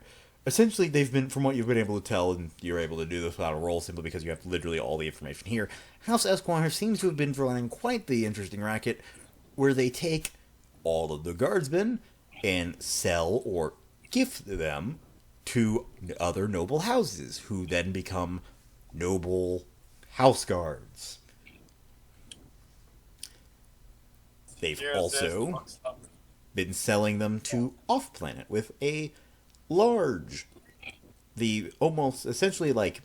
essentially, they've been, from what you've been able to tell, and you're able to do this without a roll simply because you have literally all the information here, House Esquire seems to have been running quite the interesting racket where they take all of the guardsmen and sell or gift them to other noble houses, who then become noble house guards. They've also been selling them to off-planet with a large, the almost essentially like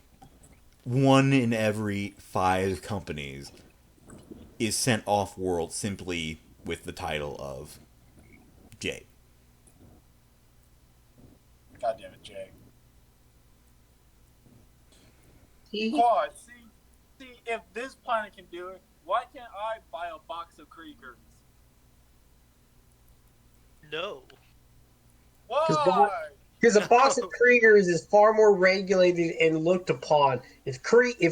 1 in every 5 companies is sent off-world simply with the title of J. God damn it, Jay. Quad, see, if this planet can do it, why can't I buy a box of Kriegers? No. Why? Because a box of Kriegers is far more regulated and looked upon. If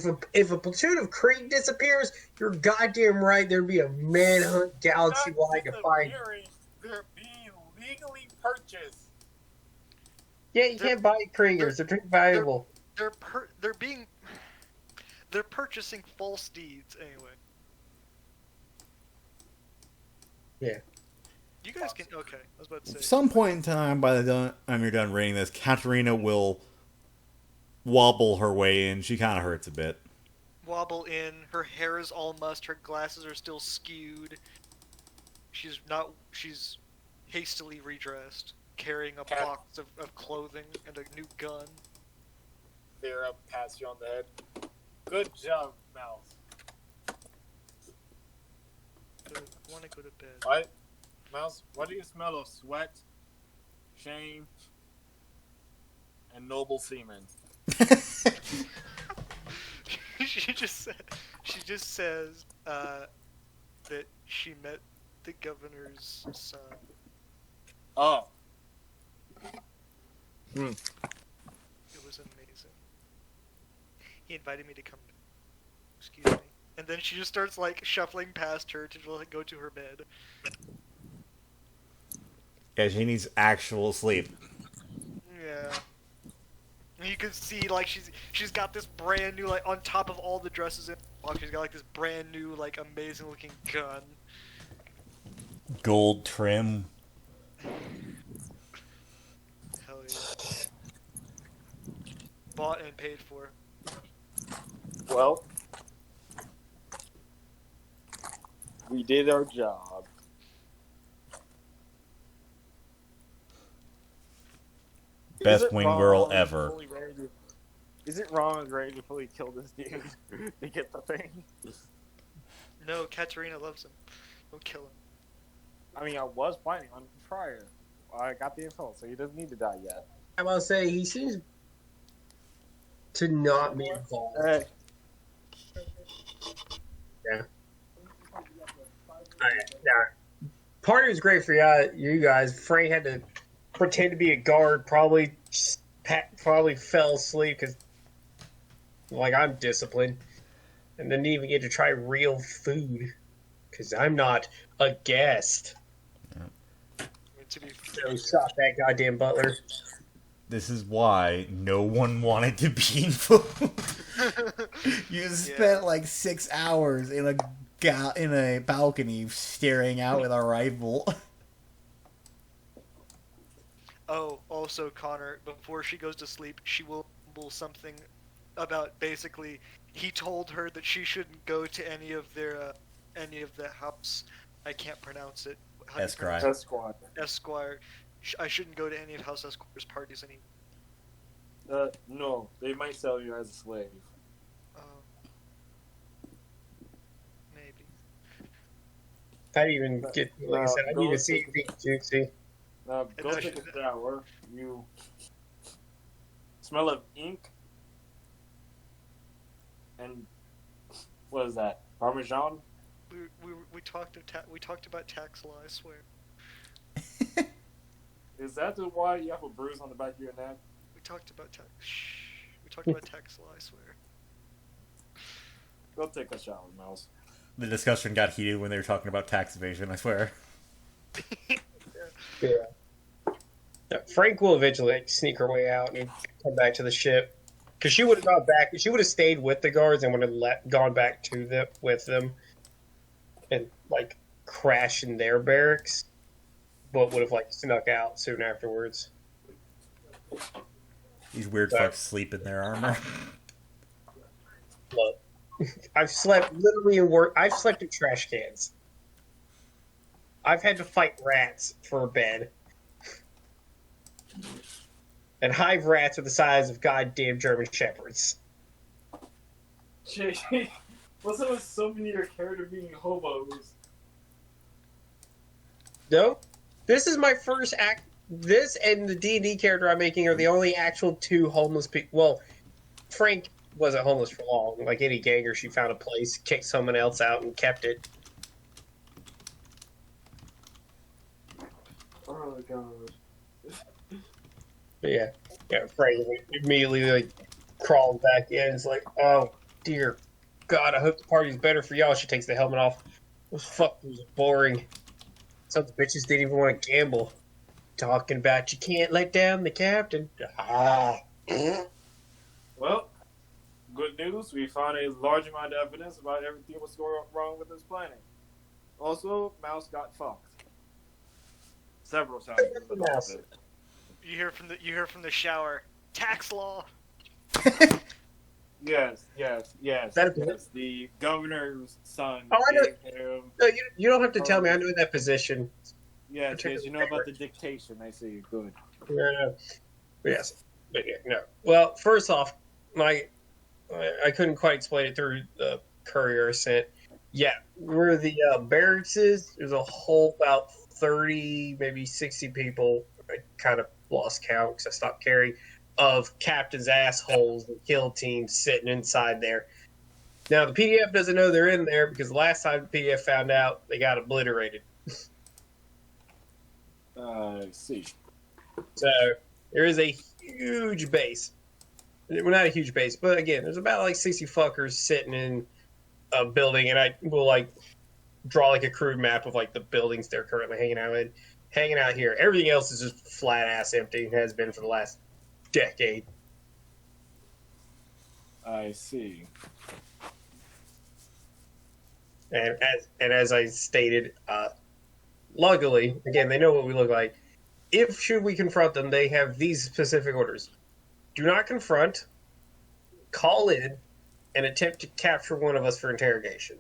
a platoon of Krieg disappears, you're goddamn right. There'd be a manhunt galaxy-wide to find. They're being legally purchased. Yeah, you can't buy Kriegers. They're too valuable. They're purchasing false deeds anyway. Yeah. You guys can. Okay, I was about to say. At some point in time, by the time you're done reading this, Katarina will wobble her way in. She kind of hurts a bit. Wobble in. Her hair is all mussed. Her glasses are still skewed. She's hastily redressed, carrying a box of clothing and a new gun. They're up, pats you on the head. Good job, Mouse. I want to go to bed. What? Mouse, what do you smell of? Sweat, shame, and noble semen. She just says that she met the governor's son. Oh. It was amazing. He invited me to come. Excuse me. And then she just starts like shuffling past her to like go to her bed. Yeah, she needs actual sleep. Yeah. And you can see like she's got this brand new like on top of all the dresses in the box, she's got like this brand new like amazing looking gun. Gold trim. Hell yeah. Bought and paid for. Well, we did our job. Best wing girl ever. Is it wrong ready to fully kill this dude to get the thing? No, Katarina loves him. Don't kill him. I mean, I was planning on prior. I got the info, so he doesn't need to die yet. I will say he seems to not be involved. Hey. Yeah. Yeah. Part of it was great for you guys. Frank had to pretend to be a guard. Probably fell asleep because, like, I'm disciplined, and didn't even get to try real food because I'm not a guest. So shot that goddamn butler. This is why no one wanted to be involved. You spent like 6 hours in a balcony staring out with a rifle. Oh, also Connor, before she goes to sleep, she will mumble something about basically he told her that she shouldn't go to any of the house. I can't pronounce it. Esquire. I shouldn't go to any of House Esquire's parties anymore. No, they might sell you as a slave. Maybe. I didn't even get. Like I said, I need to see anything juicy. Go take a shower. You smell of ink and what is that? Parmesan? We talked about tax law. I swear. Is that why you have a bruise on the back of your neck? We talked about tax. Shh. We talked about tax law. I swear. Go take a shower, Mouse. The discussion got heated when they were talking about tax evasion. I swear. Yeah. Frank will eventually sneak her way out and come back to the ship because she would have gone back. She would have stayed with the guards and would have gone back to them with them and like crashed in their barracks, but would have like snuck out soon afterwards. These weird fucks sleep in their armor. Look, I've slept literally in work. I've slept in trash cans. I've had to fight rats for a bed. And hive rats are the size of goddamn German shepherds. What's up with so many of your character being hobos? No, this is my first act. This and the D&D character I'm making are the only actual two homeless people. Well, Frank wasn't homeless for long. Like any ganger, she found a place, kicked someone else out, and kept it. Oh god. Yeah, Frank immediately like crawled back in. It's like, oh dear God, I hope the party's better for y'all. She takes the helmet off. This fuck was boring. Some bitches didn't even want to gamble. Talking about you can't let down the captain. Well, good news. We found a large amount of evidence about everything that's going wrong with this planning. Also, Mouse got fucked several times. Mouse. You hear from the shower. Tax law. Yes. That- Yes. The governor's son. Oh, I know. gave him- No, you don't have to tell me. I know that position. Yes, you know about the dictation. I see. Good. Yeah. Yes. But yeah, no. Well, first off, I couldn't quite explain it through the courier I sent. Yeah, where the barracks is, there's a whole about 30, maybe 60 people. I kind of lost count because I stopped caring. Of captain's assholes and kill teams sitting inside there. Now, the PDF doesn't know they're in there because the last time the PDF found out, they got obliterated. I see. So, there is a huge base. Well, not a huge base, but again, there's about like 60 fuckers sitting in a building, and I will like draw like a crude map of like the buildings they're currently hanging out in. Hanging out here. Everything else is just flat ass empty and has been for the last decade. I see. And as I stated, luckily, again, they know what we look like. If should we confront them, they have these specific orders: do not confront, call in, and attempt to capture one of us for interrogation.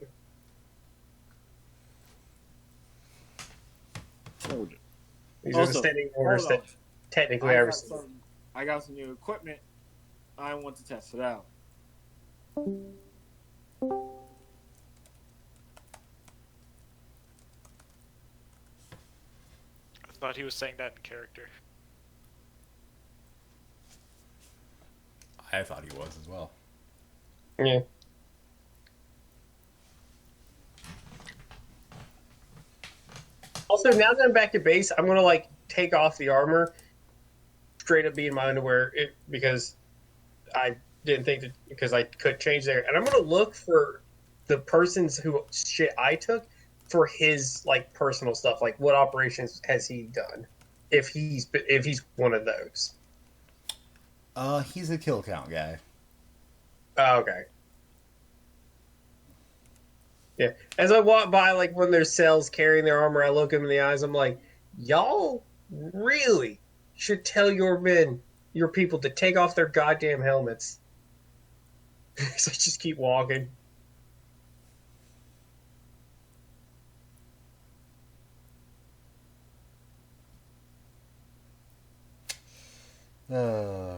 Hold it. These are the Also, standing orders hold that technically I I got, received. I got some new equipment. I want to test it out. I thought he was saying that in character. I thought he was as well. Yeah. Also, now that I'm back to base, I'm gonna like take off the armor, straight up be in my underwear, because I didn't think that because I could change there, and I'm gonna look for the person's who shit I took for his like personal stuff, like what operations has he done, if he's one of those. He's a kill count guy. Oh, okay. Yeah. As I walk by, like, when there's cells carrying their armor, I look them in the eyes. I'm like, y'all really should tell your men, your people, to take off their goddamn helmets. So I just keep walking. I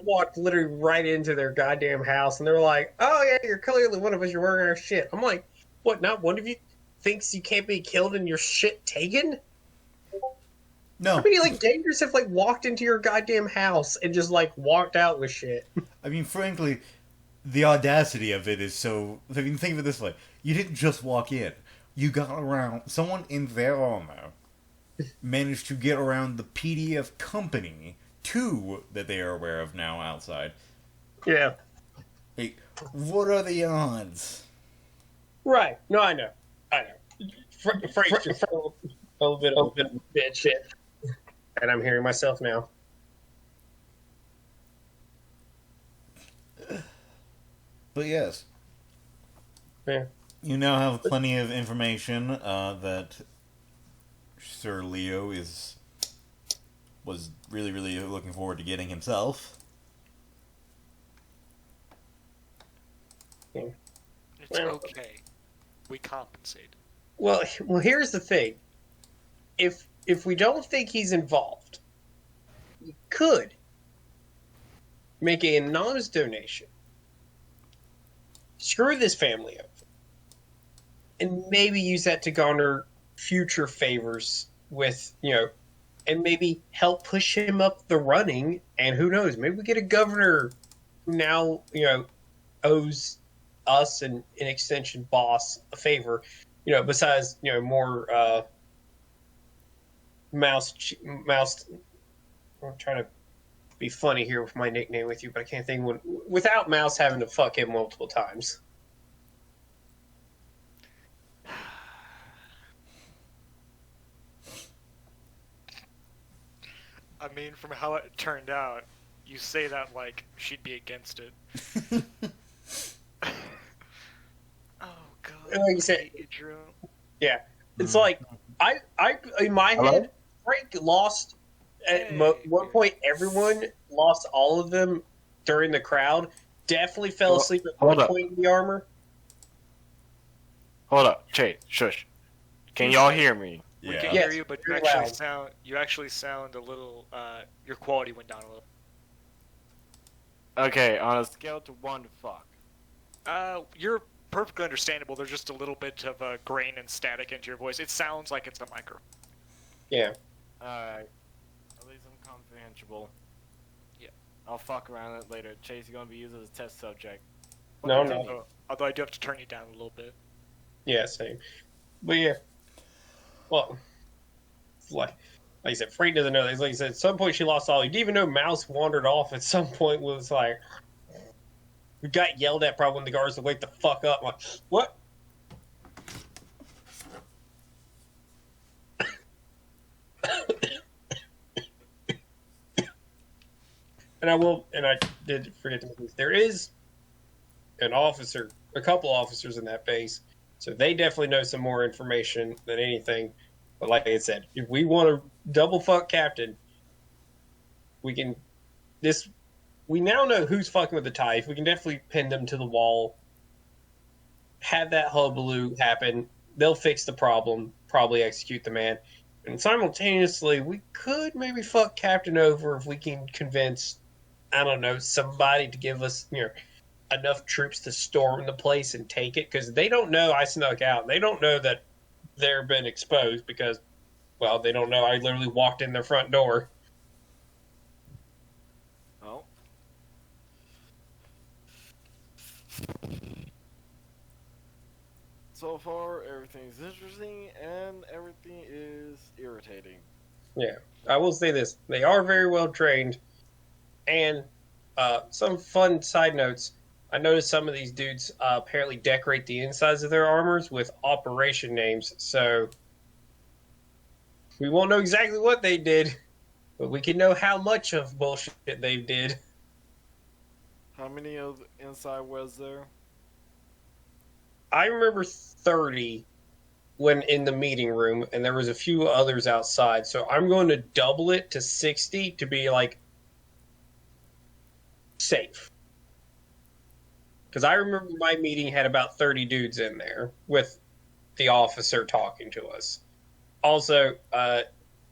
walked literally right into their goddamn house, and they're like, "Oh yeah, you're clearly one of us. You're wearing our shit." I'm like, "What? Not one of you thinks you can't be killed and your shit taken?" No, How many like gangers have like walked into your goddamn house and just like walked out with shit? I mean, frankly, the audacity of it is so. I mean, think of it this way: you didn't just walk in; you got around. Someone in their armor managed to get around the PDF company. Two that they are aware of now outside. Yeah. Hey, what are the odds? Right. No, I know. Frank's just a little bit of bitch shit. And I'm hearing myself now. But yes. Yeah. You now have plenty of information that Sir Leo was really, really looking forward to getting himself. Yeah. It's okay. We compensate. Well, here's the thing. If we don't think he's involved, we could make an anonymous donation. Screw this family over. And maybe use that to garner future favors with, and maybe help push him up the running. And who knows, maybe we get a governor who now, owes us and an extension boss a favor, besides, more mouse. I'm trying to be funny here with my nickname with you, but I can't think of one without Mouse having to fuck him multiple times. I mean, from how it turned out, you say that like she'd be against it. Oh god. Like you said, Drew. Yeah, it's like I in my head, Frank lost at one point. Everyone lost all of them during the crowd. Definitely fell asleep at one point in the armor. Hold up, Chase, shush. Can y'all hear me? We Yeah. can Yes, hear you, but very you actually sound a little. Your quality went down a little. Okay, on a scale to 1 to fuck. You're perfectly understandable. There's just a little bit of grain and static into your voice. It sounds like it's a micro. Yeah. Alright. At least I'm comprehensible. Yeah. I'll fuck around with it later. Chase, you're gonna be used as a test subject. No. Although I do have to turn you down a little bit. Yeah, same. But yeah. Well, like I said, Frank doesn't know this. Like I said, at some point she lost all. You didn't even know Mouse wandered off. At some point, was like, we got yelled at probably when the guards would wake the fuck up. I'm like, what? And I did forget to mention this. There is a couple officers in that base, so they definitely know some more information than anything. But like I said, if we want to double fuck Captain, we can. We now know who's fucking with the Typh. We can definitely pin them to the wall. Have that hullabaloo happen. They'll fix the problem. Probably execute the man. And simultaneously, we could maybe fuck Captain over if we can convince, I don't know, somebody to give us, enough troops to storm the place and take it. Because they don't know I snuck out. They don't know that they're been exposed because, well, they don't know I literally walked in their front door. Oh. So far, everything's interesting and everything is irritating. Yeah, I will say this. They are very well trained. And some fun side notes. I noticed some of these dudes apparently decorate the insides of their armors with operation names. So we won't know exactly what they did, but we can know how much of bullshit they did. How many of inside was there? I remember 30 when in the meeting room, and there was a few others outside. So I'm going to double it to 60 to be like safe. Because I remember my meeting had about 30 dudes in there with the officer talking to us. Also,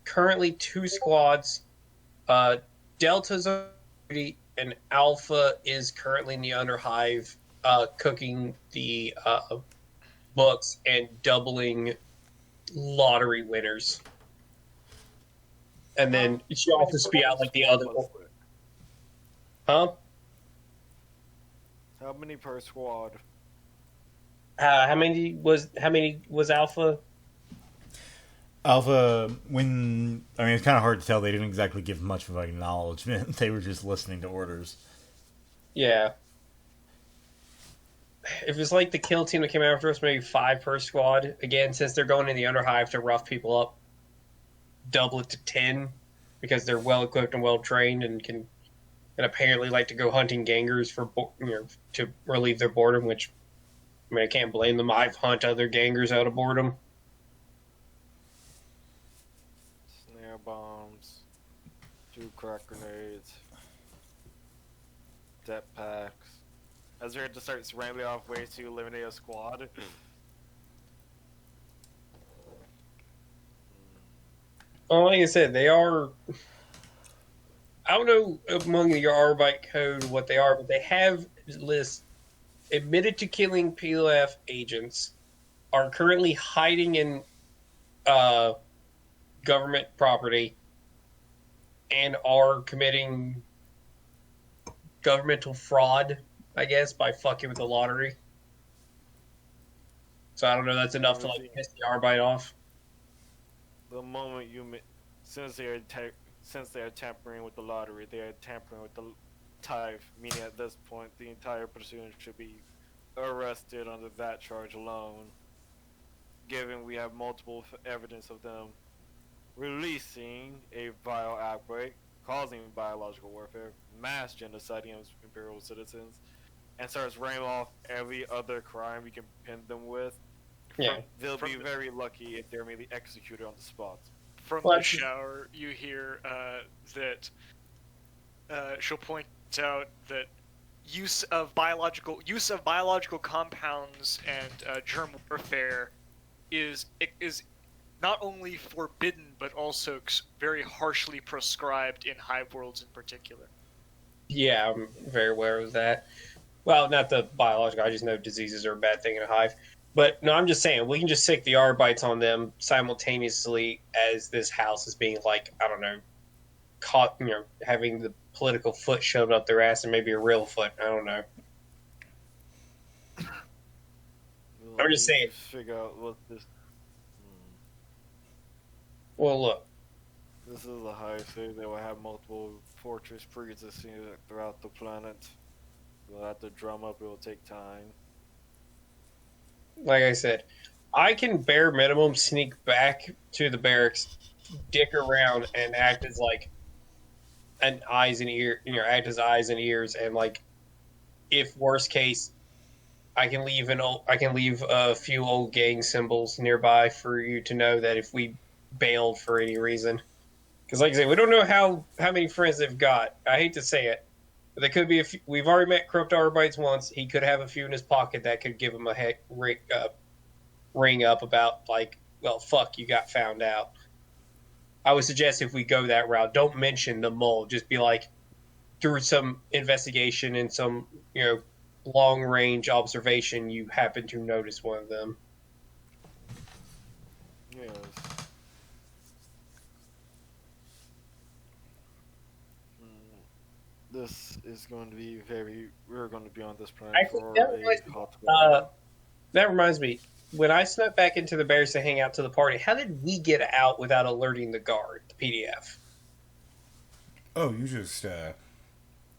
currently 2 squads. Delta's on duty, and Alpha is currently in the Underhive cooking the books and doubling lottery winners. And then she also speak out like the other one. Huh? How many per squad? How many was Alpha? Alpha, it's kind of hard to tell. They didn't exactly give much of acknowledgement. They were just listening to orders. Yeah. If it's like the kill team that came after us, maybe 5 per squad. Again, since they're going in the Underhive to rough people up, double it to 10. because they're well equipped and well trained and can and apparently like to go hunting gangers for to relieve their boredom. Which I mean, I can't blame them. I've hunt other gangers out of boredom. Snare bombs, 2 crack grenades, jetpacks. As they're to start rambling off ways to eliminate a squad. Well, like I said, they are. I don't know among the Arbite code what they are, but they have lists admitted to killing PLF agents, are currently hiding in government property, and are committing governmental fraud, I guess, by fucking with the lottery. So I don't know. That's enough to like piss the Arbite off. The moment since they are tampering with the lottery, they are tampering with the tithe. Meaning, at this point, the entire platoon should be arrested under that charge alone. Given we have multiple evidence of them releasing a vile outbreak, causing biological warfare, mass genociding of imperial citizens, and starts raining off every other crime we can pin them with. Yeah. They'll be very lucky if they're immediately executed on the spot. From Well, the shower, you hear that she'll point out that use of biological compounds and germ warfare is not only forbidden but also very harshly prescribed in hive worlds in particular. Yeah, I'm very aware of that. Well, not the biological. I just know diseases are a bad thing in a hive. But no, I'm just saying we can just sick the Arbites on them simultaneously as this house is being like, I don't know, caught, having the political foot shoved up their ass and maybe a real foot. I don't know. I'm just saying. Figure out what this. Well, look. This is a hive city. They will have multiple fortress pre-existing throughout the planet. We'll have to drum up. It will take time. Like I said, I can bare minimum sneak back to the barracks, dick around, and act as like an eyes and ear, act as eyes and ears, and like, if worst case, I can leave a few old gang symbols nearby for you to know that if we bailed for any reason, because like I say, we don't know how many friends they've got. I hate to say it. But there could be a few. We've already met Corrupt Arbites once. He could have a few in his pocket that could give him a ring up about, like, well, fuck, you got found out. I would suggest if we go that route, don't mention the mole. Just be like, through some investigation and some, long-range observation, you happen to notice one of them. Yes. This is going to be we're going to be on this planet Actually, for that a reminds hot me, while. that reminds me. When I snuck back into the barracks to hang out to the party, how did we get out without alerting the guard, the PDF? Oh, you just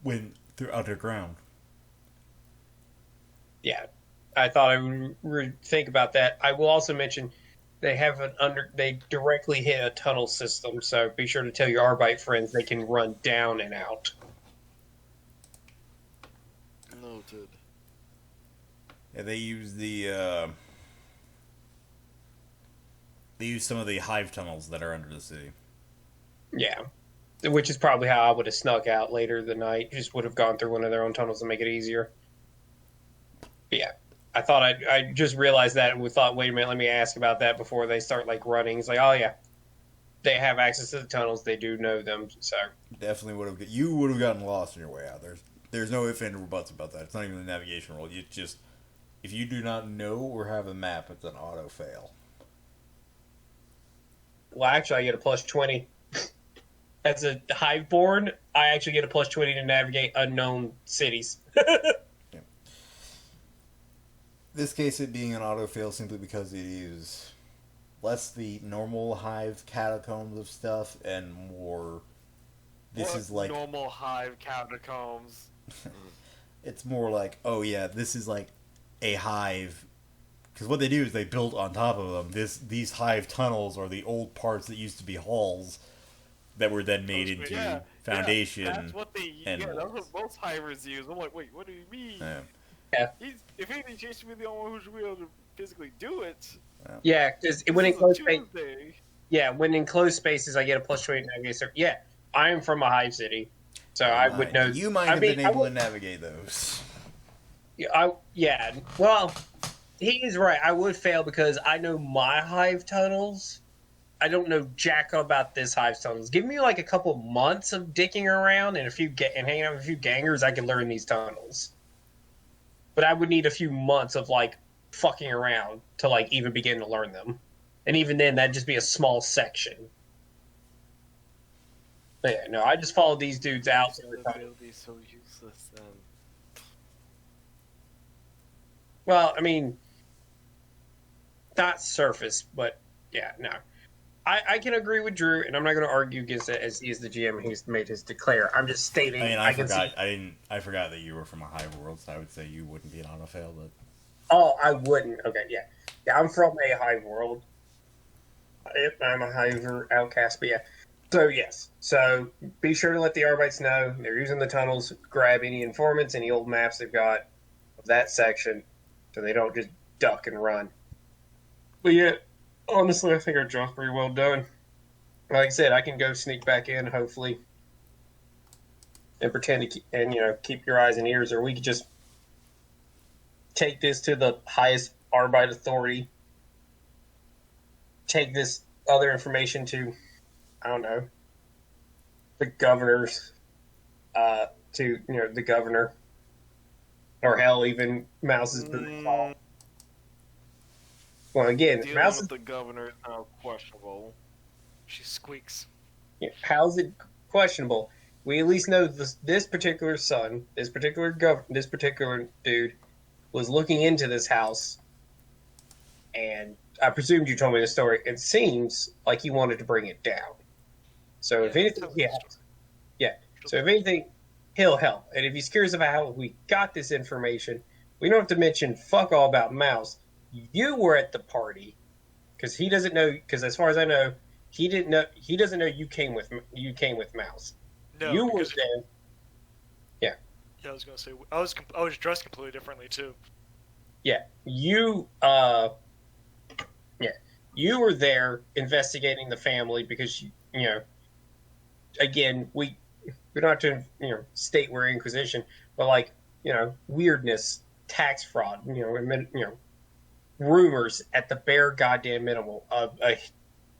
went through underground. Yeah, I thought I would think about that. I will also mention they directly hit a tunnel system, so be sure to tell your Arbite friends they can run down and out. Noted. Yeah, they use some of the hive tunnels that are under the city. Yeah, which is probably how I would have snuck out later the night. Just would have gone through one of their own tunnels to make it easier. But yeah, I thought I just realized that and we thought, wait a minute, let me ask about that before they start like running. It's like, oh yeah, they have access to the tunnels. They do know them, so Definitely would have gotten lost on your way out. There's no ifs, ands, or buts about that. It's not even a navigation roll. You just, if you do not know or have a map, it's an auto fail. well, actually, I get a plus 20. As a Hiveborn, I actually get a plus 20 to navigate unknown cities. Yeah. This case, it being an auto fail simply because it is less the normal hive catacombs of stuff and more. This What is like normal hive catacombs. it's more like, oh yeah, this is like a hive. Because what they do is they build on top of them. These hive tunnels are the old parts that used to be halls that were then made Post- into yeah, Foundation. Yeah, that's what they. and Yeah, that's Wolves. what most hivers use. I'm like, wait, what do you mean? If anything, Jay should be the only one who should be able to physically do it. Yeah, because This when in is a close space, Tuesday. yeah, when in closed spaces, I get a plus 20 navigation. Yeah, I am from a hive city, so I would know. You might I have mean, been able to navigate those. Yeah. Well, he is right. I would fail because I know my hive tunnels. I don't know jack about this hive tunnels. Give me like a couple months of dicking around and hanging out with a few gangers, I can learn these tunnels. But I would need a few months of like fucking around to like even begin to learn them. And even then, that'd just be a small section. But yeah, no, I just followed these dudes out. They'll be so useless then. Well, I mean, not surface, but yeah, no. I can agree with Drew, and I'm not going to argue against it as he is the GM who's made his declare. I'm just stating. I mean, I forgot that you were from a hive world, so I would say you wouldn't be an auto fail, but. Oh, I wouldn't. Okay, yeah. I'm from a hive world. I'm a hiver outcast, but yeah. So, yes. So, be sure to let the Arbites know they're using the tunnels. Grab any informants, any old maps they've got of that section, so they don't just duck and run. But yeah, honestly, I think our job's pretty well done. Like I said, I can go sneak back in, hopefully, and pretend to keep your eyes and ears, or we could just take this to the highest Arbite authority. Take this other information to, I don't know, the governors, the governor, or hell, even Mouse's call. Well, again, Dealing Mouse with the governor is now questionable. She squeaks. how's it questionable? We at least know this particular son, this particular dude, was looking into this house, and I presumed you told me the story. It seems like he wanted to bring it down. So if anything, So if anything, he'll help. And if he's curious about how we got this information, we don't have to mention fuck all about Mouse. You were at the party because he doesn't know. Because as far as I know, he didn't know. He doesn't know you came with Mouse. No, you were because there. Yeah. Yeah, I was gonna say I was dressed completely differently too. Yeah. You. You were there investigating the family because again, we don't have to state we're Inquisition, but like weirdness, tax fraud, rumors at the bare goddamn minimum of a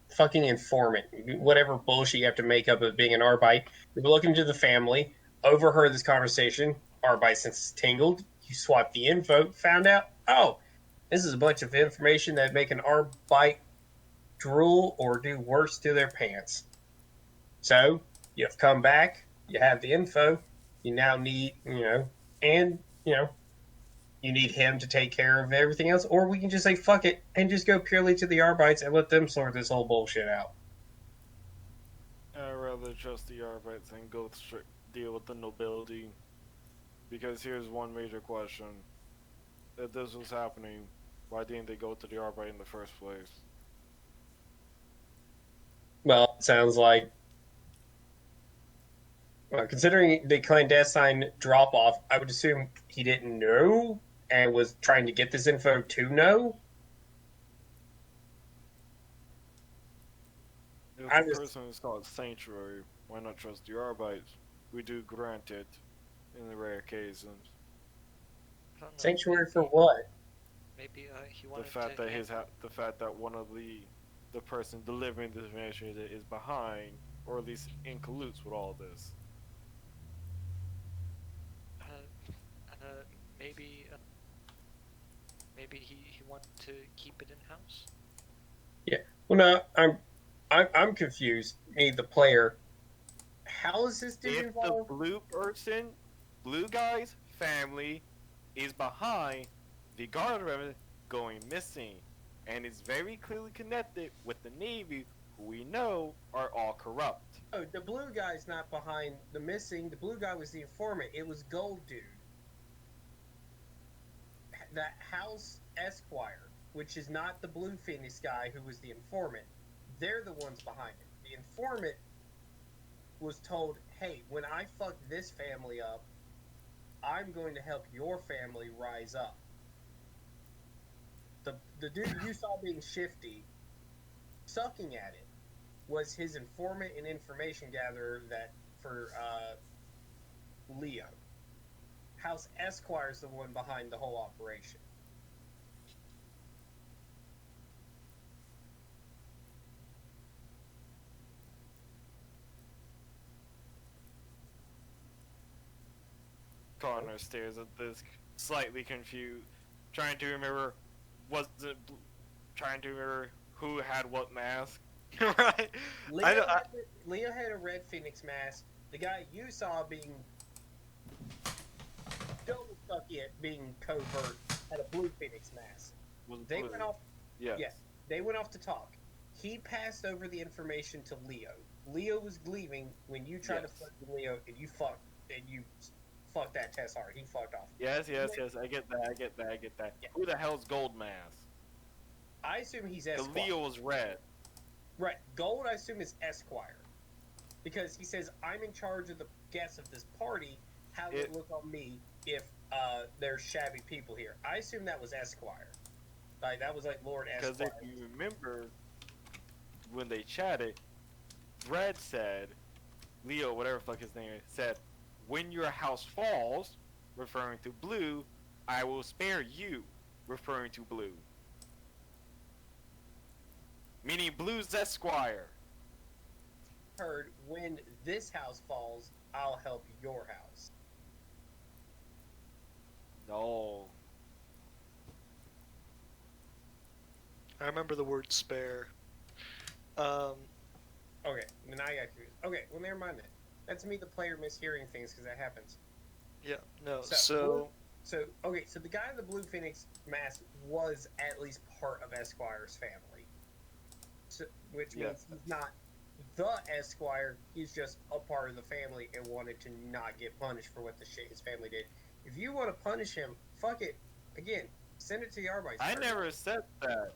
fucking informant, whatever bullshit you have to make up of being an Arbite. We were looking into the family, overheard this conversation. Arbite senses tingled. You swapped the info, found out, oh, this is a bunch of information that make an Arbite drool or do worse to their pants. So you've come back, you have the info, you now need, you need him to take care of everything else, or we can just say fuck it and just go purely to the Arbites and let them sort this whole bullshit out. I'd rather trust the Arbites and go deal with the nobility. Because here's one major question. If this was happening, why didn't they go to the Arbite in the first place? Well, it sounds like, considering the clandestine drop-off, I would assume he didn't know and was trying to get this info to know. If the person is called Sanctuary, why not trust the Arbites? We do grant it in the rare cases. I don't know. Sanctuary for what? Maybe he The wanted fact to. that the fact that one of the person delivering this information is behind, or at least in cahoots with all this. Maybe he wanted to keep it in house. Yeah. Well, no, I'm confused. Me, the player. How is this dude If involved? the blue guy's family is behind the guard remnant going missing, and is very clearly connected with the Navy, who we know are all corrupt. Oh, the blue guy's not behind the missing. The blue guy was the informant. It was Gold Dude. That House Esquire, which is not the Blue Phoenix guy who was the informant. They're the ones behind it. The informant was told, hey, when I fuck this family up, I'm going to help your family rise up. The dude you saw being shifty, sucking at it, was his informant and information gatherer that for Leo. House Esquire's the one behind the whole operation. Connor stares at this, slightly confused, trying to remember, trying to remember who had what mask. Right? Leo had a red Phoenix mask. The guy you saw being double sucky at being covert had a blue Phoenix mask. They blue. went off. Yes. Yeah, they went off to talk. He passed over the information to Leo. Leo was leaving when you tried to fuck with Leo, and you fucked that test hard. He fucked off. Yes. I get that. Yeah. Who the hell's Gold Mask? I assume he's The Esquire. Leo was red. Right. Gold, I assume, is Esquire. Because he says, I'm in charge of the guests of this party. How would it look on me if there's shabby people here? I assume that was Esquire. Like, that was like Lord Esquire. Because if you remember, when they chatted, Red said, Leo, whatever the fuck his name is, said, when your house falls, referring to Blue, I will spare you, referring to Blue. Meaning Blue's Esquire. Heard, when this house falls, I'll help your house. No. I remember the word spare. Okay, then I got confused. Okay, well, never mind that. That's me, the player, mishearing things, because that happens. Yeah, no, So, okay, so the guy in the blue Phoenix mask was at least part of Esquire's family. So, which means he's not the Esquire, he's just a part of the family and wanted to not get punished for what the shit his family did. If you want to punish him, fuck it. Again, send it to the Arbites. I never said that.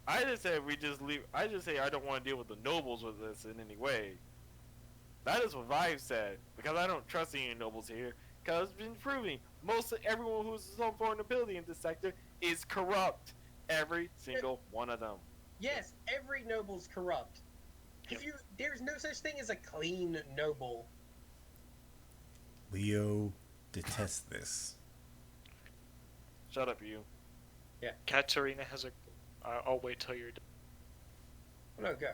I just said we just leave. I just say I don't want to deal with the nobles with this in any way. That is what Vive said, because I don't trust any nobles here. Because it's been proving most of everyone who's some foreign ability in this sector is corrupt. Every single one of them. Yes, every noble's corrupt. Yep. There's no such thing as a clean noble. Leo detests this. Shut up, you. Katarina has a. I'll wait till you're done. No, go.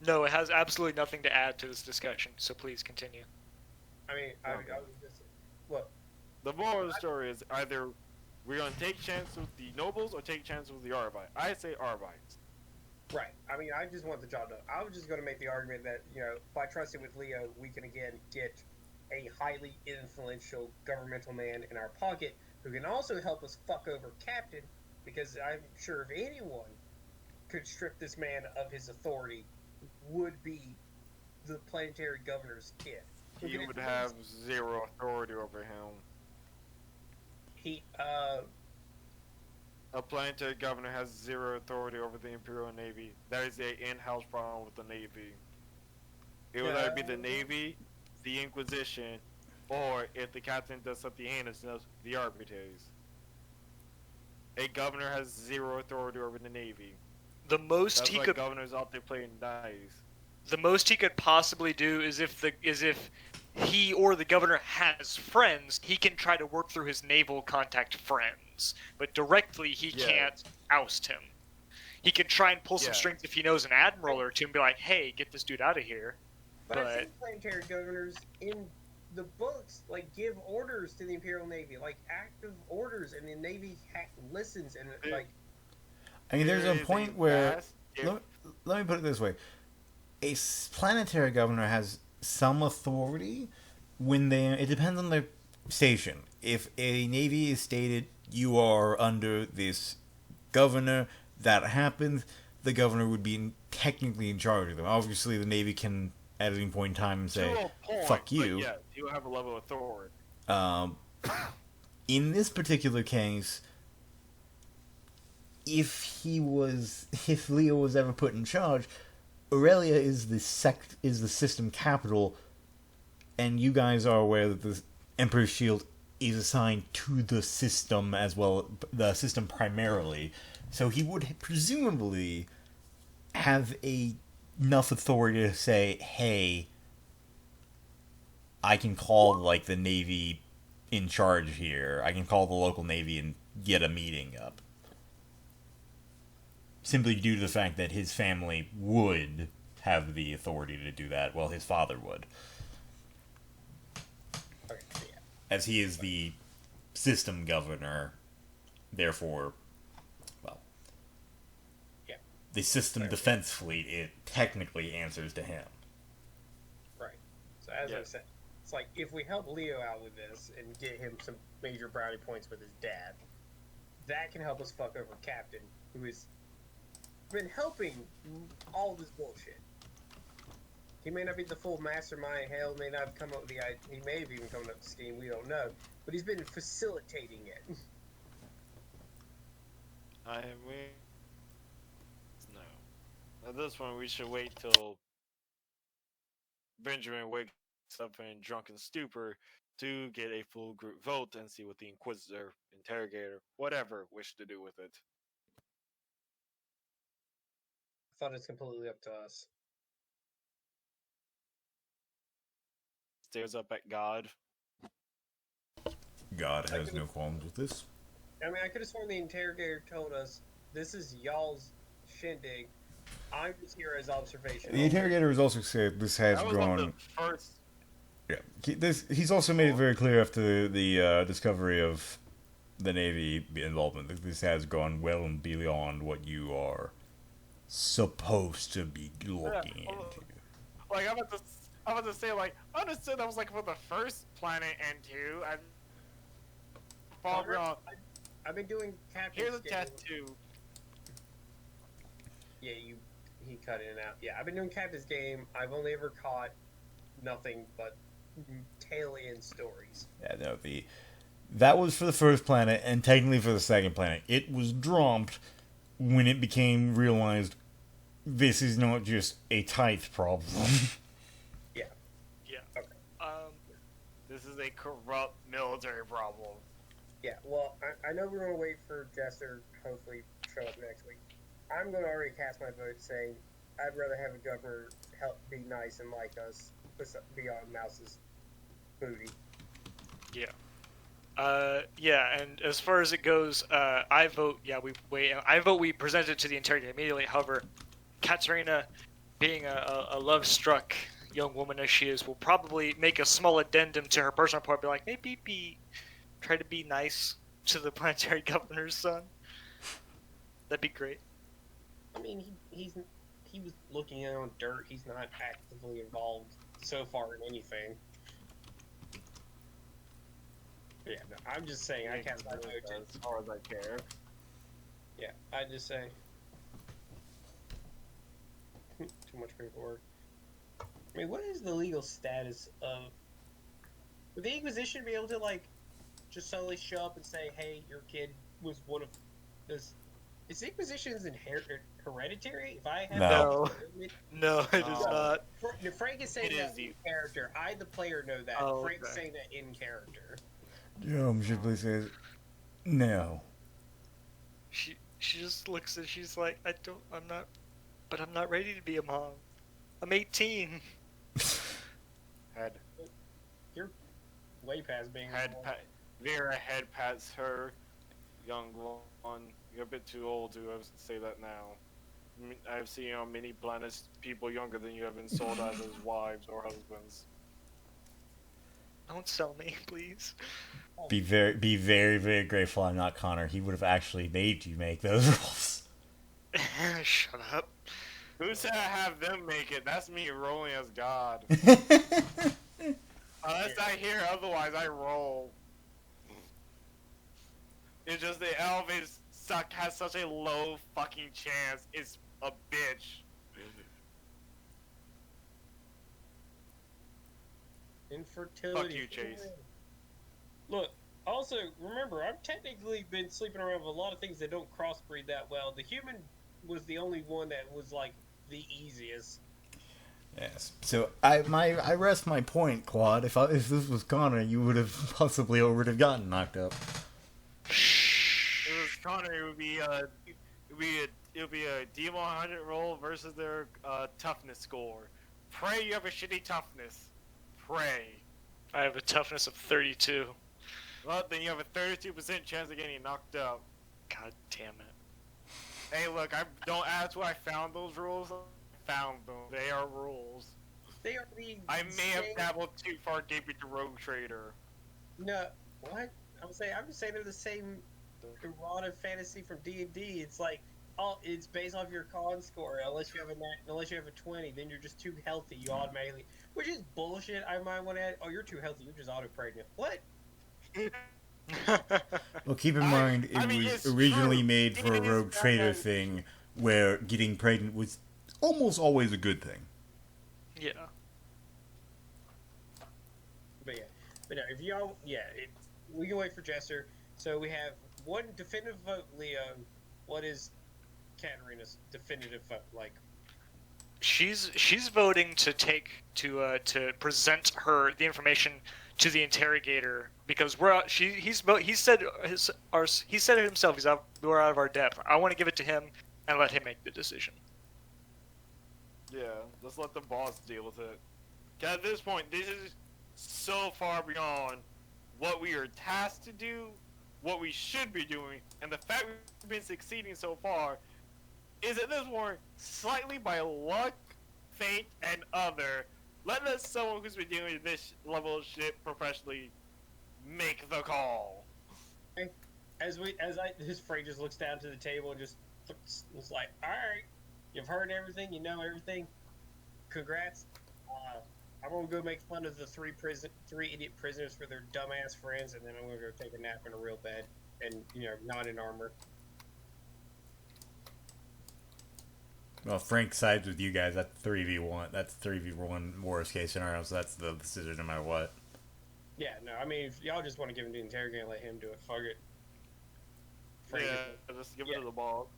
No, it has absolutely nothing to add to this discussion, so please continue. I mean, I was just look. The moral of the story is either we're gonna take chances with the nobles or take chances with the Arbites. I say Arbites. Right. I mean, I just want the job done. I was just going to make the argument that, by trusting with Leo, we can again get a highly influential governmental man in our pocket who can also help us fuck over Captain, because I'm sure if anyone could strip this man of his authority, would be the planetary governor's kid. He would have zero authority over him. A planetary governor has zero authority over the Imperial Navy. That is an in-house problem with the Navy. It would either be the Navy, the Inquisition, or if the captain does something heinous, the Arbitraries. A governor has zero authority over the Navy. The most That's he why could governors out there playing nice. the most he could possibly do is if he or the governor has friends, he can try to work through his naval contact friends, but directly he can't oust him. He can try and pull some strings if he knows an admiral or two and be like, "Hey, get this dude out of here." But I've seen planetary governors in the books give orders to the Imperial Navy, active orders, and the Navy listens and I mean, there's a point where let me put it this way: a planetary governor has some authority when it depends on their station. If a navy is stated you are under this governor, that happens, the governor would be technically in charge of them. Obviously, the navy can at any point in time say, "Fuck you." Yeah, you have a level of authority. In this particular case, if Leo was ever put in charge, Aurelia is the system capital, and you guys are aware that the Emperor's Shield is assigned to the system as well, the system primarily. So he would presumably have enough authority to say, "Hey, I can call like the Navy in charge here. I can call the local Navy and get a meeting up." Simply due to the fact that his family would have the authority to do that, well, his father would. Okay, yeah. As he is the system governor, therefore, well, Yeah. the system defense fleet, it technically answers to him. Right. So as I said, it's like if we help Leo out with this and get him some major brownie points with his dad, that can help us fuck over Captain, who has been helping all this bullshit. He may not be the full mastermind. Hell, may not have come up with the idea. He may have even come up with the scheme. We don't know, but he's been facilitating it. I mean, no. At this point, we should wait till Benjamin wakes up in drunken stupor to get a full group vote and see what the Inquisitor, Interrogator, whatever, wish to do with it. I thought it's completely up to us. Stares up at God. God has no qualms with this. I mean, I could have sworn the interrogator told us this is y'all's shindig. I'm just here as observation. The interrogator has also said this has That was on gone. the first. Yeah, he's also made it very clear after the discovery of the Navy involvement that this has gone well and beyond what you are supposed to be looking into. Like I'm about to say, like, I understood that was like for the first planet and two. I've been doing Captain's Here's a game. tattoo. Yeah, he cut in and out. Yeah, I've been doing Captain's game. I've only ever caught nothing but tail end stories. Yeah, no, that was for the first planet, and technically for the second planet. It was dropped when it became realized this is not just a tithe problem. Yeah. Yeah. Okay. This is a corrupt military problem. Yeah, well, I know we're going to wait for Jester hopefully show up next week. I'm going to already cast my vote saying I'd rather have a governor help be nice and like us beyond Mouse's booty. Yeah, and as far as it goes, I vote. Yeah, we wait. I vote we present it to the interrogator immediately. However, Katerina, being a love-struck young woman as she is, will probably make a small addendum to her personal report. Be like, maybe try to be nice to the planetary governor's son. That'd be great. I mean, he was looking in on dirt. He's not actively involved so far in anything. Yeah, no, I'm just saying I cast my vote. As far as I care. Yeah, I just say too much paperwork. I mean, what is the legal status of? Would the Inquisition be able to like just suddenly show up and say, "Hey, your kid was one of this"? Is Inquisition's hereditary? If I have No. No, it is not. Frank is saying It that is in character. I, the player, know that. Oh, Frank's okay. saying that in character. Jerome simply says, no. She just looks and she's like, I'm not ready to be a mom. I'm 18. Head You're way past being. Vera head pats her. Young one, you're a bit too old to say that now. I've seen on many planets people younger than you have been sold as wives or husbands. Don't sell me, please. Be very, very grateful I'm not Connor. He would have actually made you make those rules. Shut up. Who said I have them make it? That's me rolling as God. Unless I hear otherwise, I roll. It's just the elevator has such a low fucking chance. It's a bitch. Infertility. Fuck you, Chase. Look, also, remember, I've technically been sleeping around with a lot of things that don't crossbreed that well. The human was the only one that was, like, the easiest. Yes. So I rest my point, Claude. If this was Connor, you would have possibly would have gotten knocked up. If it was Connor, it would be a D100 roll versus their toughness score. Pray you have a shitty toughness. Pray. I have a toughness of 32. Well, then you have a 32% chance of getting knocked out. God damn it. Hey, look, don't ask where I found those rules. I found them. They are rules. They are the I may have same- dabbled too far deep into Rogue Trader. No, what? I'm just saying they're the same erotic fantasy from D&D. It's like, it's based off your con score. Unless you have a 20, then you're just too healthy. You automatically, which is bullshit. I might want to add. Oh, you're too healthy. You're just auto pregnant. What? Well, keep in mind, it mean, was it's originally true. made for a It is rogue trader bad. thing, where getting pregnant was almost always a good thing. Yeah. But no, if y'all, we can wait for Jester. So we have one definitive vote, Leo. What is Katarina's definitive vote like? She's voting to present the information to the interrogator because he said it himself. We're out of our depth. I want to give it to him and let him make the decision. Yeah, let's let the boss deal with it. 'Cause at this point, this is so far beyond what we are tasked to do, what we should be doing, and the fact we've been succeeding so far is at this point slightly by luck, fate, and other. Let someone who's been doing this level of shit professionally make the call. His Frank just looks down to the table and just was like, "All right, you've heard everything, you know everything. Congrats. I'm gonna go make fun of the three idiot prisoners for their dumbass friends, and then I'm gonna go take a nap in a real bed, and not in armor." Well, Frank sides with you guys. That's 3v1. That's 3v1 worst case scenario. So that's the decision no matter what. Yeah, no, I mean, if y'all just want to give him to the interrogator and let him do it, fuck it. Frank Just give it to the ball.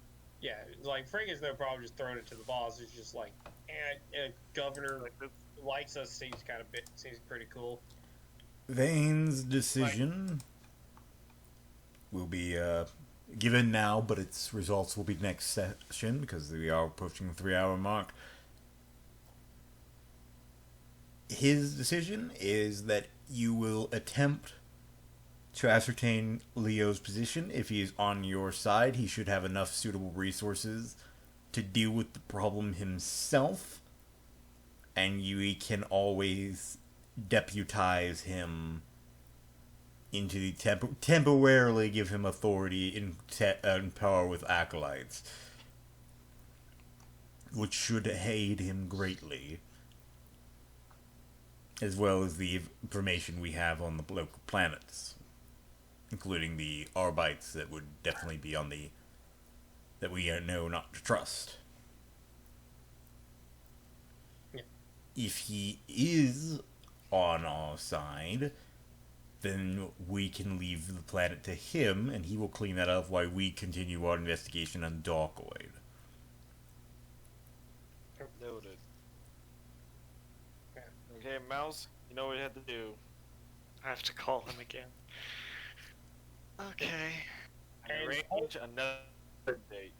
like Frank has no problem just throwing it to the boss. It's just like, governor Like this. likes us seems pretty cool. Vane's decision will be given now, but its results will be next session because we are approaching the 3-hour mark. His decision is that you will attempt to ascertain Leo's position. If he is on your side, he should have enough suitable resources to deal with the problem himself, and you can always deputize him into the temporarily give him authority in power with acolytes, which should aid him greatly, as well as the information we have on the local planets, including the Arbites that would definitely be on the that we know not to trust. Yeah. If he is on our side, then we can leave the planet to him, and he will clean that up while we continue our investigation on Darkoid. Noted. Yeah. Okay, Mouse, you know what you have to do. I have to call him again. Okay. And Arrange another date.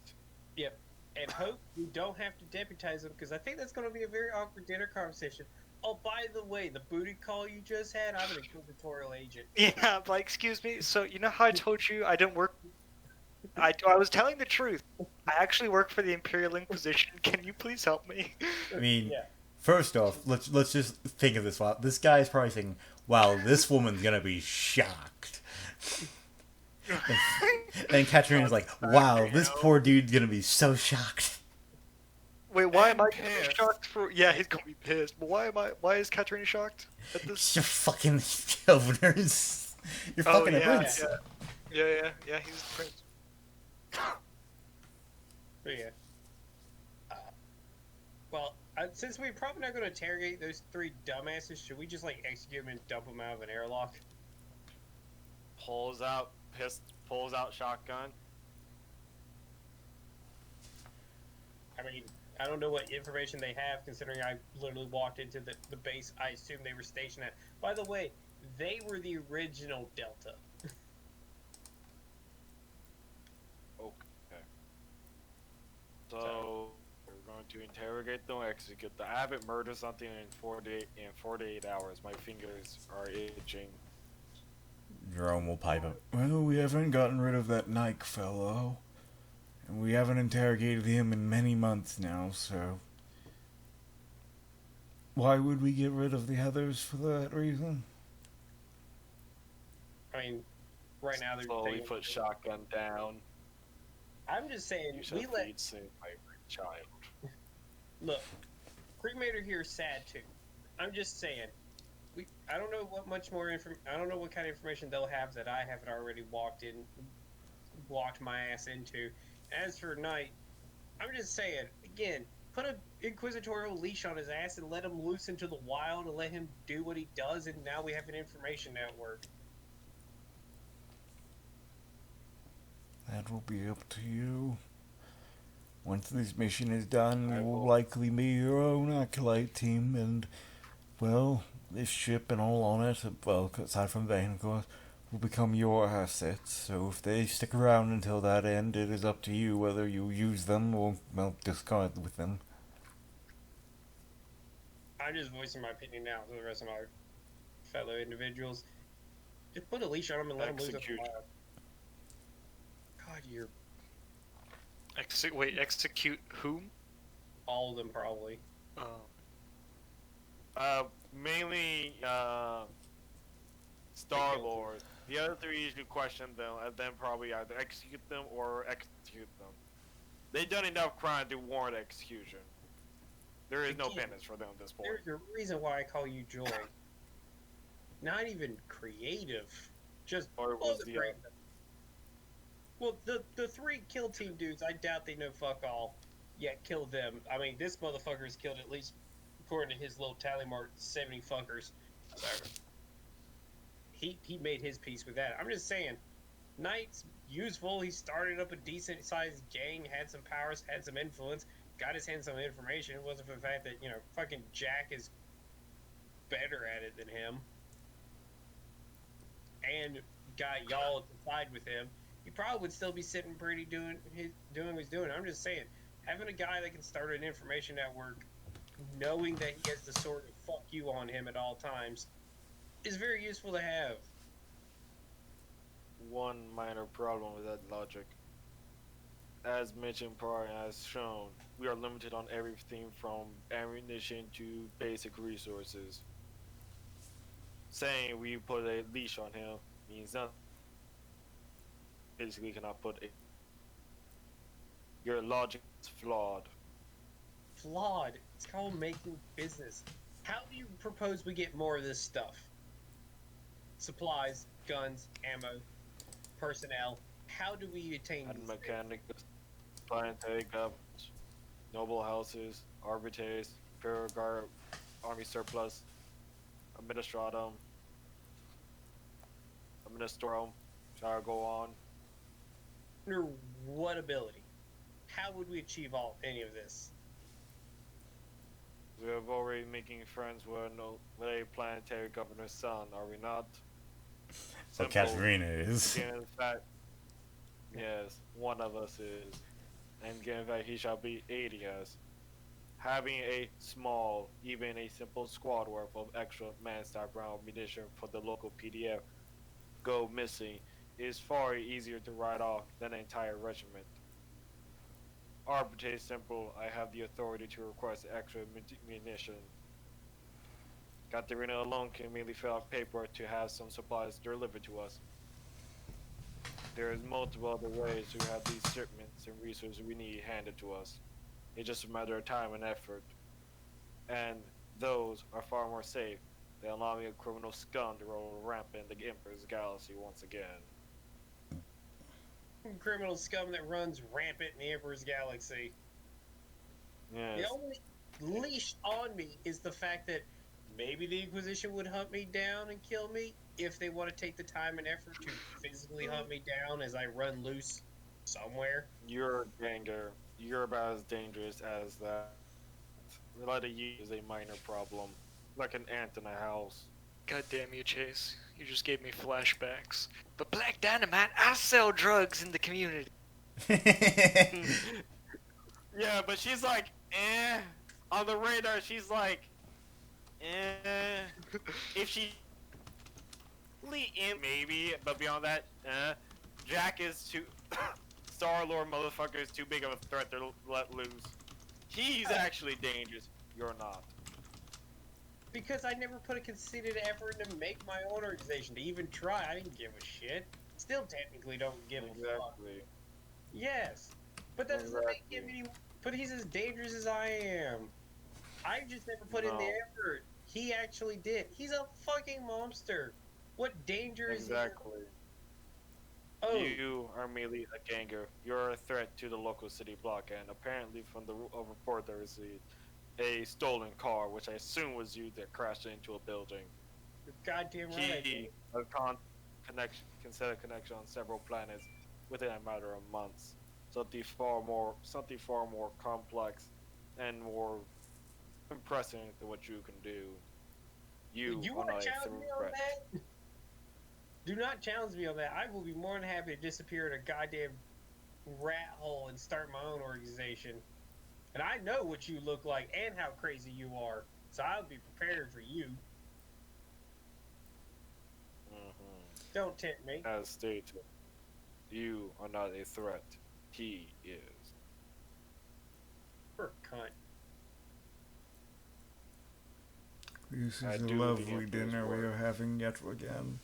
And hope we don't have to deputize him, because I think that's going to be a very awkward dinner conversation. Oh, by the way, the booty call you just had, I'm an inquisitorial agent. Yeah, like, excuse me. So you know how I told you I didn't work. I was telling the truth. I actually work for the Imperial Inquisition. Can you please help me? I mean, Yeah. first off, let's just think of this. This guy's probably thinking, "Wow, this woman's gonna be shocked." And Katrina's like, "Wow, this poor dude's gonna be so shocked." Wait, why am I pissed. shocked for? Yeah, he's gonna be pissed. But why is Katrina shocked at this? You're fucking governors. You're fucking a yeah, prince. yeah, he's the prince. But yeah. Well, since we're probably not going to interrogate those three dumbasses, should we just execute them and dump them out of an airlock? Pulls out shotgun. I mean, I don't know what information they have, considering I literally walked into the base I assumed they were stationed at. By the way, they were the original Delta. Okay. So we're going to interrogate them, execute them. I haven't murdered something in 48 hours. My fingers are itching. Jerome will pipe up. Well, we haven't gotten rid of that Nike fellow. And we haven't interrogated him in many months now, so... Why would we get rid of the others for that reason? I mean, right now they're Slowly taking- put shotgun down. I'm just saying, You shall we let feed soon, my child. look. Cremator here is sad too. I'm just saying. I don't know what much more I don't know what kind of information they'll have that I haven't already walked my ass into. As for Knight, I'm just saying again. Put an inquisitorial leash on his ass and let him loose into the wild and let him do what he does, and now we have an information network. That will be up to you. Once this mission is done, I you will will- likely be your own acolyte team, and, well, this ship and all on it, well, aside from Vane, of course, will become your assets. So if they stick around until that end, it is up to you whether you use them or, well, discard with them. I'm just voicing my opinion now to the rest of my fellow individuals. Just put a leash on him and let him loose at the Execute. wild. God, you're Execute whom? all of them probably. Mainly, Star-Lord. The other three you should question them, and then probably either execute them or execute them. They've done enough crime to warrant execution. There is no Again, penance for them at this point. There's a reason why I call you Joy. Not even creative. Just Or pull was the the brain. Well, the three kill team dudes, I doubt they know fuck all. Yet kill them. I mean, this motherfucker's killed at least, according to his little tally mark, 70 fuckers. So he made his peace with that. I'm just saying, Knight's useful. He started up a decent sized gang, had some powers, had some influence, got his hands on some information. It wasn't for the fact that, fucking Jack is better at it than him. And got y'all to side with him. He probably would still be sitting pretty doing what he's doing. I'm just saying, having a guy that can start an information network, knowing that he has the sword of fuck you on him at all times, is very useful to have. One minor problem with that logic. As mentioned prior and as shown, we are limited on everything from ammunition to basic resources. Saying we put a leash on him means nothing. Basically cannot put a... Your logic is flawed. Flawed. It's called making business. How do you propose we get more of this stuff? Supplies, guns, ammo, personnel. How do we attain And these mechanics, planetary governments, noble houses, arbiters, imperial guard, army surplus, administratum, administrorum, shall I go on? Under what ability? How would we achieve any of this? We are already making friends with a planetary governor's son, are we not? So Simple. Katarina is. Given the fact, yes, one of us is, and given that he shall be aiding us, having a small, even a simple squad worth of extra man-style round munition for the local PDF go missing is far easier to write off than an entire regiment. Arbitrary simple, I have the authority to request extra munition. Katerina alone can merely fill out paperwork to have some supplies delivered to us. There is multiple other ways to have these shipments and resources we need handed to us. It's just a matter of time and effort. And those are far more safe than allowing a criminal scum to roll rampant in the Emperor's galaxy once again. Criminal scum that runs rampant in the Emperor's galaxy. Yes. The only leash on me is the fact that maybe the Inquisition would hunt me down and kill me if they want to take the time and effort to physically hunt me down as I run loose. somewhere. You're a ganger. You're about as dangerous as that. Letting you is a minor problem, like an ant in a house. God damn you, Chase. You just gave me flashbacks. But Black Dynamite, I sell drugs in the community. Yeah, but she's like, eh. On the radar, she's like, eh. If she in maybe, but beyond that, Jack is too. Star-Lord motherfucker is too big of a threat to let loose. He's actually dangerous. You're not. Because I never put a conceited effort to make my own organization, to even try. I didn't give a shit. Still technically don't give a fuck. Exactly. Yes. But that doesn't make him any... But he's as dangerous as I am. I just never put in the No. effort. He actually did. He's a fucking monster. What danger is he? Exactly. Oh, You are merely a ganger. You're a threat to the local city block, and apparently from the report there is a stolen car, which I assume was you that crashed into a building. you're goddamn right. I did. He can set a connection on several planets within a matter of months. Something far more complex and more impressive than what you can do. You You are want not to a challenge me on threat. that? Do not challenge me on that. I will be more than happy to disappear in a goddamn rat hole and start my own organization. And I know what you look like and how crazy you are, so I'll be prepared for you. Don't tempt me. As stated, you are not a threat. He is. You're a cunt. This I is a do lovely the Emperor's dinner we word. are having yet again.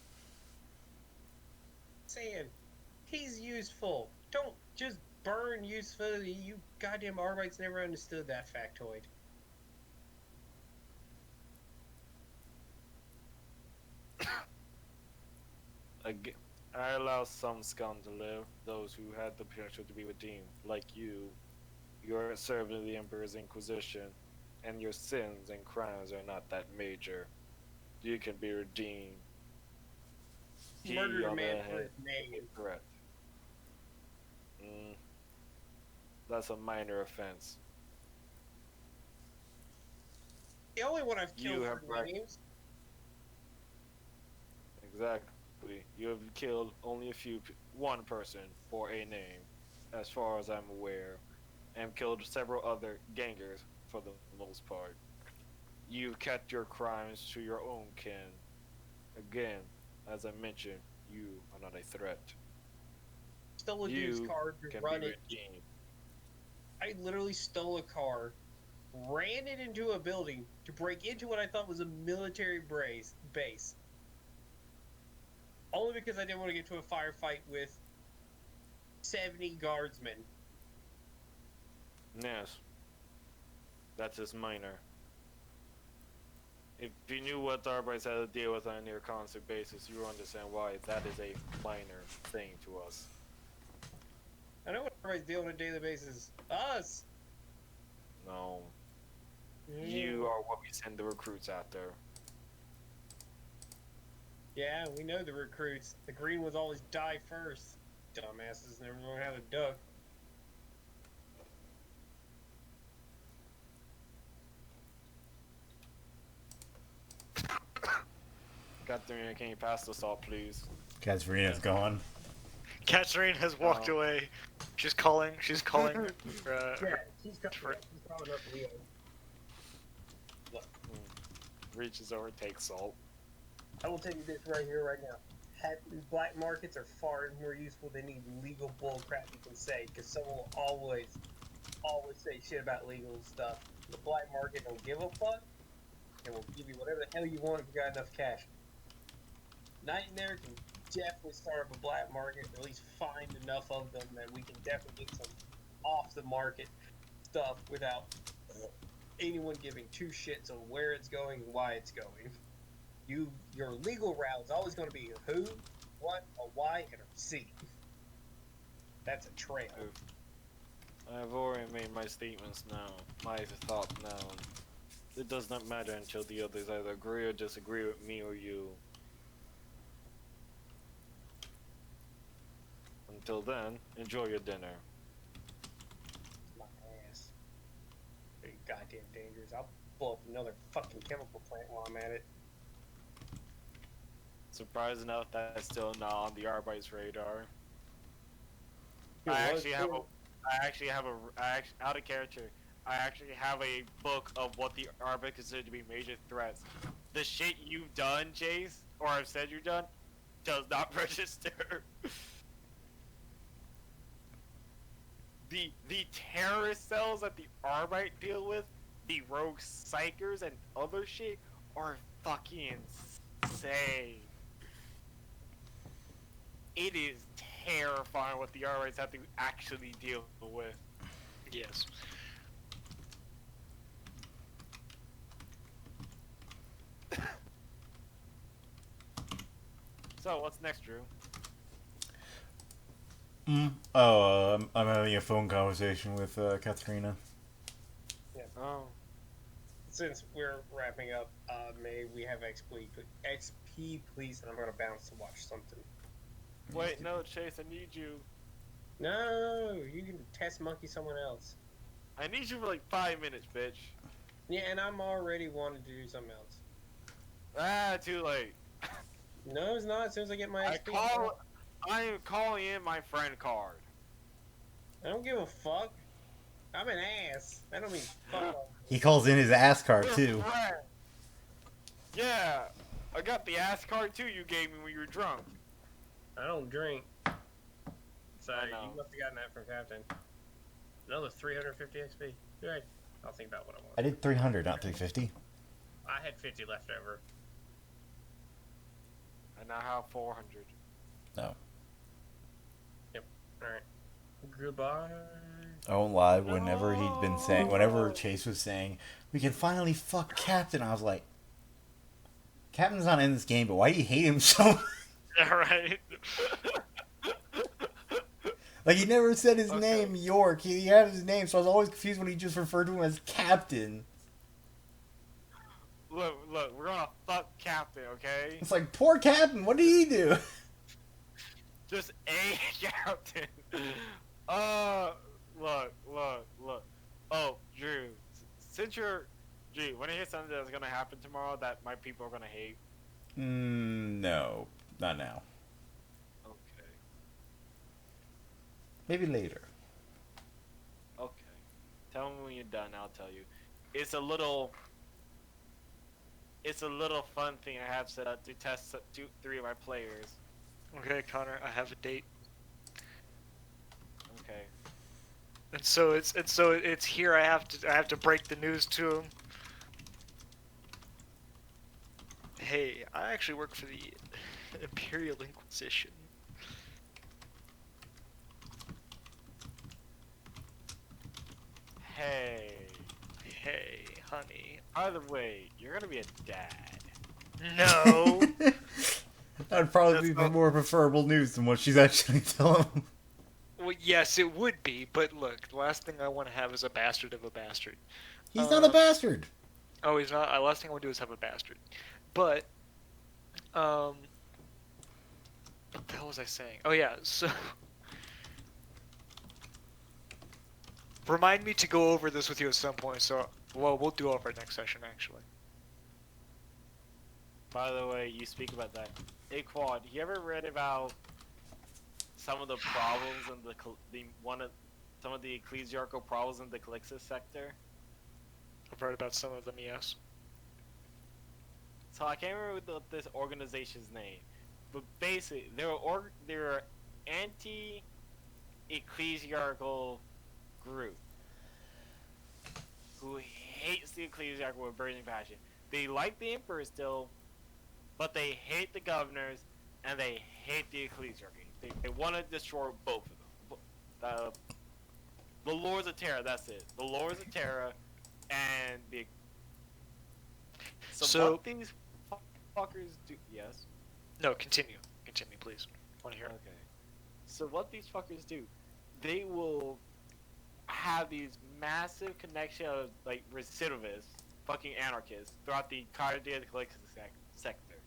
Saying he's useful. Don't just burn usefulity. You goddamn Arbites never understood that factoid. I allow some scum to live, those who had the potential to be redeemed, like you. You're serving the Emperor's Inquisition, and your sins and crimes are not that major. You can be redeemed. He, Murdered a on the man other for hand, his name. is a threat. That's a minor offense. The only one I've You killed have for names. Exactly. You have killed only one person for a name, as far as I'm aware, and killed several other gangers for the most part. You kept your crimes to your own kin. Again, as I mentioned, you are not a threat. Stole a dude's You car to can run be it. redeemed. I literally stole a car, ran it into a building to break into what I thought was a military base. Only because I didn't want to get to a firefight with 70 guardsmen. Yes. That's just minor. If you knew what the Arbites had to deal with on a near constant basis, you would understand why that is a minor thing to us. I know what everybody's dealing on a daily basis. Us! No. You are what we send the recruits after. Yeah, we know the recruits. The green ones always die first. Dumbasses never learn how to duck. Catherine, can you pass the salt, please? Katarina's gone. Katarina has walked Oh. away. She's calling. Yeah, she's calling up Leo. Reaches over, takes salt. I will tell you this right here, right now. Black markets are far more useful than any legal bullcrap you can say, because someone will always say shit about legal stuff. The black market don't give a fuck, and will give you whatever the hell you want if you got enough cash. Nightmare can definitely start up a black market, or at least find enough of them that we can definitely get some off the market stuff without anyone giving two shits on where it's going and why it's going. Your legal route is always going to be a who, what, a why, and a C. That's a trail. I've already made my statements now, my thought now. It does not matter until the others either agree or disagree with me or you. Until then, enjoy your dinner. My ass. Pretty goddamn dangerous. I'll blow up another fucking chemical plant while I'm at it. Surprised enough, that's still not on the Arbite's radar. It I was actually have a, out of character, I actually have a book of what the Arbite consider to be major threats. The shit you've done, Chase, or I've said you've done, does not register. The terrorist cells that the Arbite deal with, the rogue psychers and other shit, are fucking insane. It is terrifying what the Arbites have to actually deal with. Yes. So, what's next, Drew? I'm having a phone conversation with Katharina. Oh. Since we're wrapping up, may we have XP, please, and I'm gonna bounce to watch something. Wait, no, Chase, I need you. No, you can test monkey someone else. I need you for like 5 minutes, bitch. Yeah, and I'm already wanting to do something else. Ah, too late. No, it's not. As soon as I get my XP, I am calling in my friend card. I don't give a fuck. I'm an ass. I don't mean fuck. He calls in his ass card Your too. friend. Yeah, I got the ass card too you gave me when you were drunk. I don't drink. So I know. you must have gotten that from Captain. Another 350 XP. Good. I'll think about what I want. I did 300, not 350. I had 50 left over. I now have 400. No. Alright. Goodbye. I won't lie, whenever he'd been saying, whenever Chase was saying, we can finally fuck Captain, I was like, Captain's not in this game, but why do you hate him so much? Yeah, right. Like, he never said his Okay. name, York. He had his name, so I was always confused when he just referred to him as Captain. Look, we're gonna fuck Captain, okay? It's like, poor Captain, what did he do? Just a Captain. Look. Oh, Drew, since you're, Drew, when I hear something that's gonna happen tomorrow that my people are gonna hate. No, not now. Okay. Maybe later. Okay. Tell me when you're done. I'll tell you. It's a little fun thing I have set up to test 3 of my players. Okay, Connor, I have a date. Okay. And so it's here. I have to break the news to him. Hey, I actually work for the Imperial Inquisition. Hey, honey. By the way, you're gonna be a dad. No. That'd probably That's be not- more preferable news than what she's actually telling him. Well, yes, it would be, but look, the last thing I want to have is a bastard of a bastard. He's not a bastard. Oh, he's not. Last thing I want to do is have a bastard. But, what the hell was I saying? Oh yeah, so remind me to go over this with you at some point. So, well, we'll do it over next session actually. By the way, you speak about that. Hey, Quad, you ever read about some of the problems in some of the ecclesiarchal problems in the Calixis sector? I've read about some of them, yes. So I can't remember this organization's name, but basically they're anti-ecclesiarchal group who hates the ecclesiarchal with burning passion. They like the emperor still, but they hate the governors and they hate the ecclesiarchy. They want to destroy both of them. The Lords of Terra, that's it. The Lords of Terra and the. So what these fuckers do? Yes. No, continue, please. I want to hear it. Okay. So what these fuckers do? They will have these massive connection of like recidivists, fucking anarchists throughout the entire Calixis sector.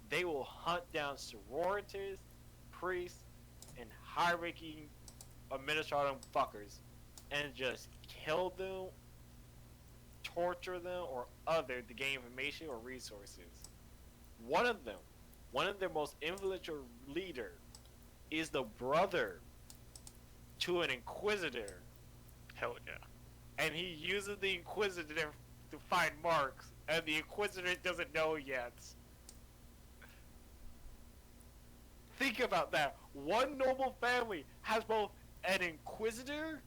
They will hunt down sororities, priests, and high-ranking administrative fuckers and just kill them, torture them, or other to gain information or resources. One of their most influential leader, is the brother to an inquisitor, Hell yeah. and he uses the inquisitor to find marks, and the inquisitor doesn't know yet. Think about that. One noble family has both an inquisitor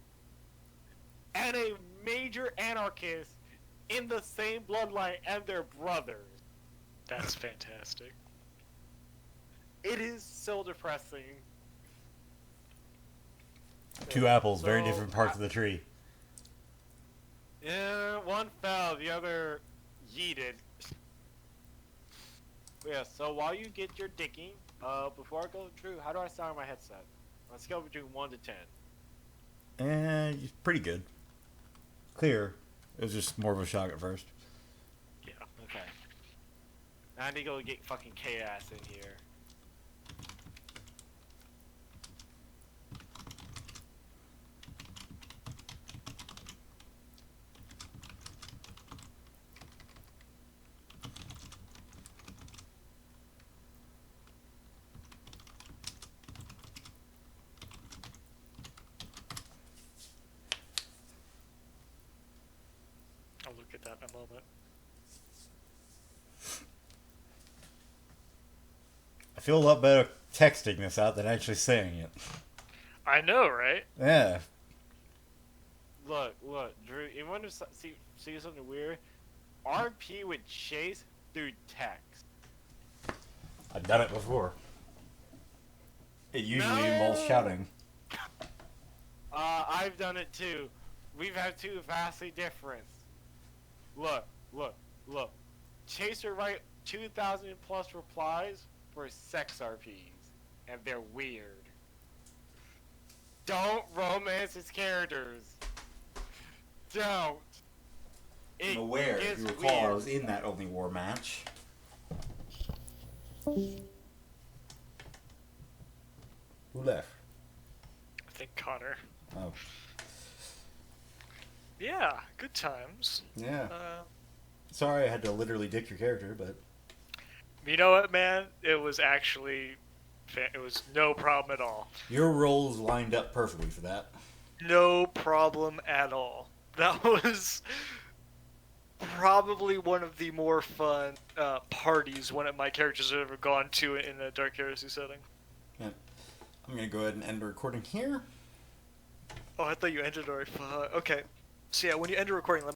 and a major anarchist in the same bloodline and their brothers. That's fantastic. It is so depressing. Two apples, very So, different parts of the tree. Yeah, one fell, the other yeeted. Yeah, so while you get your digging, before I go through, how do I sound on my headset? On a scale between 1 to 10. Pretty good. Clear. It was just more of a shock at first. Yeah. Okay. Now I need to go get fucking chaos in here. I'll look at that in a moment. I feel a lot better texting this out than actually saying it. I know, right? Yeah. Look, Drew, you want to see something weird? RP would chase through text. I've done it before. It usually No. involves shouting. I've done it too. We've had two vastly different. Look. Chaser write 2,000 plus replies for sex RPs, and they're weird. Don't romance his characters. Don't. I'm aware. If gets you recall, I weird. was in that Only War match. Who left? I think Connor. Oh. Yeah, good times. Yeah. Sorry I had to literally dick your character, but... You know what, man? It was actually... It was no problem at all. Your roles lined up perfectly for that. No problem at all. That was probably one of the more fun parties one of my characters have ever gone to in a Dark Heresy setting. Yeah. I'm going to go ahead and end the recording here. Oh, I thought you ended already. Okay. So yeah, when you end a recording, let